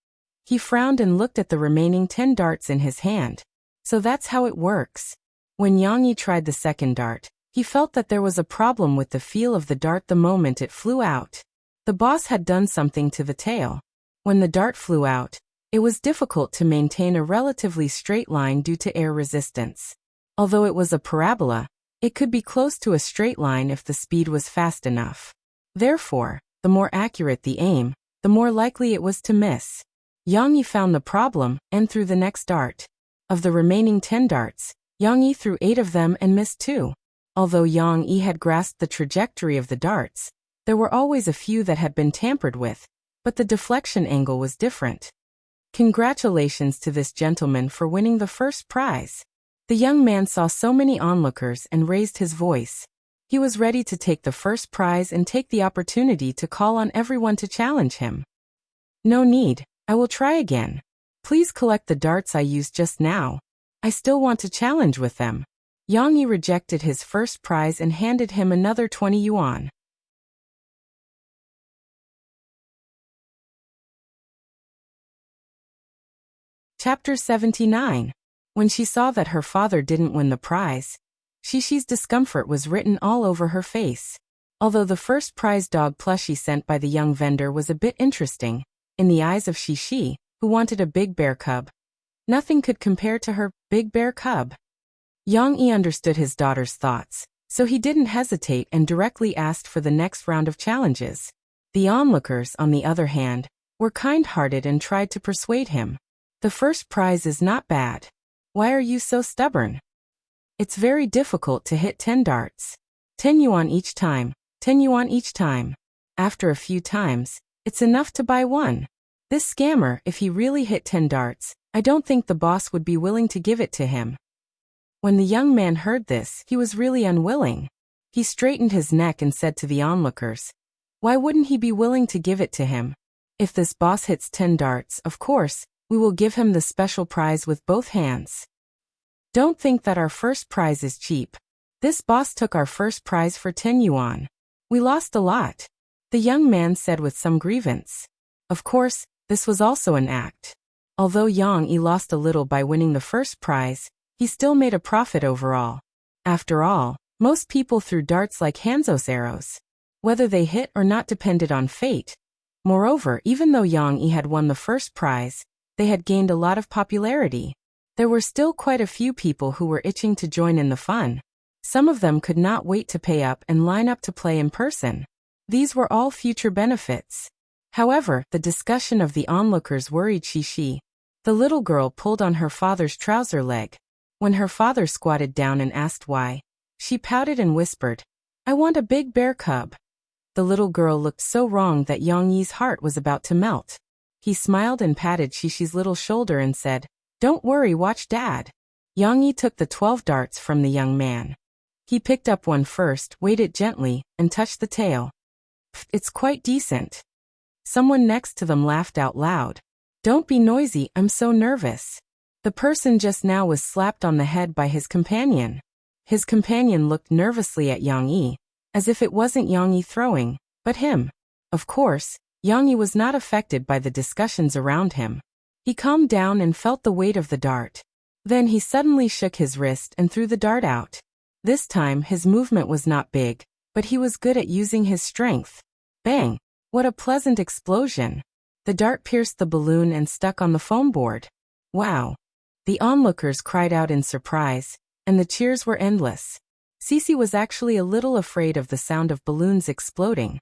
He frowned and looked at the remaining 10 darts in his hand. So that's how it works. When Yang Yi tried the second dart, he felt that there was a problem with the feel of the dart the moment it flew out. The boss had done something to the tail. When the dart flew out, it was difficult to maintain a relatively straight line due to air resistance. Although it was a parabola, it could be close to a straight line if the speed was fast enough. Therefore, the more accurate the aim, the more likely it was to miss. Yang Yi found the problem and threw the next dart. Of the remaining 10 darts, Yang Yi threw 8 of them and missed 2. Although Yang Yi had grasped the trajectory of the darts, there were always a few that had been tampered with, but the deflection angle was different. Congratulations to this gentleman for winning the first prize. The young man saw so many onlookers and raised his voice. He was ready to take the first prize and take the opportunity to call on everyone to challenge him. No need, I will try again. Please collect the darts I used just now. I still want to challenge with them. Yang Yi rejected his first prize and handed him another 20 yuan. Chapter 79. When she saw that her father didn't win the prize, Shishi's discomfort was written all over her face. Although the first prize dog plushie sent by the young vendor was a bit interesting, in the eyes of Shishi, who wanted a big bear cub, nothing could compare to her big bear cub. Yang Yi understood his daughter's thoughts, so he didn't hesitate and directly asked for the next round of challenges. The onlookers, on the other hand, were kind-hearted and tried to persuade him. The first prize is not bad. Why are you so stubborn? It's very difficult to hit 10 darts. 10 yuan each time, 10 yuan each time. After a few times, it's enough to buy one. This scammer, if he really hit 10 darts, I don't think the boss would be willing to give it to him. When the young man heard this, he was really unwilling. He straightened his neck and said to the onlookers, why wouldn't he be willing to give it to him? If this boss hits 10 darts, of course, we will give him the special prize with both hands. Don't think that our first prize is cheap. This boss took our first prize for 10 yuan. We lost a lot, the young man said with some grievance. Of course, this was also an act. Although Yang Yi lost a little by winning the first prize, he still made a profit overall. After all, most people threw darts like Hanzo's arrows. Whether they hit or not depended on fate. Moreover, even though Yang Yi had won the first prize, they had gained a lot of popularity. There were still quite a few people who were itching to join in the fun. Some of them could not wait to pay up and line up to play in person. These were all future benefits. However, the discussion of the onlookers worried Shishi. The little girl pulled on her father's trouser leg. When her father squatted down and asked why, she pouted and whispered, I want a big bear cub. The little girl looked so wrong that Yang Yi's heart was about to melt. He smiled and patted Shishi's little shoulder and said, Don't worry, watch Dad. Yang Yi took the 12 darts from the young man. He picked up one first, weighed it gently, and touched the tail. It's quite decent. Someone next to them laughed out loud. Don't be noisy, I'm so nervous. The person just now was slapped on the head by his companion. His companion looked nervously at Yang Yi, as if it wasn't Yang Yi throwing, but him. Of course, Yang Yi was not affected by the discussions around him. He calmed down and felt the weight of the dart. Then he suddenly shook his wrist and threw the dart out. This time his movement was not big, but he was good at using his strength. Bang! What a pleasant explosion! The dart pierced the balloon and stuck on the foam board. Wow! The onlookers cried out in surprise, and the cheers were endless. Cece was actually a little afraid of the sound of balloons exploding.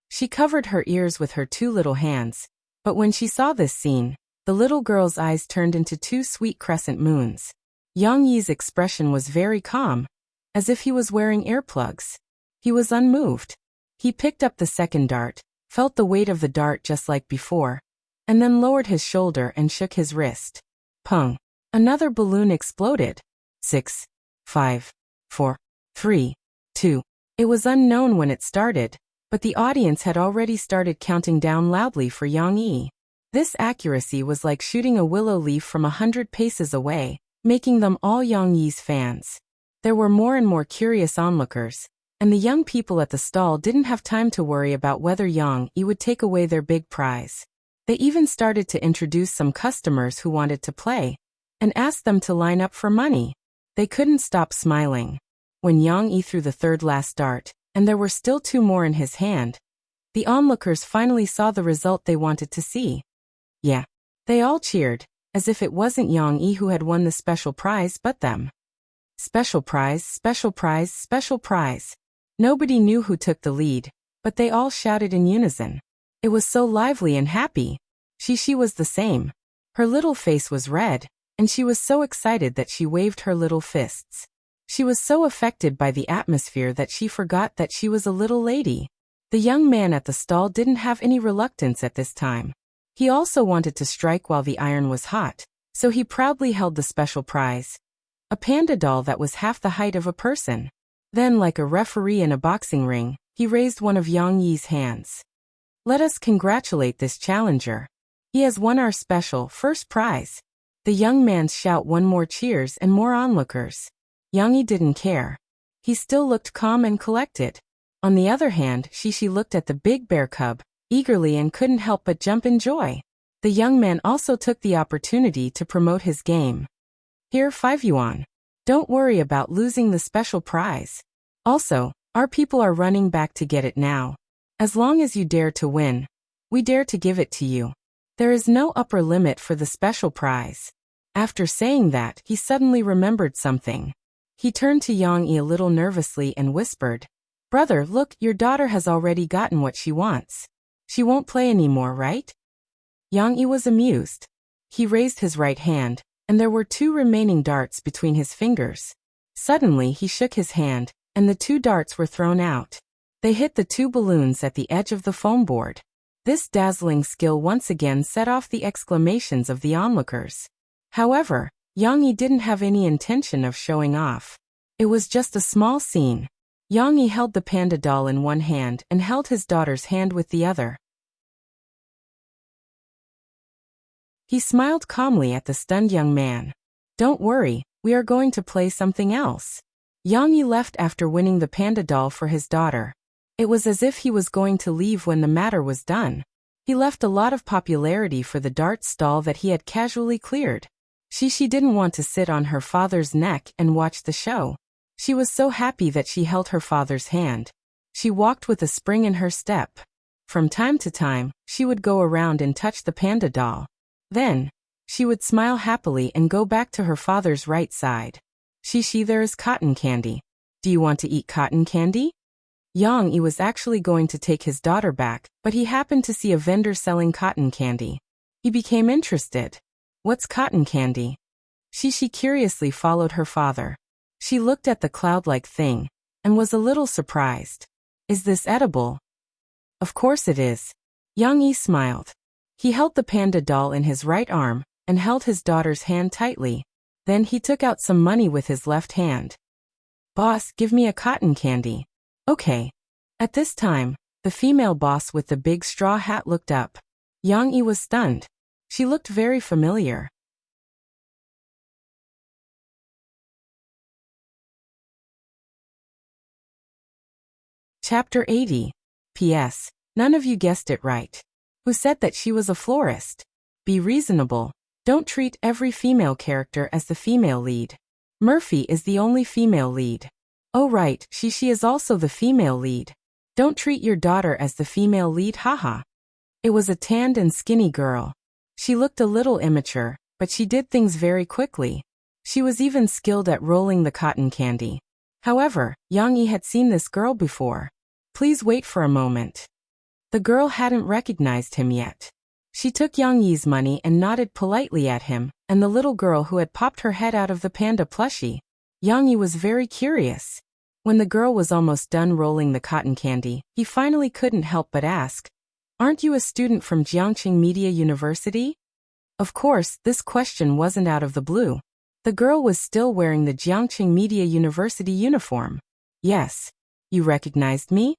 She covered her ears with her two little hands, but when she saw this scene, the little girl's eyes turned into two sweet crescent moons. Yang Yi's expression was very calm, as if he was wearing earplugs. He was unmoved. He picked up the second dart, felt the weight of the dart just like before, and then lowered his shoulder and shook his wrist. Pung! Another balloon exploded. 6, 5, 4, 3, 2. It was unknown when it started, but the audience had already started counting down loudly for Yang Yi. This accuracy was like shooting a willow leaf from 100 paces away, making them all Yang Yi's fans. There were more and more curious onlookers, and the young people at the stall didn't have time to worry about whether Yang Yi would take away their big prize. They even started to introduce some customers who wanted to play, and asked them to line up for money. They couldn't stop smiling. When Yang Yi threw the third last dart, and there were still two more in his hand, the onlookers finally saw the result they wanted to see. Yeah. They all cheered, as if it wasn't Yang Yi who had won the special prize but them. Special prize, special prize, special prize. Nobody knew who took the lead, but they all shouted in unison. It was so lively and happy. She was the same. Her little face was red, and she was so excited that she waved her little fists. She was so affected by the atmosphere that she forgot that she was a little lady. The young man at the stall didn't have any reluctance at this time. He also wanted to strike while the iron was hot, so he proudly held the special prize, a panda doll that was half the height of a person. Then, like a referee in a boxing ring, he raised one of Yang Yi's hands. Let us congratulate this challenger. He has won our special first prize. The young man's shout won more cheers and more onlookers. Yang Yi didn't care. He still looked calm and collected. On the other hand, Shishi looked at the big bear cub eagerly and couldn't help but jump in joy. The young man also took the opportunity to promote his game. Here, 5 yuan. Don't worry about losing the special prize. Also, our people are running back to get it now. As long as you dare to win, we dare to give it to you. There is no upper limit for the special prize. After saying that, he suddenly remembered something. He turned to Yang Yi a little nervously and whispered, Brother, look, your daughter has already gotten what she wants. She won't play anymore, right? Yang Yi was amused. He raised his right hand, and there were 2 remaining darts between his fingers. Suddenly he shook his hand, and the 2 darts were thrown out. They hit the 2 balloons at the edge of the foam board. This dazzling skill once again set off the exclamations of the onlookers. However, Yang Yi didn't have any intention of showing off. It was just a small scene. Yang Yi held the panda doll in one hand and held his daughter's hand with the other. He smiled calmly at the stunned young man. Don't worry, we are going to play something else. Yang Yi left after winning the panda doll for his daughter. It was as if he was going to leave when the matter was done. He left a lot of popularity for the dart stall that he had casually cleared. She didn't want to sit on her father's neck and watch the show. She was so happy that she held her father's hand. She walked with a spring in her step. From time to time, she would go around and touch the panda doll. Then, she would smile happily and go back to her father's right side. Shishi, there is cotton candy. Do you want to eat cotton candy? Yang Yi was actually going to take his daughter back, but he happened to see a vendor selling cotton candy. He became interested. What's cotton candy? Shishi curiously followed her father. She looked at the cloud-like thing, and was a little surprised. Is this edible? Of course it is. Yang Yi smiled. He held the panda doll in his right arm, and held his daughter's hand tightly. Then he took out some money with his left hand. Boss, give me a cotton candy. Okay. At this time, the female boss with the big straw hat looked up. Yang Yi was stunned. She looked very familiar. Chapter 80. P.S. None of you guessed it right. Who said that she was a florist? Be reasonable. Don't treat every female character as the female lead. Murphy is the only female lead. Oh right, she is also the female lead. Don't treat your daughter as the female lead, haha. It was a tanned and skinny girl. She looked a little immature, but she did things very quickly. She was even skilled at rolling the cotton candy. However, Yang Yi had seen this girl before. Please wait for a moment. The girl hadn't recognized him yet. She took Yang Yi's money and nodded politely at him, and the little girl who had popped her head out of the panda plushie. Yang Yi was very curious. When the girl was almost done rolling the cotton candy, he finally couldn't help but ask, "Aren't you a student from Jiangqing Media University?" Of course, this question wasn't out of the blue. The girl was still wearing the Jiangqing Media University uniform. "Yes. You recognized me?"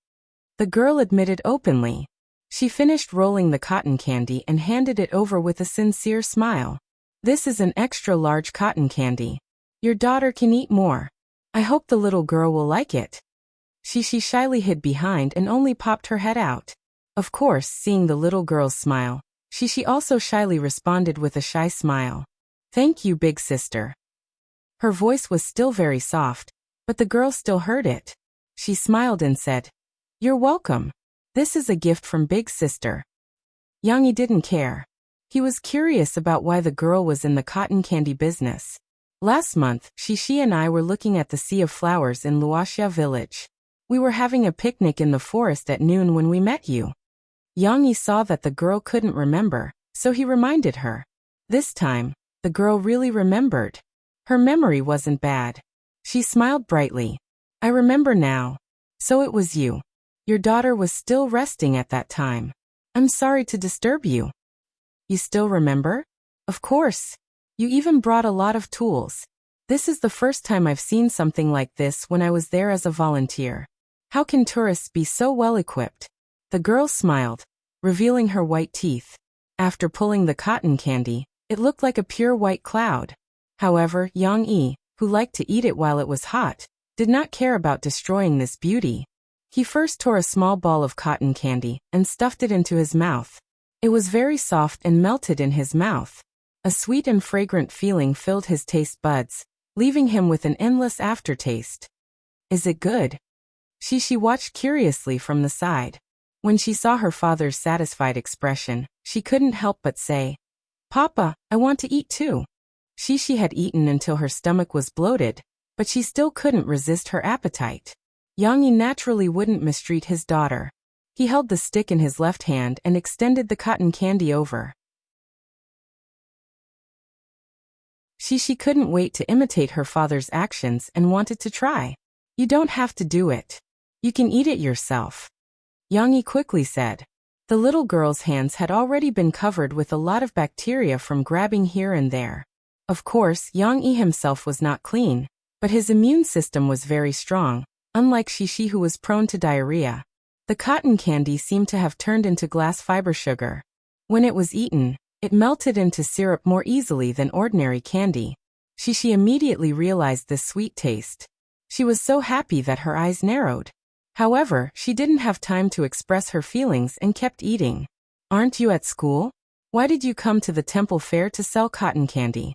The girl admitted openly. She finished rolling the cotton candy and handed it over with a sincere smile. "This is an extra large cotton candy. Your daughter can eat more. I hope the little girl will like it." She shyly hid behind and only popped her head out. Of course, seeing the little girl's smile, she also shyly responded with a shy smile. "Thank you, big sister." Her voice was still very soft, but the girl still heard it. She smiled and said, "You're welcome. This is a gift from big sister." Yang Yi didn't care. He was curious about why the girl was in the cotton candy business. "Last month, she and I were looking at the sea of flowers in Luoxia village. We were having a picnic in the forest at noon when we met you." Yang Yi saw that the girl couldn't remember, so he reminded her. This time, the girl really remembered. Her memory wasn't bad. She smiled brightly. "I remember now. So it was you. Your daughter was still resting at that time. I'm sorry to disturb you." "You still remember?" "Of course. You even brought a lot of tools. This is the first time I've seen something like this when I was there as a volunteer. How can tourists be so well equipped?" The girl smiled, revealing her white teeth. After pulling the cotton candy, it looked like a pure white cloud. However, Yang Yi, who liked to eat it while it was hot, did not care about destroying this beauty. He first tore a small ball of cotton candy and stuffed it into his mouth. It was very soft and melted in his mouth. A sweet and fragrant feeling filled his taste buds, leaving him with an endless aftertaste. "Is it good?" She watched curiously from the side. When she saw her father's satisfied expression, she couldn't help but say, "Papa, I want to eat too." She had eaten until her stomach was bloated, but she still couldn't resist her appetite. Yang Yi naturally wouldn't mistreat his daughter. He held the stick in his left hand and extended the cotton candy over. She couldn't wait to imitate her father's actions and wanted to try. "You don't have to do it. You can eat it yourself," Yang Yi quickly said. The little girl's hands had already been covered with a lot of bacteria from grabbing here and there. Of course, Yang Yi himself was not clean, but his immune system was very strong, unlike Shi who was prone to diarrhea. The cotton candy seemed to have turned into glass fiber sugar. When it was eaten, it melted into syrup more easily than ordinary candy. She immediately realized this sweet taste. She was so happy that her eyes narrowed. However, she didn't have time to express her feelings and kept eating. "Aren't you at school? Why did you come to the temple fair to sell cotton candy?"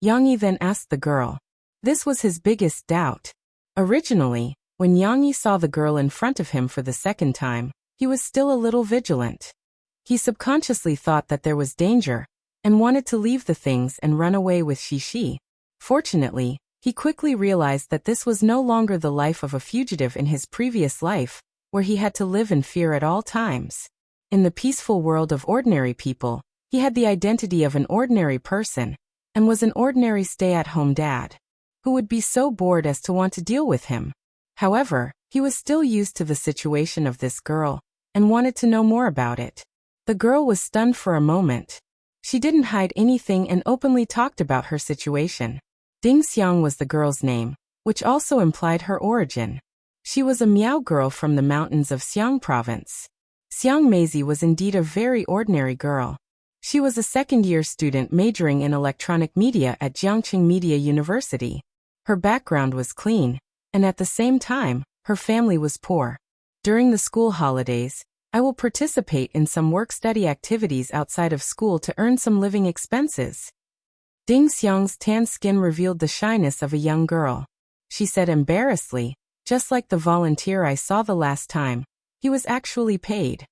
Yang Yi then asked the girl. This was his biggest doubt. Originally, when Yang Yi saw the girl in front of him for the second time, he was still a little vigilant. He subconsciously thought that there was danger, and wanted to leave the things and run away with Shi. Fortunately, he quickly realized that this was no longer the life of a fugitive in his previous life, where he had to live in fear at all times. In the peaceful world of ordinary people, he had the identity of an ordinary person, and was an ordinary stay-at-home dad, who would be so bored as to want to deal with him. However, he was still used to the situation of this girl, and wanted to know more about it. The girl was stunned for a moment. She didn't hide anything and openly talked about her situation. Ding Xiang was the girl's name, which also implied her origin. She was a Miao girl from the mountains of Xiang province. Xiang Meizi was indeed a very ordinary girl. She was a second-year student majoring in electronic media at Jiangqing Media University. Her background was clean, and at the same time, her family was poor. During the school holidays, I will participate in some work-study activities outside of school to earn some living expenses. Ding Xiang's tan skin revealed the shyness of a young girl. She said embarrassedly, just like the volunteer I saw the last time. He was actually paid.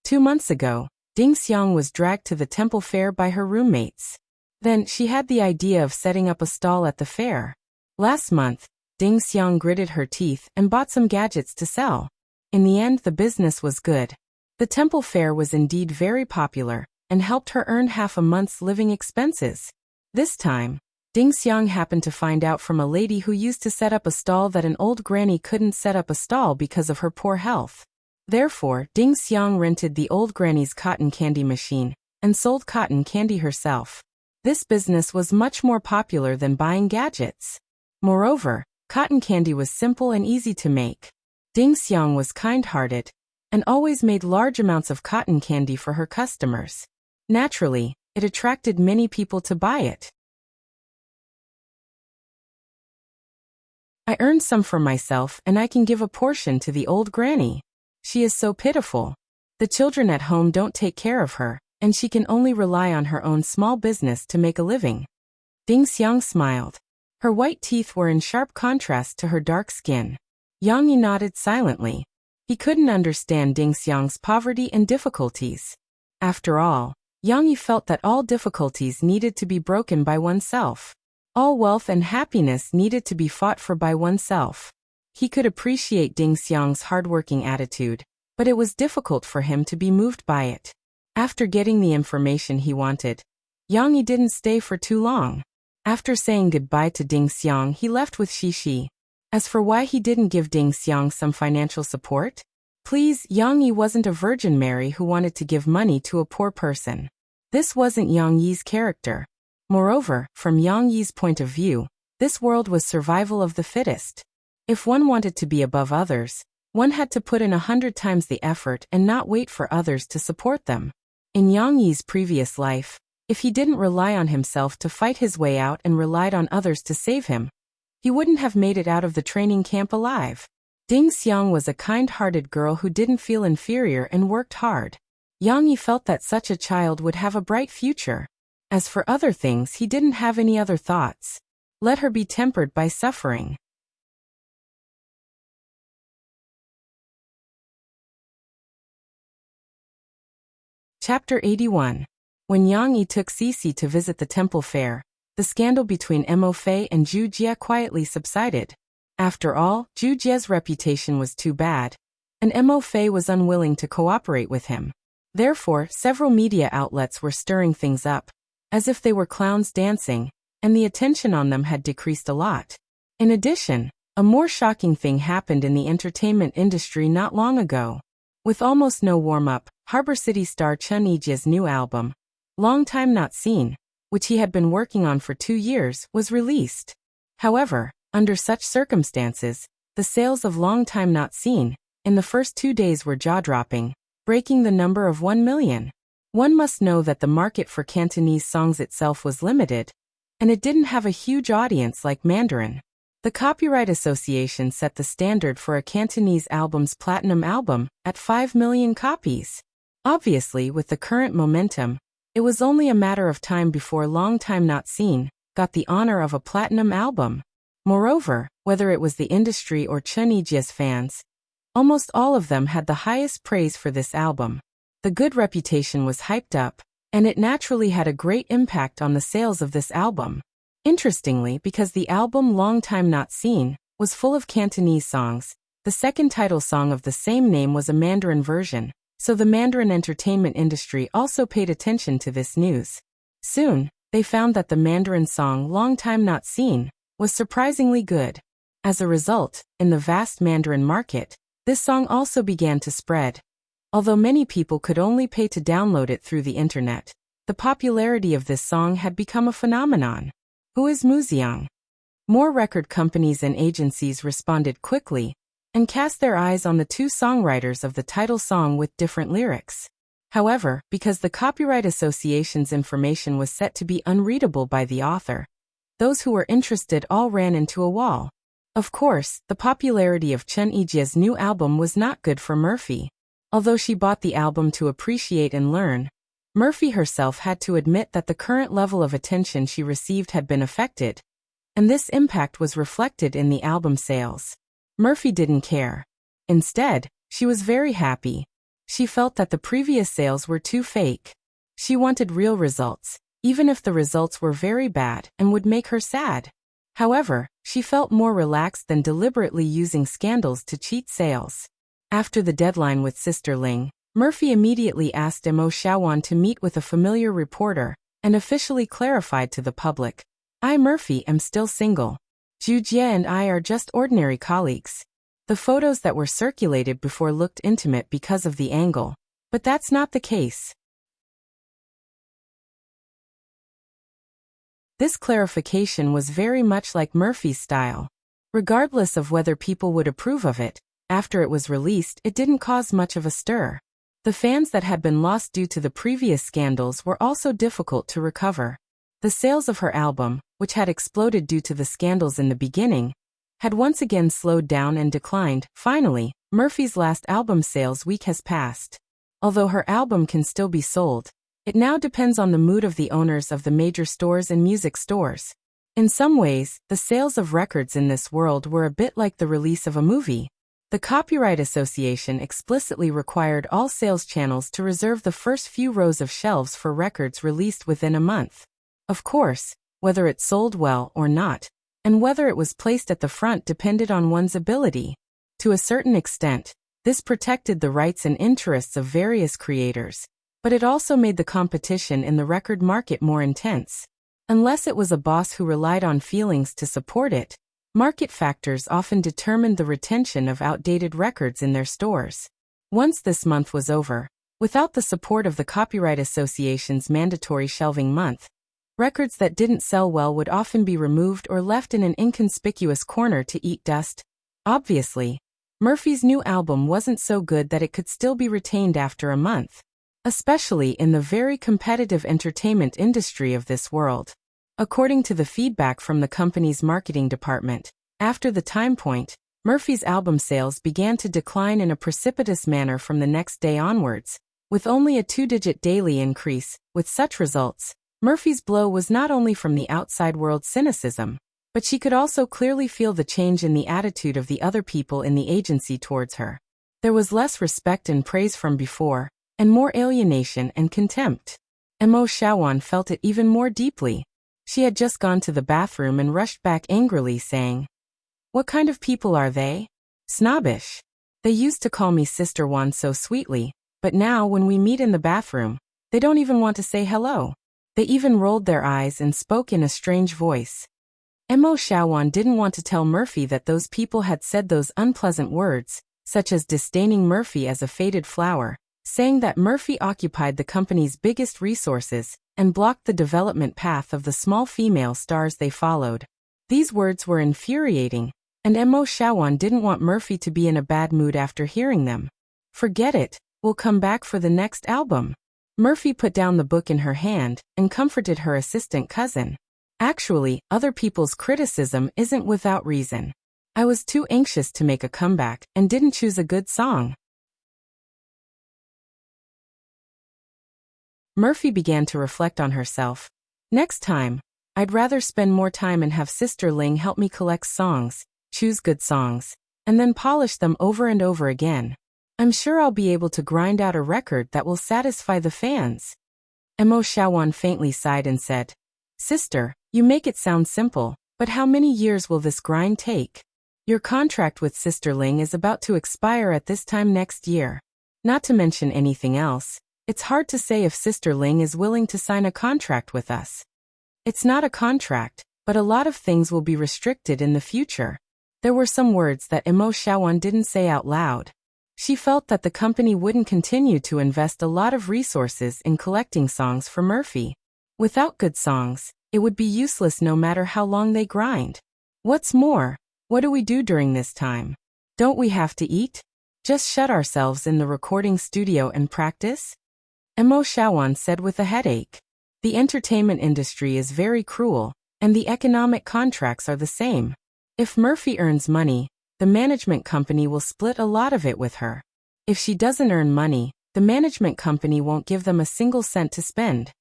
2 months ago, Ding Xiang was dragged to the temple fair by her roommates. Then she had the idea of setting up a stall at the fair. Last month, Ding Xiang gritted her teeth and bought some gadgets to sell. In the end, the business was good. The temple fair was indeed very popular and helped her earn half a month's living expenses. This time, Ding Xiang happened to find out from a lady who used to set up a stall that an old granny couldn't set up a stall because of her poor health. Therefore, Ding Xiang rented the old granny's cotton candy machine and sold cotton candy herself. This business was much more popular than buying gadgets. Moreover, cotton candy was simple and easy to make. Ding Xiang was kind-hearted and always made large amounts of cotton candy for her customers. Naturally, it attracted many people to buy it. I earned some for myself and I can give a portion to the old granny. She is so pitiful. The children at home don't take care of her, and she can only rely on her own small business to make a living. Ding Xiang smiled. Her white teeth were in sharp contrast to her dark skin. Yang Yi nodded silently. He couldn't understand Ding Xiang's poverty and difficulties. After all, Yang Yi felt that all difficulties needed to be broken by oneself. All wealth and happiness needed to be fought for by oneself. He could appreciate Ding Xiang's hardworking attitude, but it was difficult for him to be moved by it. After getting the information he wanted, Yang Yi didn't stay for too long. After saying goodbye to Ding Xiang, he left with Xixi. As for why he didn't give Ding Xiang some financial support? Please, Yang Yi wasn't a Virgin Mary who wanted to give money to a poor person. This wasn't Yang Yi's character. Moreover, from Yang Yi's point of view, this world was survival of the fittest. If one wanted to be above others, one had to put in 100 times the effort and not wait for others to support them. In Yang Yi's previous life, if he didn't rely on himself to fight his way out and relied on others to save him, he wouldn't have made it out of the training camp alive. Ding Xiang was a kind-hearted girl who didn't feel inferior and worked hard. Yang Yi felt that such a child would have a bright future. As for other things, he didn't have any other thoughts. Let her be tempered by suffering. Chapter 81. When Yang Yi took Cece to visit the temple fair, the scandal between Mo Fei and Zhu Jie quietly subsided. After all, Zhu Jie's reputation was too bad, and Mo Fei was unwilling to cooperate with him. Therefore, several media outlets were stirring things up, as if they were clowns dancing, and the attention on them had decreased a lot. In addition, a more shocking thing happened in the entertainment industry not long ago. With almost no warm-up, Harbor City star Chen Yijie's new album, Long Time Not Seen, which he had been working on for 2 years, was released. However, under such circumstances, the sales of Long Time Not Seen in the first 2 days were jaw-dropping, breaking the number of 1 million. One must know that the market for Cantonese songs itself was limited, and it didn't have a huge audience like Mandarin. The Copyright Association set the standard for a Cantonese album's platinum album at 5 million copies. Obviously, with the current momentum, it was only a matter of time before Long Time Not Seen got the honor of a platinum album. Moreover, whether it was the industry or Chen Yijie's fans, almost all of them had the highest praise for this album. The good reputation was hyped up, and it naturally had a great impact on the sales of this album. Interestingly, because the album Long Time Not Seen was full of Cantonese songs, the second title song of the same name was a Mandarin version, so the Mandarin entertainment industry also paid attention to this news. Soon, they found that the Mandarin song Long Time Not Seen was surprisingly good. As a result, in the vast Mandarin market, this song also began to spread. Although many people could only pay to download it through the internet, the popularity of this song had become a phenomenon. Who is Mu Xiang? More record companies and agencies responded quickly and cast their eyes on the two songwriters of the title song with different lyrics. However, because the Copyright Association's information was set to be unreadable by the author, those who were interested all ran into a wall. Of course, the popularity of Chen Yijie's new album was not good for Murphy. Although she bought the album to appreciate and learn, Murphy herself had to admit that the current level of attention she received had been affected, and this impact was reflected in the album sales. Murphy didn't care. Instead, she was very happy. She felt that the previous sales were too fake. She wanted real results, even if the results were very bad and would make her sad. However, she felt more relaxed than deliberately using scandals to cheat sales. After the deadline with Sister Ling, Murphy immediately asked Mo Xiaowan to meet with a familiar reporter and officially clarified to the public, "I, Murphy, am still single. Zhu Jie and I are just ordinary colleagues." The photos that were circulated before looked intimate because of the angle, but that's not the case. This clarification was very much like Murphy's style. Regardless of whether people would approve of it, after it was released, it didn't cause much of a stir. The fans that had been lost due to the previous scandals were also difficult to recover. The sales of her album, which had exploded due to the scandals in the beginning, had once again slowed down and declined. Finally, Murphy's last album sales week has passed. Although her album can still be sold, it now depends on the mood of the owners of the major stores and music stores. In some ways, the sales of records in this world were a bit like the release of a movie. The Copyright Association explicitly required all sales channels to reserve the first few rows of shelves for records released within a month. Of course, whether it sold well or not, and whether it was placed at the front depended on one's ability. To a certain extent, this protected the rights and interests of various creators, but it also made the competition in the record market more intense. Unless it was a boss who relied on feelings to support it, market factors often determined the retention of outdated records in their stores. Once this month was over, without the support of the Copyright Association's mandatory shelving month, records that didn't sell well would often be removed or left in an inconspicuous corner to eat dust. Obviously, Murphy's new album wasn't so good that it could still be retained after a month, especially in the very competitive entertainment industry of this world. According to the feedback from the company's marketing department, after the time point, Murphy's album sales began to decline in a precipitous manner from the next day onwards, with only a two-digit daily increase. With such results, Murphy's blow was not only from the outside world's cynicism, but she could also clearly feel the change in the attitude of the other people in the agency towards her. There was less respect and praise from before, and more alienation and contempt. Mo Xiaowan felt it even more deeply. She had just gone to the bathroom and rushed back angrily saying, "What kind of people are they? Snobbish. They used to call me Sister Wan so sweetly, but now when we meet in the bathroom, they don't even want to say hello. They even rolled their eyes and spoke in a strange voice." Mo Xiaowan didn't want to tell Murphy that those people had said those unpleasant words, such as disdaining Murphy as a faded flower, saying that Murphy occupied the company's biggest resources, and blocked the development path of the small female stars they followed. These words were infuriating, and Mo Xiaowan didn't want Murphy to be in a bad mood after hearing them. "Forget it, we'll come back for the next album." Murphy put down the book in her hand and comforted her assistant cousin. "Actually, other people's criticism isn't without reason. I was too anxious to make a comeback and didn't choose a good song." Murphy began to reflect on herself. "Next time, I'd rather spend more time and have Sister Ling help me collect songs, choose good songs, and then polish them over and over again. I'm sure I'll be able to grind out a record that will satisfy the fans." Mo Xiaowan faintly sighed and said, "Sister, you make it sound simple, but how many years will this grind take? Your contract with Sister Ling is about to expire at this time next year. Not to mention anything else, it's hard to say if Sister Ling is willing to sign a contract with us. It's not a contract, but a lot of things will be restricted in the future." There were some words that Mo Xiaowan didn't say out loud. She felt that the company wouldn't continue to invest a lot of resources in collecting songs for Murphy. Without good songs, it would be useless no matter how long they grind. What's more, what do we do during this time? Don't we have to eat? Just shut ourselves in the recording studio and practice? Mo Xiaowan said with a headache. The entertainment industry is very cruel, and the economic contracts are the same. If Murphy earns money, the management company will split a lot of it with her. If she doesn't earn money, The management company won't give them a single cent to spend.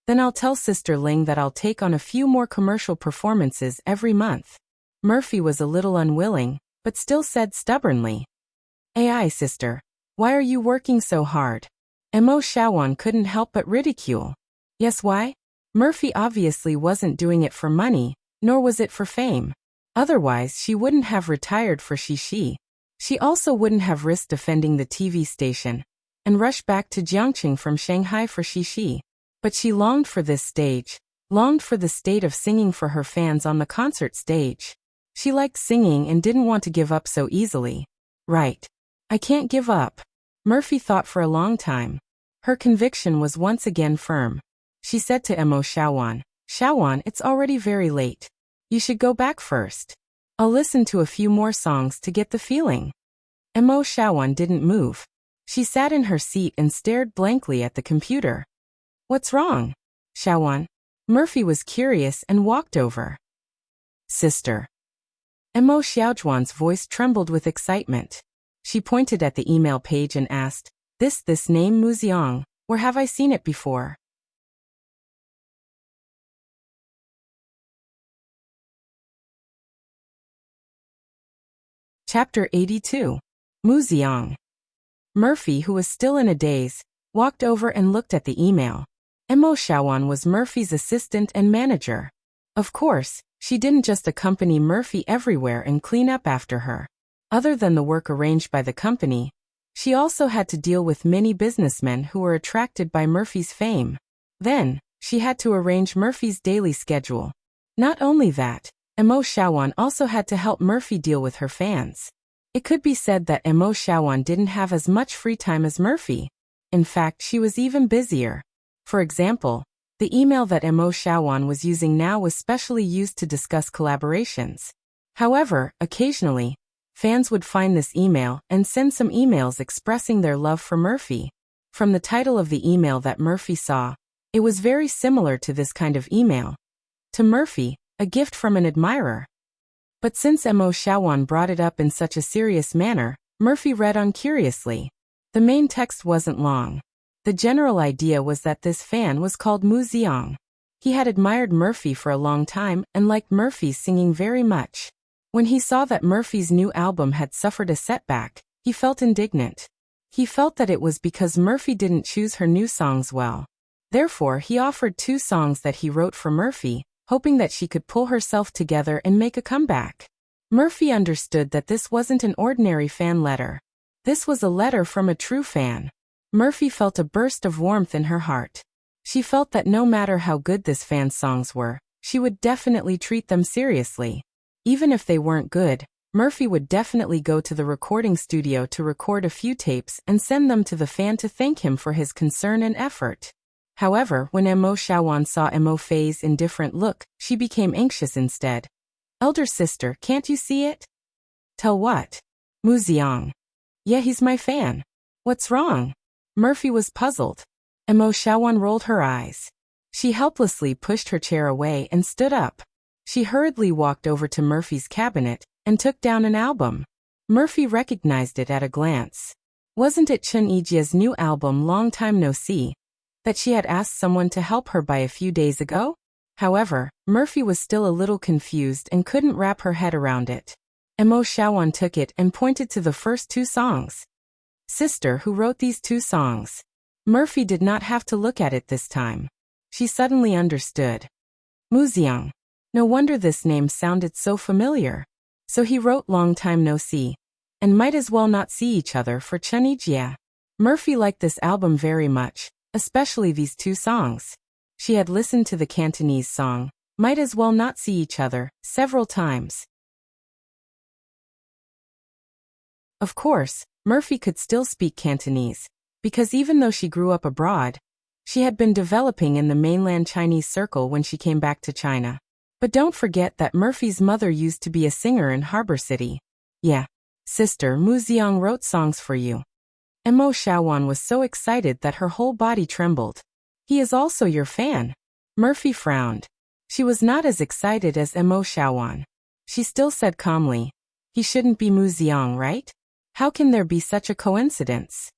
Then I'll tell Sister Ling that I'll take on a few more commercial performances every month. Murphy was a little unwilling, but still said stubbornly, "Ai, sister, why are you working so hard?" Mo Shawan couldn't help but ridicule. Yes, why? Murphy obviously wasn't doing it for money, nor was it for fame. Otherwise, she wouldn't have retired for Shishi. She also wouldn't have risked defending the TV station and rushed back to Jiangqing from Shanghai for Shishi. But she longed for this stage, longed for the state of singing for her fans on the concert stage. She liked singing and didn't want to give up so easily. Right. I can't give up. Murphy thought for a long time. Her conviction was once again firm. She said to Mo Shawan, "Shawan, it's already very late. You should go back first. I'll listen to a few more songs to get the feeling." Mo Shawan didn't move. She sat in her seat and stared blankly at the computer. "What's wrong, Shawan?" Murphy was curious and walked over. "Sister." Mo Xiaojuan's voice trembled with excitement. She pointed at the email page and asked, This name Mu Xiang, where have I seen it before?" Chapter 82. Mu Xiang. Murphy, who was still in a daze, walked over and looked at the email. Mo Shawan was Murphy's assistant and manager. Of course, she didn't just accompany Murphy everywhere and clean up after her. Other than the work arranged by the company, she also had to deal with many businessmen who were attracted by Murphy's fame. Then, she had to arrange Murphy's daily schedule. Not only that, Mo Shawan also had to help Murphy deal with her fans. It could be said that Mo Shawan didn't have as much free time as Murphy. In fact, she was even busier. For example, the email that Mo Shawan was using now was specially used to discuss collaborations. However, occasionally, fans would find this email and send some emails expressing their love for Murphy. From the title of the email that Murphy saw, it was very similar to this kind of email. To Murphy, a gift from an admirer. But since Mo Shawan brought it up in such a serious manner, Murphy read on curiously. The main text wasn't long. The general idea was that this fan was called Mu Xiang. He had admired Murphy for a long time and liked Murphy's singing very much. When he saw that Murphy's new album had suffered a setback, he felt indignant. He felt that it was because Murphy didn't choose her new songs well. Therefore, he offered 2 songs that he wrote for Murphy, hoping that she could pull herself together and make a comeback. Murphy understood that this wasn't an ordinary fan letter. This was a letter from a true fan. Murphy felt a burst of warmth in her heart. She felt that no matter how good this fan's songs were, she would definitely treat them seriously. Even if they weren't good, Murphy would definitely go to the recording studio to record a few tapes and send them to the fan to thank him for his concern and effort. However, when Mo Shawan saw Mo Fei's indifferent look, she became anxious instead. "Elder sister, can't you see it?" "Tell what?" "Mu Xiang." "Yeah, he's my fan." "What's wrong?" Murphy was puzzled. Mo Shawan rolled her eyes. She helplessly pushed her chair away and stood up. She hurriedly walked over to Murphy's cabinet and took down an album. Murphy recognized it at a glance. Wasn't it Chen Yijia's new album Long Time No See, that she had asked someone to help her buy a few days ago? However, Murphy was still a little confused and couldn't wrap her head around it. Mo Shawan took it and pointed to the first 2 songs. "Sister, who wrote these 2 songs?" Murphy did not have to look at it this time. She suddenly understood. Mu Xiang. No wonder this name sounded so familiar. So he wrote Long Time No See. And might as well not see each other for Chen Yijia. Murphy liked this album very much, especially these 2 songs. She had listened to the Cantonese song, Might As Well Not See Each Other, several times. Of course, Murphy could still speak Cantonese, because even though she grew up abroad, she had been developing in the mainland Chinese circle when she came back to China. But don't forget that Murphy's mother used to be a singer in Harbor City. Yeah, sister, Mu Xiang wrote songs for you. Mo Shawan was so excited that her whole body trembled. He is also your fan. Murphy frowned. She was not as excited as Mo Shawan. She still said calmly, he shouldn't be Mu Xiang, right? How can there be such a coincidence?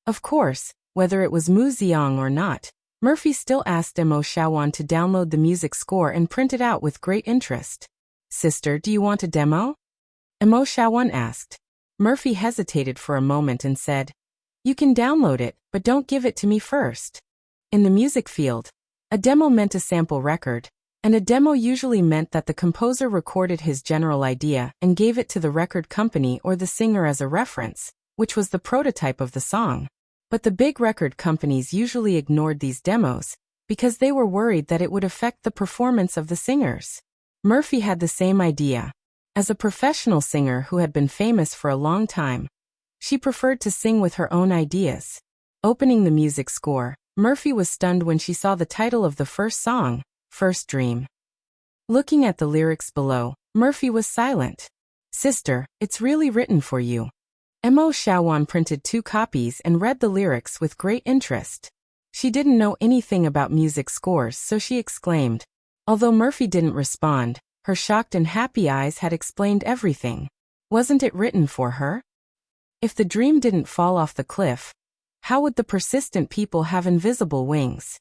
Of course, whether it was Mu Xiang or not, Murphy still asked Mo Xiaowan to download the music score and print it out with great interest. Sister, do you want a demo? Mo Xiaowan asked. Murphy hesitated for a moment and said, You can download it, but don't give it to me first. In the music field, a demo meant a sample record, and a demo usually meant that the composer recorded his general idea and gave it to the record company or the singer as a reference, which was the prototype of the song. But the big record companies usually ignored these demos because they were worried that it would affect the performance of the singers. Murphy had the same idea. As a professional singer who had been famous for a long time, she preferred to sing with her own ideas. Opening the music score, Murphy was stunned when she saw the title of the first song, First Dream. Looking at the lyrics below, Murphy was silent. Sister, it's really written for you. Mo Xiaowan printed 2 copies and read the lyrics with great interest. She didn't know anything about music scores, so she exclaimed. Although Murphy didn't respond, her shocked and happy eyes had explained everything. Wasn't it written for her? If the dream didn't fall off the cliff, how would the persistent people have invisible wings?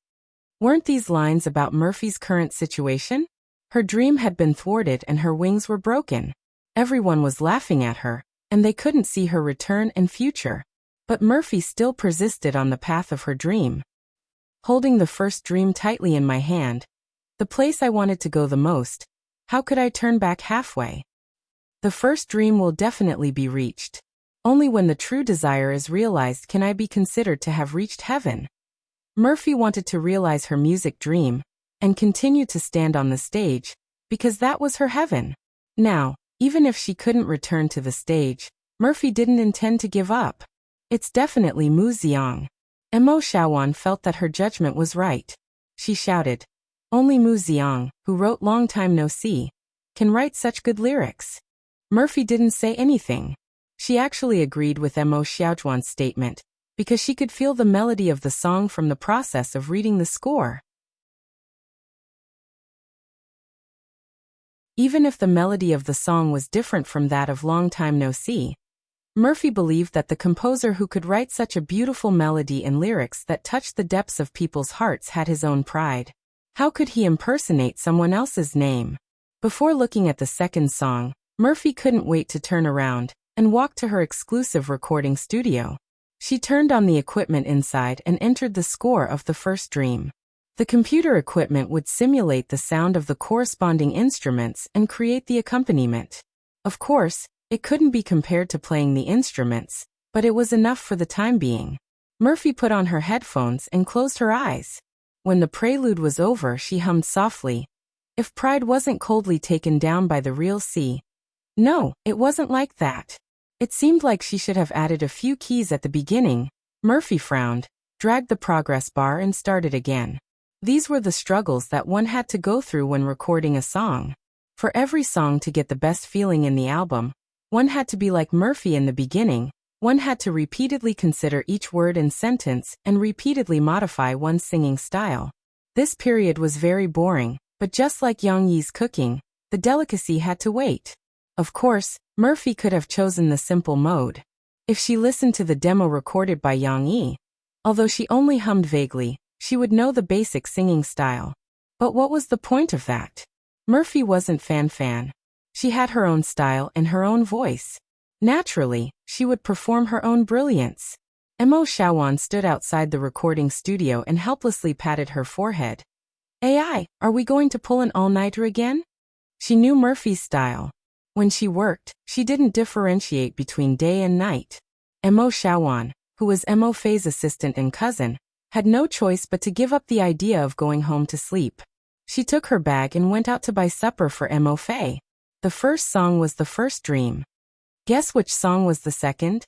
Weren't these lines about Murphy's current situation? Her dream had been thwarted and her wings were broken. Everyone was laughing at her, and they couldn't see her return and future. But Murphy still persisted on the path of her dream. Holding the first dream tightly in my hand, the place I wanted to go the most, how could I turn back halfway? The first dream will definitely be reached. Only when the true desire is realized can I be considered to have reached heaven. Murphy wanted to realize her music dream and continue to stand on the stage, because that was her heaven. Now, even if she couldn't return to the stage, Murphy didn't intend to give up. It's definitely Mu Xiang. Mo Xiaowan felt that her judgment was right. She shouted, Only Mu Xiang, who wrote Long Time No See, can write such good lyrics. Murphy didn't say anything. She actually agreed with Mo Xiaowan's statement, because she could feel the melody of the song from the process of reading the score. Even if the melody of the song was different from that of Long Time No See, Murphy believed that the composer who could write such a beautiful melody and lyrics that touched the depths of people's hearts had his own pride. How could he impersonate someone else's name? Before looking at the second song, Murphy couldn't wait to turn around and walk to her exclusive recording studio. She turned on the equipment inside and entered the score of the first dream. The computer equipment would simulate the sound of the corresponding instruments and create the accompaniment. Of course, it couldn't be compared to playing the instruments, but it was enough for the time being. Murphy put on her headphones and closed her eyes. When the prelude was over, she hummed softly. If pride wasn't coldly taken down by the real sea. No, it wasn't like that. It seemed like she should have added a few keys at the beginning. Murphy frowned, dragged the progress bar and started again. These were the struggles that one had to go through when recording a song. For every song to get the best feeling in the album, one had to be like Murphy in the beginning. One had to repeatedly consider each word and sentence and repeatedly modify one's singing style. This period was very boring, but just like Yang Yi's cooking, the delicacy had to wait. Of course, Murphy could have chosen the simple mode. If she listened to the demo recorded by Yang Yi, although she only hummed vaguely, she would know the basic singing style. But what was the point of that? Murphy wasn't Fan. She had her own style and her own voice. Naturally, she would perform her own brilliance. Mo Xiaowan stood outside the recording studio and helplessly patted her forehead. AI, are we going to pull an all-nighter again? She knew Murphy's style. When she worked, she didn't differentiate between day and night. Mo Xiaowan, who was Mo Fei's assistant and cousin, had no choice but to give up the idea of going home to sleep. She took her bag and went out to buy supper for Mo Fei. The first song was the first dream. Guess which song was the second?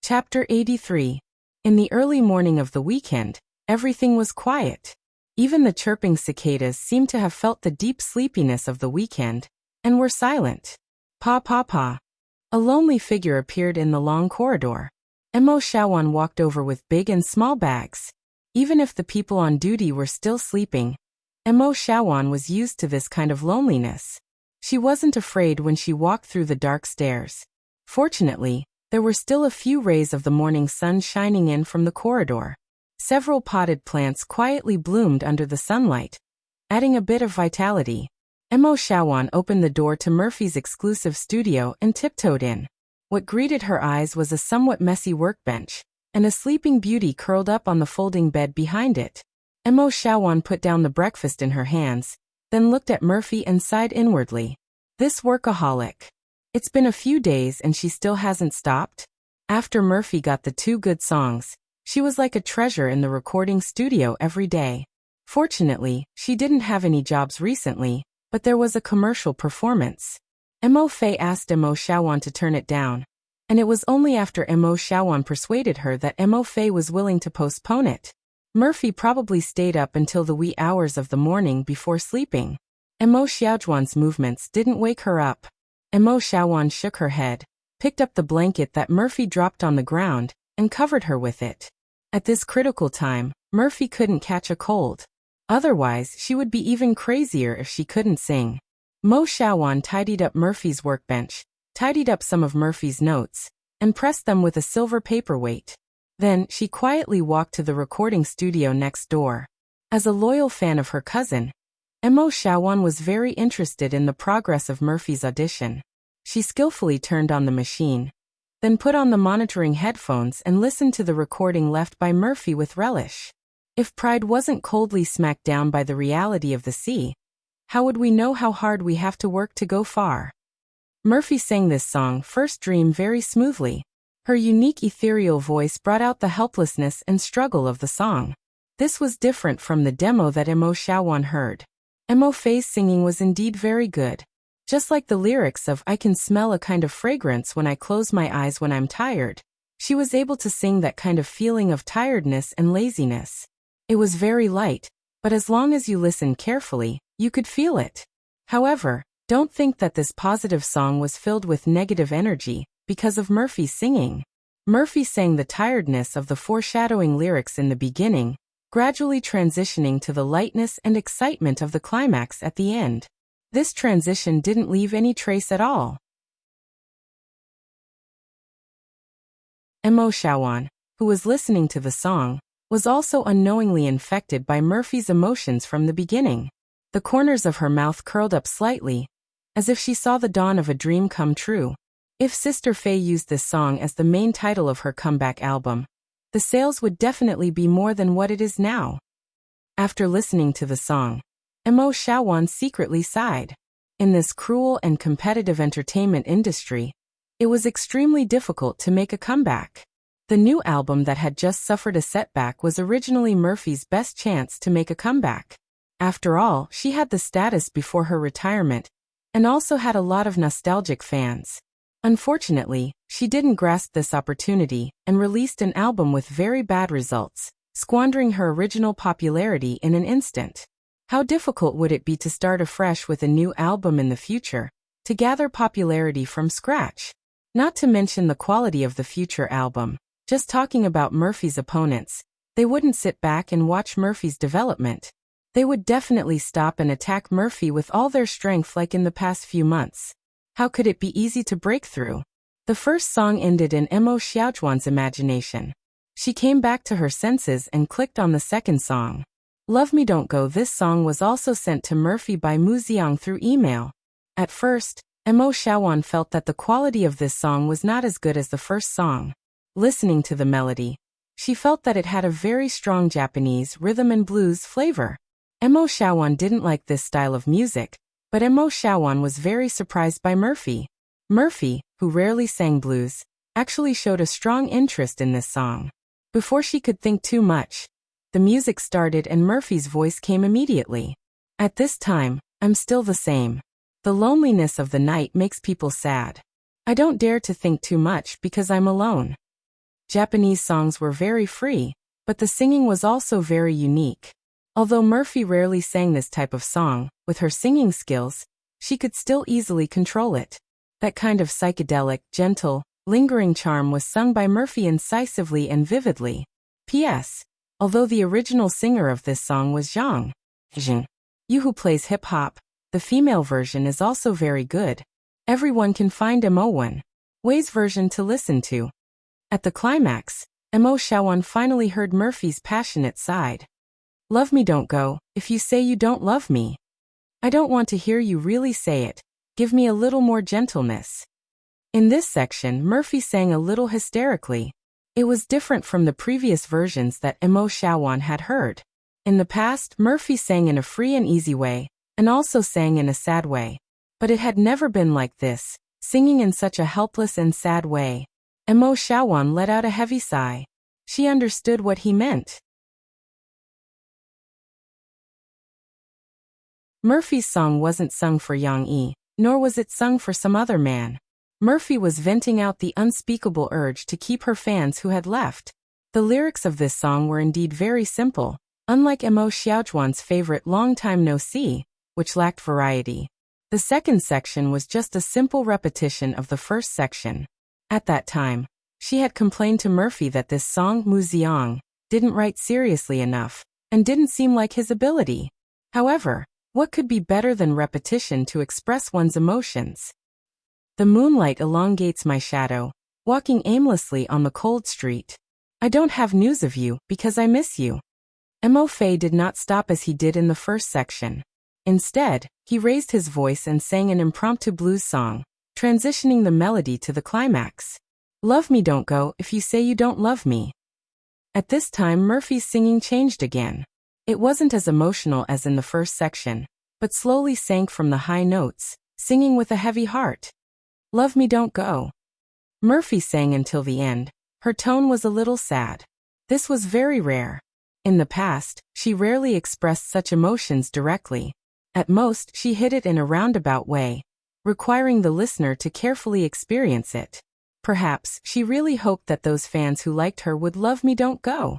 Chapter 83. In the early morning of the weekend, everything was quiet. Even the chirping cicadas seemed to have felt the deep sleepiness of the weekend, and were silent. Pa. A lonely figure appeared in the long corridor. Mo Xiaowan walked over with big and small bags. Even if the people on duty were still sleeping, Mo Shawan was used to this kind of loneliness. She wasn't afraid when she walked through the dark stairs. Fortunately, there were still a few rays of the morning sun shining in from the corridor. Several potted plants quietly bloomed under the sunlight, adding a bit of vitality. Mo Shawan opened the door to Murphy's exclusive studio and tiptoed in. What greeted her eyes was a somewhat messy workbench, and a sleeping beauty curled up on the folding bed behind it. Mo Shawan put down the breakfast in her hands, then looked at Murphy and sighed inwardly. This workaholic. It's been a few days and she still hasn't stopped? After Murphy got the 2 good songs, she was like a treasure in the recording studio every day. Fortunately, she didn't have any jobs recently, but there was a commercial performance. Mo Fei asked Mo Shawan to turn it down, and it was only after Mo Shawan persuaded her that Mo Fei was willing to postpone it. Murphy probably stayed up until the wee hours of the morning before sleeping. Mo Xiaojuan's movements didn't wake her up. Mo Shawan shook her head, picked up the blanket that Murphy dropped on the ground, and covered her with it. At this critical time, Murphy couldn't catch a cold. Otherwise, she would be even crazier if she couldn't sing. Mo Shawan tidied up Murphy's workbench, tidied up some of Murphy's notes, and pressed them with a silver paperweight. Then, she quietly walked to the recording studio next door. As a loyal fan of her cousin, Mo Shawan was very interested in the progress of Murphy's audition. She skillfully turned on the machine, then put on the monitoring headphones and listened to the recording left by Murphy with relish. If pride wasn't coldly smacked down by the reality of the sea, how would we know how hard we have to work to go far? Murphy sang this song, First Dream, very smoothly. Her unique ethereal voice brought out the helplessness and struggle of the song. This was different from the demo that Mo Shawan heard. Mo Fei's singing was indeed very good. Just like the lyrics of I can smell a kind of fragrance when I close my eyes when I'm tired, she was able to sing that kind of feeling of tiredness and laziness. It was very light, but as long as you listened carefully, you could feel it. However, don't think that this positive song was filled with negative energy because of Murphy's singing. Murphy sang the tiredness of the foreshadowing lyrics in the beginning, gradually transitioning to the lightness and excitement of the climax at the end. This transition didn't leave any trace at all. Mo Shawan, who was listening to the song, was also unknowingly infected by Murphy's emotions from the beginning. The corners of her mouth curled up slightly, as if she saw the dawn of a dream come true. If Sister Faye used this song as the main title of her comeback album, the sales would definitely be more than what it is now. After listening to the song, Mo Shawan secretly sighed. In this cruel and competitive entertainment industry, it was extremely difficult to make a comeback. The new album that had just suffered a setback was originally Murphy's best chance to make a comeback. After all, she had the status before her retirement, and also had a lot of nostalgic fans. Unfortunately, she didn't grasp this opportunity and released an album with very bad results, squandering her original popularity in an instant. How difficult would it be to start afresh with a new album in the future, to gather popularity from scratch? Not to mention the quality of the future album. Just talking about Murphy's opponents, they wouldn't sit back and watch Murphy's development. They would definitely stop and attack Murphy with all their strength like in the past few months. How could it be easy to break through? The first song ended in Mo Xiaojuan's imagination. She came back to her senses and clicked on the second song. Love Me Don't Go. This song was also sent to Murphy by Mu Xiang through email. At first, Mo Shawan felt that the quality of this song was not as good as the first song. Listening to the melody, she felt that it had a very strong Japanese rhythm and blues flavor. Mo Shawan didn't like this style of music, but Mo Shawan was very surprised by Murphy. Murphy, who rarely sang blues, actually showed a strong interest in this song. Before she could think too much, the music started and Murphy's voice came immediately. At this time, I'm still the same. The loneliness of the night makes people sad. I don't dare to think too much because I'm alone. Japanese songs were very free, but the singing was also very unique. Although Murphy rarely sang this type of song, with her singing skills, she could still easily control it. That kind of psychedelic, gentle, lingering charm was sung by Murphy incisively and vividly. P.S. Although the original singer of this song was Zhang, You who plays hip-hop, the female version is also very good. Everyone can find Mo1 Wei's version to listen to. At the climax, Mo Shawan finally heard Murphy's passionate side. Love me don't go, if you say you don't love me. I don't want to hear you really say it, give me a little more gentleness. In this section, Murphy sang a little hysterically. It was different from the previous versions that Mo Shawan had heard. In the past, Murphy sang in a free and easy way, and also sang in a sad way. But it had never been like this, singing in such a helpless and sad way. Mo Shawan let out a heavy sigh. She understood what he meant. Murphy's song wasn't sung for Yang Yi, nor was it sung for some other man. Murphy was venting out the unspeakable urge to keep her fans who had left. The lyrics of this song were indeed very simple, unlike Mo Xiaojuan's favorite Long Time No See, which lacked variety. The second section was just a simple repetition of the first section. At that time, she had complained to Murphy that this song, Mu Ziang, didn't write seriously enough, and didn't seem like his ability. However, what could be better than repetition to express one's emotions? The moonlight elongates my shadow, walking aimlessly on the cold street. I don't have news of you, because I miss you. Mo Fei did not stop as he did in the first section. Instead, he raised his voice and sang an impromptu blues song, transitioning the melody to the climax. Love me don't go if you say you don't love me. At this time Murphy's singing changed again. It wasn't as emotional as in the first section, but slowly sank from the high notes, singing with a heavy heart. Love me don't go. Murphy sang until the end. Her tone was a little sad. This was very rare. In the past, she rarely expressed such emotions directly. At most, she hid it in a roundabout way, requiring the listener to carefully experience it. Perhaps she really hoped that those fans who liked her would love me don't go.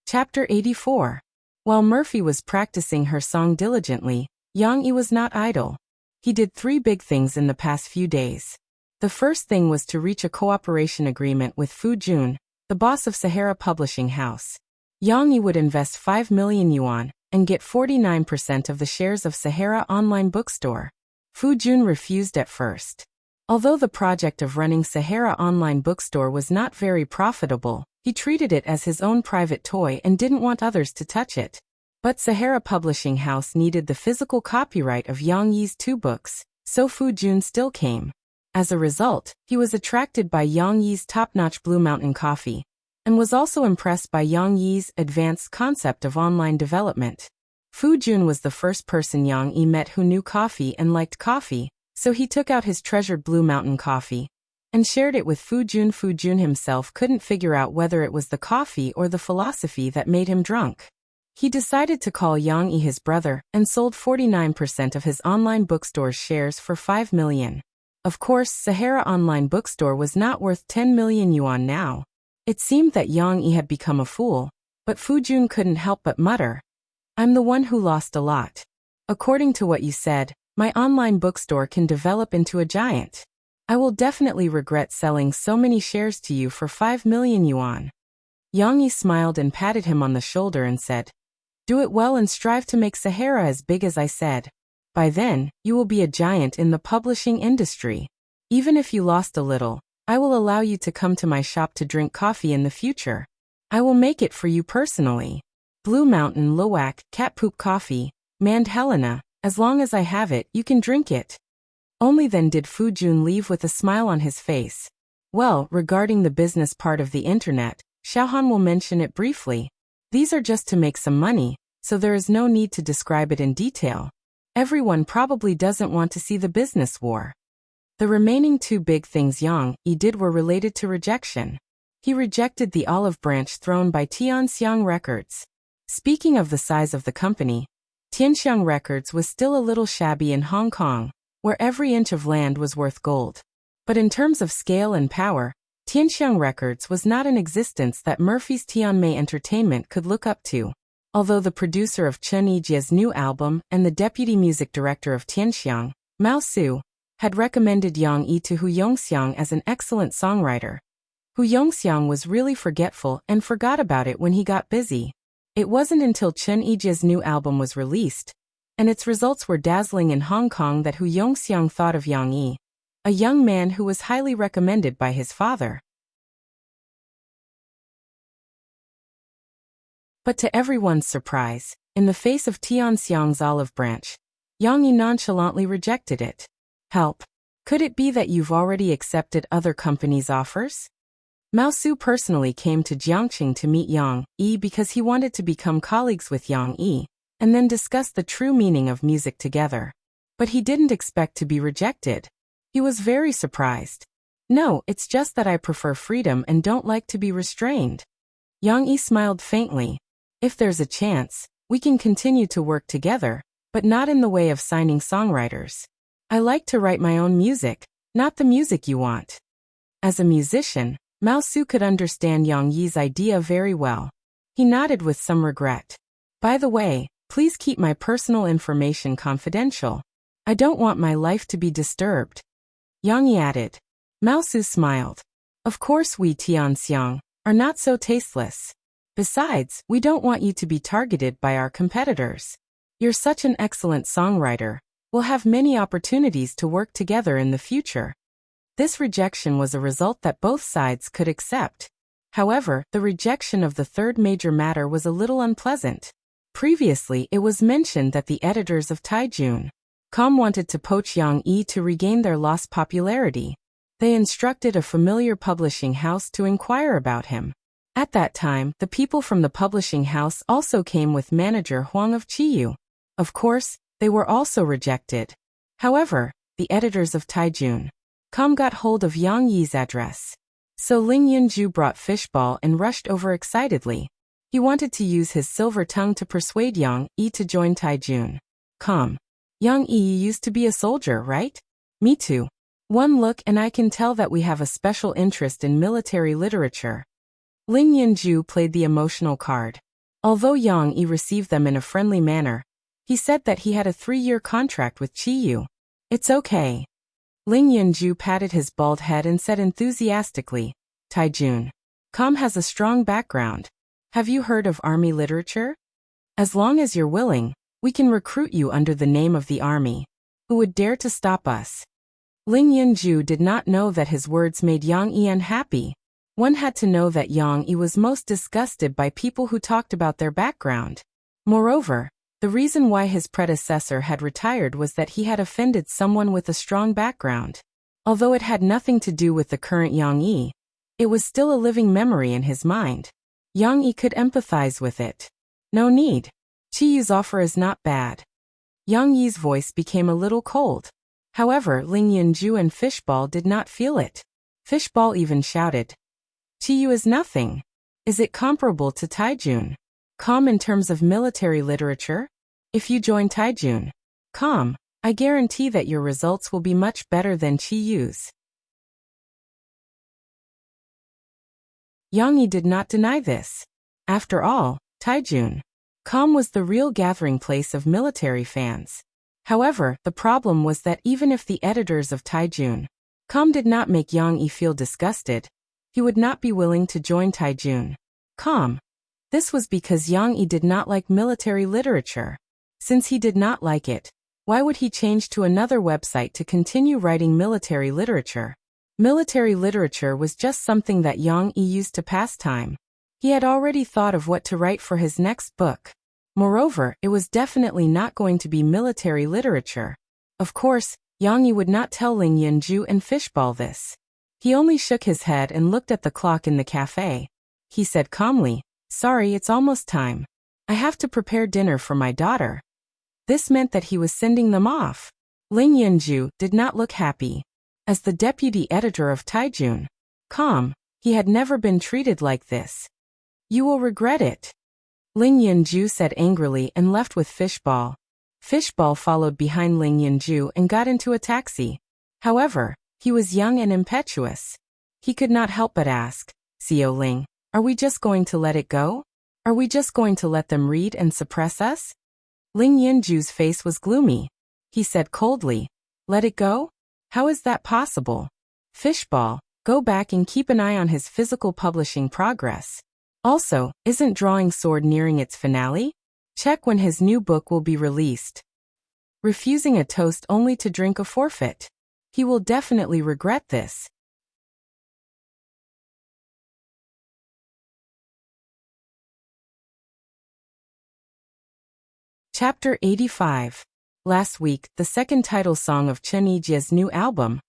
Chapter 84. While Murphy was practicing her song diligently, Yang Yi was not idle. He did 3 big things in the past few days. The first thing was to reach a cooperation agreement with Fu Jun, the boss of Sahara Publishing House. Yang Yi would invest 5 million yuan and get 49% of the shares of Sahara Online Bookstore. Fu Jun refused at first. Although the project of running Sahara Online Bookstore was not very profitable, he treated it as his own private toy and didn't want others to touch it. But Sahara Publishing House needed the physical copyright of Yang Yi's 2 books, so Fu Jun still came. As a result, he was attracted by Yang Yi's top-notch Blue Mountain coffee, and was also impressed by Yang Yi's advanced concept of online development. Fu Jun was the first person Yang Yi met who knew coffee and liked coffee, so he took out his treasured Blue Mountain coffee and shared it with Fu Jun. Fu Jun himself couldn't figure out whether it was the coffee or the philosophy that made him drunk. He decided to call Yang Yi his brother and sold 49% of his online bookstore's shares for 5 million. Of course, Sahara Online Bookstore was not worth 10 million yuan now. It seemed that Yang Yi had become a fool, but Fu Jun couldn't help but mutter, "I'm the one who lost a lot. According to what you said, my online bookstore can develop into a giant. I will definitely regret selling so many shares to you for 5 million yuan. Yang Yi smiled and patted him on the shoulder and said, "Do it well and strive to make Sahara as big as I said. By then, you will be a giant in the publishing industry. Even if you lost a little, I will allow you to come to my shop to drink coffee in the future. I will make it for you personally. Blue Mountain Luwak cat poop coffee, manned Helena, as long as I have it, you can drink it." Only then did Fu Jun leave with a smile on his face. Well, regarding the business part of the internet, Xiaohan will mention it briefly. These are just to make some money, so there is no need to describe it in detail. Everyone probably doesn't want to see the business war. The remaining 2 big things Yang Yi did were related to rejection. He rejected the olive branch thrown by Tianxiang Records. Speaking of the size of the company, Tianxiang Records was still a little shabby in Hong Kong, where every inch of land was worth gold. But in terms of scale and power, Tianxiang Records was not an existence that Murphy's Tianmei Entertainment could look up to. Although the producer of Chen Yijia's new album and the deputy music director of Tianxiang, Mao Su, had recommended Yang Yi to Hu Yongxiang as an excellent songwriter, Hu Yongxiang was really forgetful and forgot about it when he got busy. It wasn't until Chen Yijia's new album was released, and its results were dazzling in Hong Kong, that Hu Yongxiang thought of Yang Yi, a young man who was highly recommended by his father. But to everyone's surprise, in the face of Tianxiang's olive branch, Yang Yi nonchalantly rejected it. Help! Could it be that you've already accepted other companies' offers? Mao Su personally came to Jiangqing to meet Yang Yi because he wanted to become colleagues with Yang Yi, and then discuss the true meaning of music together. But he didn't expect to be rejected. He was very surprised. No, it's just that I prefer freedom and don't like to be restrained. Yang Yi smiled faintly. If there's a chance, we can continue to work together, but not in the way of signing songwriters. I like to write my own music, not the music you want. As a musician, Mao Su could understand Yang Yi's idea very well. He nodded with some regret. By the way, please keep my personal information confidential. I don't want my life to be disturbed. Yang Yi added. Mao Su smiled. Of course we Tianxiang are not so tasteless. Besides, we don't want you to be targeted by our competitors. You're such an excellent songwriter. We'll have many opportunities to work together in the future. This rejection was a result that both sides could accept. However, the rejection of the third major matter was a little unpleasant. Previously, it was mentioned that the editors of Taijun.com wanted to poach Yang Yi to regain their lost popularity. They instructed a familiar publishing house to inquire about him. At that time, the people from the publishing house also came with manager Huang of Qiyu. Of course, they were also rejected. However, the editors of Taijun.com got hold of Yang Yi's address. So Ling Yunju brought Fishball and rushed over excitedly. He wanted to use his silver tongue to persuade Yang Yi to join Taijun.com. Yang Yi used to be a soldier, right? Me too. One look and I can tell that we have a special interest in military literature. Ling Yunju played the emotional card. Although Yang Yi received them in a friendly manner, he said that he had a 3-year contract with Qiyu. It's okay. Ling Yunju patted his bald head and said enthusiastically, Taijun.com has a strong background. Have you heard of army literature? As long as you're willing, we can recruit you under the name of the army. Who would dare to stop us? Ling Yunju did not know that his words made Yang Yi unhappy. One had to know that Yang Yi was most disgusted by people who talked about their background. Moreover, the reason why his predecessor had retired was that he had offended someone with a strong background. Although it had nothing to do with the current Yang Yi, it was still a living memory in his mind. Yang Yi could empathize with it. No need. Qiyu's offer is not bad. Yang Yi's voice became a little cold. However, Ling Yunju and Fishball did not feel it. Fishball even shouted, Qiyu is nothing. Is it comparable to Taijun.com in terms of military literature? If you join Taijun.com, I guarantee that your results will be much better than Qiyu's. Yang Yi did not deny this. After all, Taijun.com was the real gathering place of military fans. However, the problem was that even if the editors of Taijun.com did not make Yang Yi feel disgusted, he would not be willing to join Taijun.com. This was because Yang Yi did not like military literature. Since he did not like it, why would he change to another website to continue writing military literature? Military literature was just something that Yang Yi used to pass time. He had already thought of what to write for his next book. Moreover, it was definitely not going to be military literature. Of course, Yang Yi would not tell Ling Yunju and Fishball this. He only shook his head and looked at the clock in the cafe. He said calmly, Sorry, it's almost time. I have to prepare dinner for my daughter. This meant that he was sending them off. Ling Yunju did not look happy. As the deputy editor of Taijun.com, he had never been treated like this. You will regret it. Ling Yunju said angrily and left with Fishball. Fishball followed behind Ling Yunju and got into a taxi. However, he was young and impetuous. He could not help but ask, Xiao Ling, are we just going to let it go? Are we just going to let them read and suppress us? Ling Yunju's face was gloomy. He said coldly, Let it go? How is that possible? Fishball, Go back and keep an eye on his physical publishing progress. Also, isn't Drawing Sword nearing its finale? Check when his new book will be released. Refusing a toast only to drink a forfeit. He will definitely regret this. Chapter 85. Last week, the second title song of Chen Yijia's new album,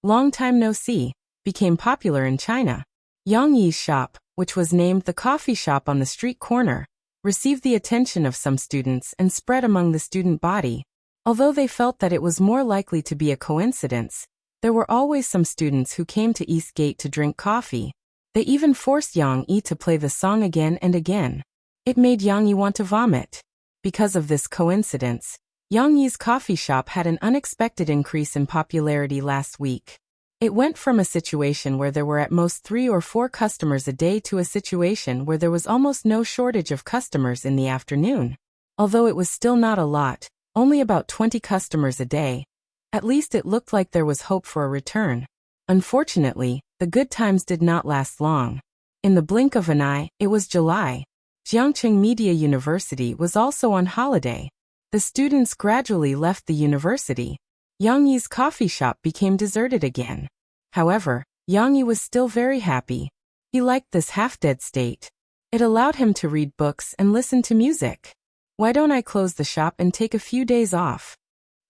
Long Time No See, became popular in China. Yang Yi's shop, which was named the coffee shop on the street corner, received the attention of some students and spread among the student body. Although they felt that it was more likely to be a coincidence, there were always some students who came to East Gate to drink coffee. They even forced Yang Yi to play the song again and again. It made Yang Yi want to vomit. Because of this coincidence, Yang Yi's coffee shop had an unexpected increase in popularity last week. It went from a situation where there were at most 3 or 4 customers a day to a situation where there was almost no shortage of customers in the afternoon. Although it was still not a lot, only about 20 customers a day, at least it looked like there was hope for a return. Unfortunately, the good times did not last long. In the blink of an eye, it was July. Jiangcheng Media University was also on holiday. The students gradually left the university. Yang Yi's coffee shop became deserted again. However, Yang Yi was still very happy. He liked this half-dead state. It allowed him to read books and listen to music. Why don't I close the shop and take a few days off?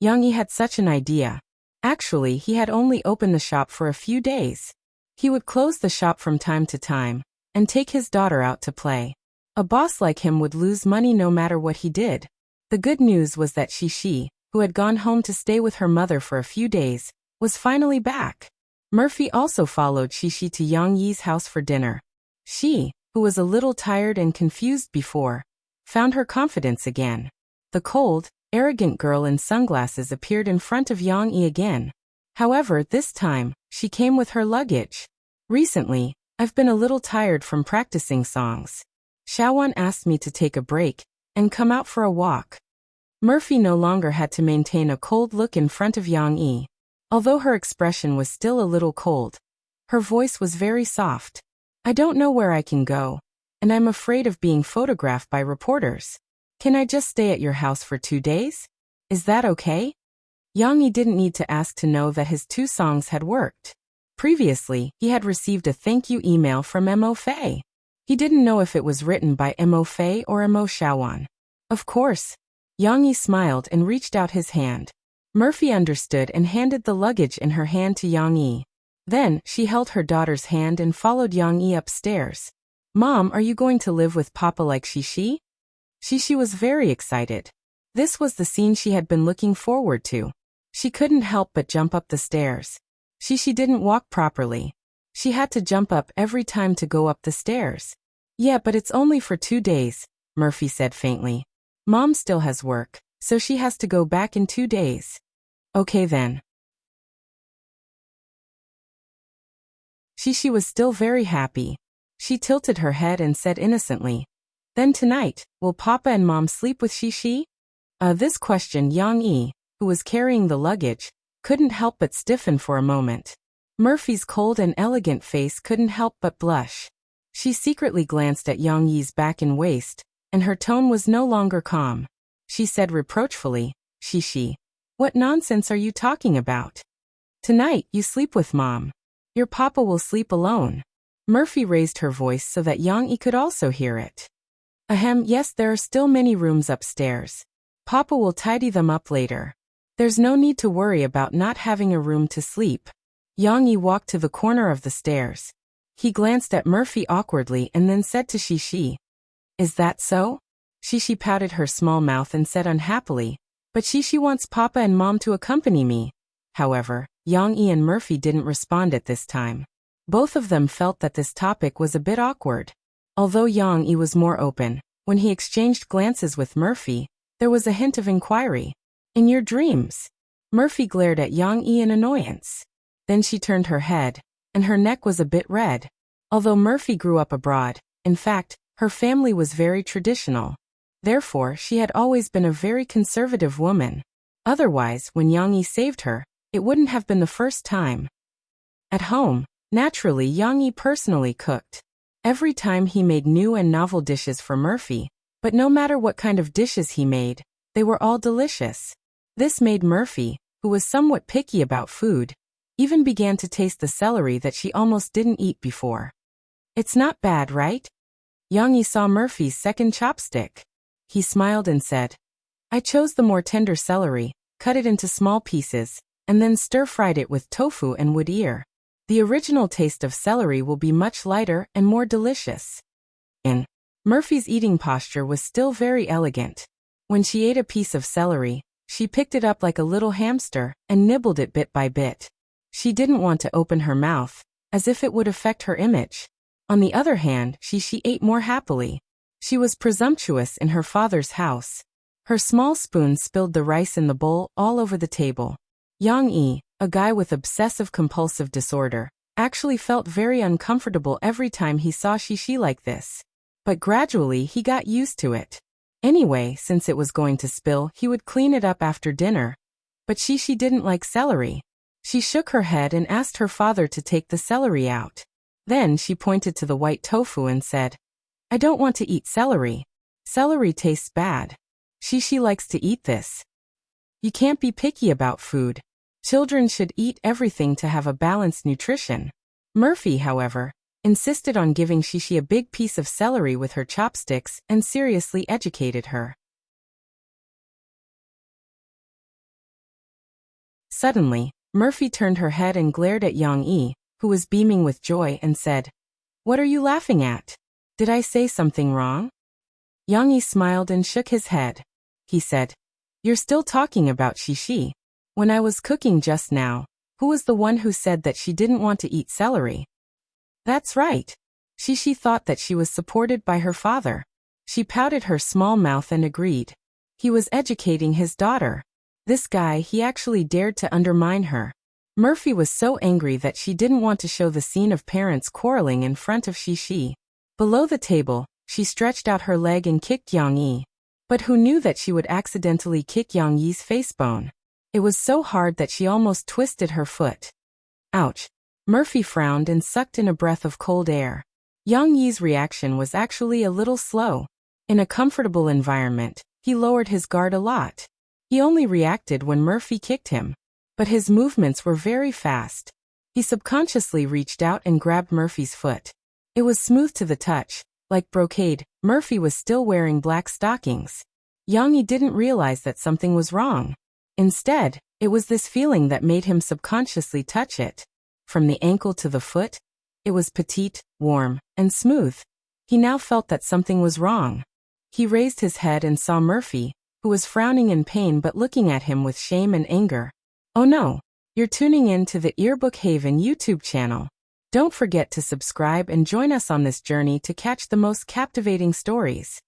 Yang Yi had such an idea. Actually, he had only opened the shop for a few days. He would close the shop from time to time and take his daughter out to play. A boss like him would lose money no matter what he did. The good news was that Xi, who had gone home to stay with her mother for a few days, was finally back. Murphy also followed Xi to Yang Yi's house for dinner. She, who was a little tired and confused before, found her confidence again. The cold, arrogant girl in sunglasses appeared in front of Yang Yi again. However, this time, she came with her luggage. Recently, I've been a little tired from practicing songs. Xiaowan asked me to take a break and come out for a walk. Murphy no longer had to maintain a cold look in front of Yang Yi. Although her expression was still a little cold, her voice was very soft. I don't know where I can go, and I'm afraid of being photographed by reporters. Can I just stay at your house for 2 days? Is that okay? Yang Yi didn't need to ask to know that his 2 songs had worked. Previously, he had received a thank you email from Mo Fei. He didn't know if it was written by Mo Fei or Mo Xiaowan. Of course. Yang Yi smiled and reached out his hand. Murphy understood and handed the luggage in her hand to Yang Yi. Then, she held her daughter's hand and followed Yang Yi upstairs. Mom, are you going to live with Papa like Xi? Xi was very excited. This was the scene she had been looking forward to. She couldn't help but jump up the stairs. Xi didn't walk properly. She had to jump up every time to go up the stairs. Yeah, but it's only for 2 days, Murphy said faintly. Mom still has work, so she has to go back in 2 days. Okay then. Xi was still very happy. She tilted her head and said innocently, Then tonight, will Papa and Mom sleep with Xi? This question Yang Yi, who was carrying the luggage, couldn't help but stiffen for a moment. Murphy's cold and elegant face couldn't help but blush. She secretly glanced at Yang Yi's back and waist, and her tone was no longer calm. She said reproachfully, Xi, what nonsense are you talking about? Tonight, you sleep with Mom. Your Papa will sleep alone. Murphy raised her voice so that Yang Yi could also hear it. Ahem, yes, there are still many rooms upstairs. Papa will tidy them up later. There's no need to worry about not having a room to sleep. Yang Yi walked to the corner of the stairs. He glanced at Murphy awkwardly and then said to Xi, Is that so? Xi pouted her small mouth and said unhappily, But Xi wants Papa and Mom to accompany me. However, Yang Yi and Murphy didn't respond at this time. Both of them felt that this topic was a bit awkward. Although Yang Yi was more open, when he exchanged glances with Murphy, there was a hint of inquiry. In your dreams? Murphy glared at Yang Yi in annoyance. Then she turned her head, and her neck was a bit red. Although Murphy grew up abroad, in fact, her family was very traditional. Therefore, she had always been a very conservative woman. Otherwise, when Yang Yi saved her, it wouldn't have been the first time. At home, Naturally, Yang Yi personally cooked. Every time he made new and novel dishes for Murphy, but no matter what kind of dishes he made, they were all delicious. This made Murphy, who was somewhat picky about food, even began to taste the celery that she almost didn't eat before. It's not bad, right? Yang Yi saw Murphy's second chopstick. He smiled and said, I chose the more tender celery, cut it into small pieces, and then stir-fried it with tofu and wood ear. The original taste of celery will be much lighter and more delicious. Murphy's eating posture was still very elegant. When she ate a piece of celery, she picked it up like a little hamster and nibbled it bit by bit. She didn't want to open her mouth, as if it would affect her image. On the other hand, she ate more happily. She was presumptuous in her father's house. Her small spoon spilled the rice in the bowl all over the table. Yang Yi, a guy with obsessive-compulsive disorder, actually felt very uncomfortable every time he saw Shishi like this. But gradually he got used to it. Anyway, since it was going to spill, he would clean it up after dinner. But Shishi didn't like celery. She shook her head and asked her father to take the celery out. Then she pointed to the white tofu and said, I don't want to eat celery. Celery tastes bad. Shishi likes to eat this. You can't be picky about food. Children should eat everything to have a balanced nutrition. Murphy, however, insisted on giving Shishi a big piece of celery with her chopsticks and seriously educated her. Suddenly, Murphy turned her head and glared at Yang Yi, who was beaming with joy, and said, What are you laughing at? Did I say something wrong? Yang Yi smiled and shook his head. He said, You're still talking about Shishi. When I was cooking just now, who was the one who said that she didn't want to eat celery? That's right. Shishi thought that she was supported by her father. She pouted her small mouth and agreed. He was educating his daughter. This guy, he actually dared to undermine her. Murphy was so angry that she didn't want to show the scene of parents quarreling in front of Shishi. Below the table, she stretched out her leg and kicked Yang Yi. But who knew that she would accidentally kick Yang Yi's face bone? It was so hard that she almost twisted her foot. Ouch. Murphy frowned and sucked in a breath of cold air. Yang Yi's reaction was actually a little slow. In a comfortable environment, he lowered his guard a lot. He only reacted when Murphy kicked him. But his movements were very fast. He subconsciously reached out and grabbed Murphy's foot. It was smooth to the touch. Like brocade, Murphy was still wearing black stockings. Yang Yi didn't realize that something was wrong. Instead, it was this feeling that made him subconsciously touch it. From the ankle to the foot, it was petite, warm, and smooth. He now felt that something was wrong. He raised his head and saw Murphy, who was frowning in pain but looking at him with shame and anger. Oh no, you're tuning in to the Earbook Haven YouTube channel. Don't forget to subscribe and join us on this journey to catch the most captivating stories.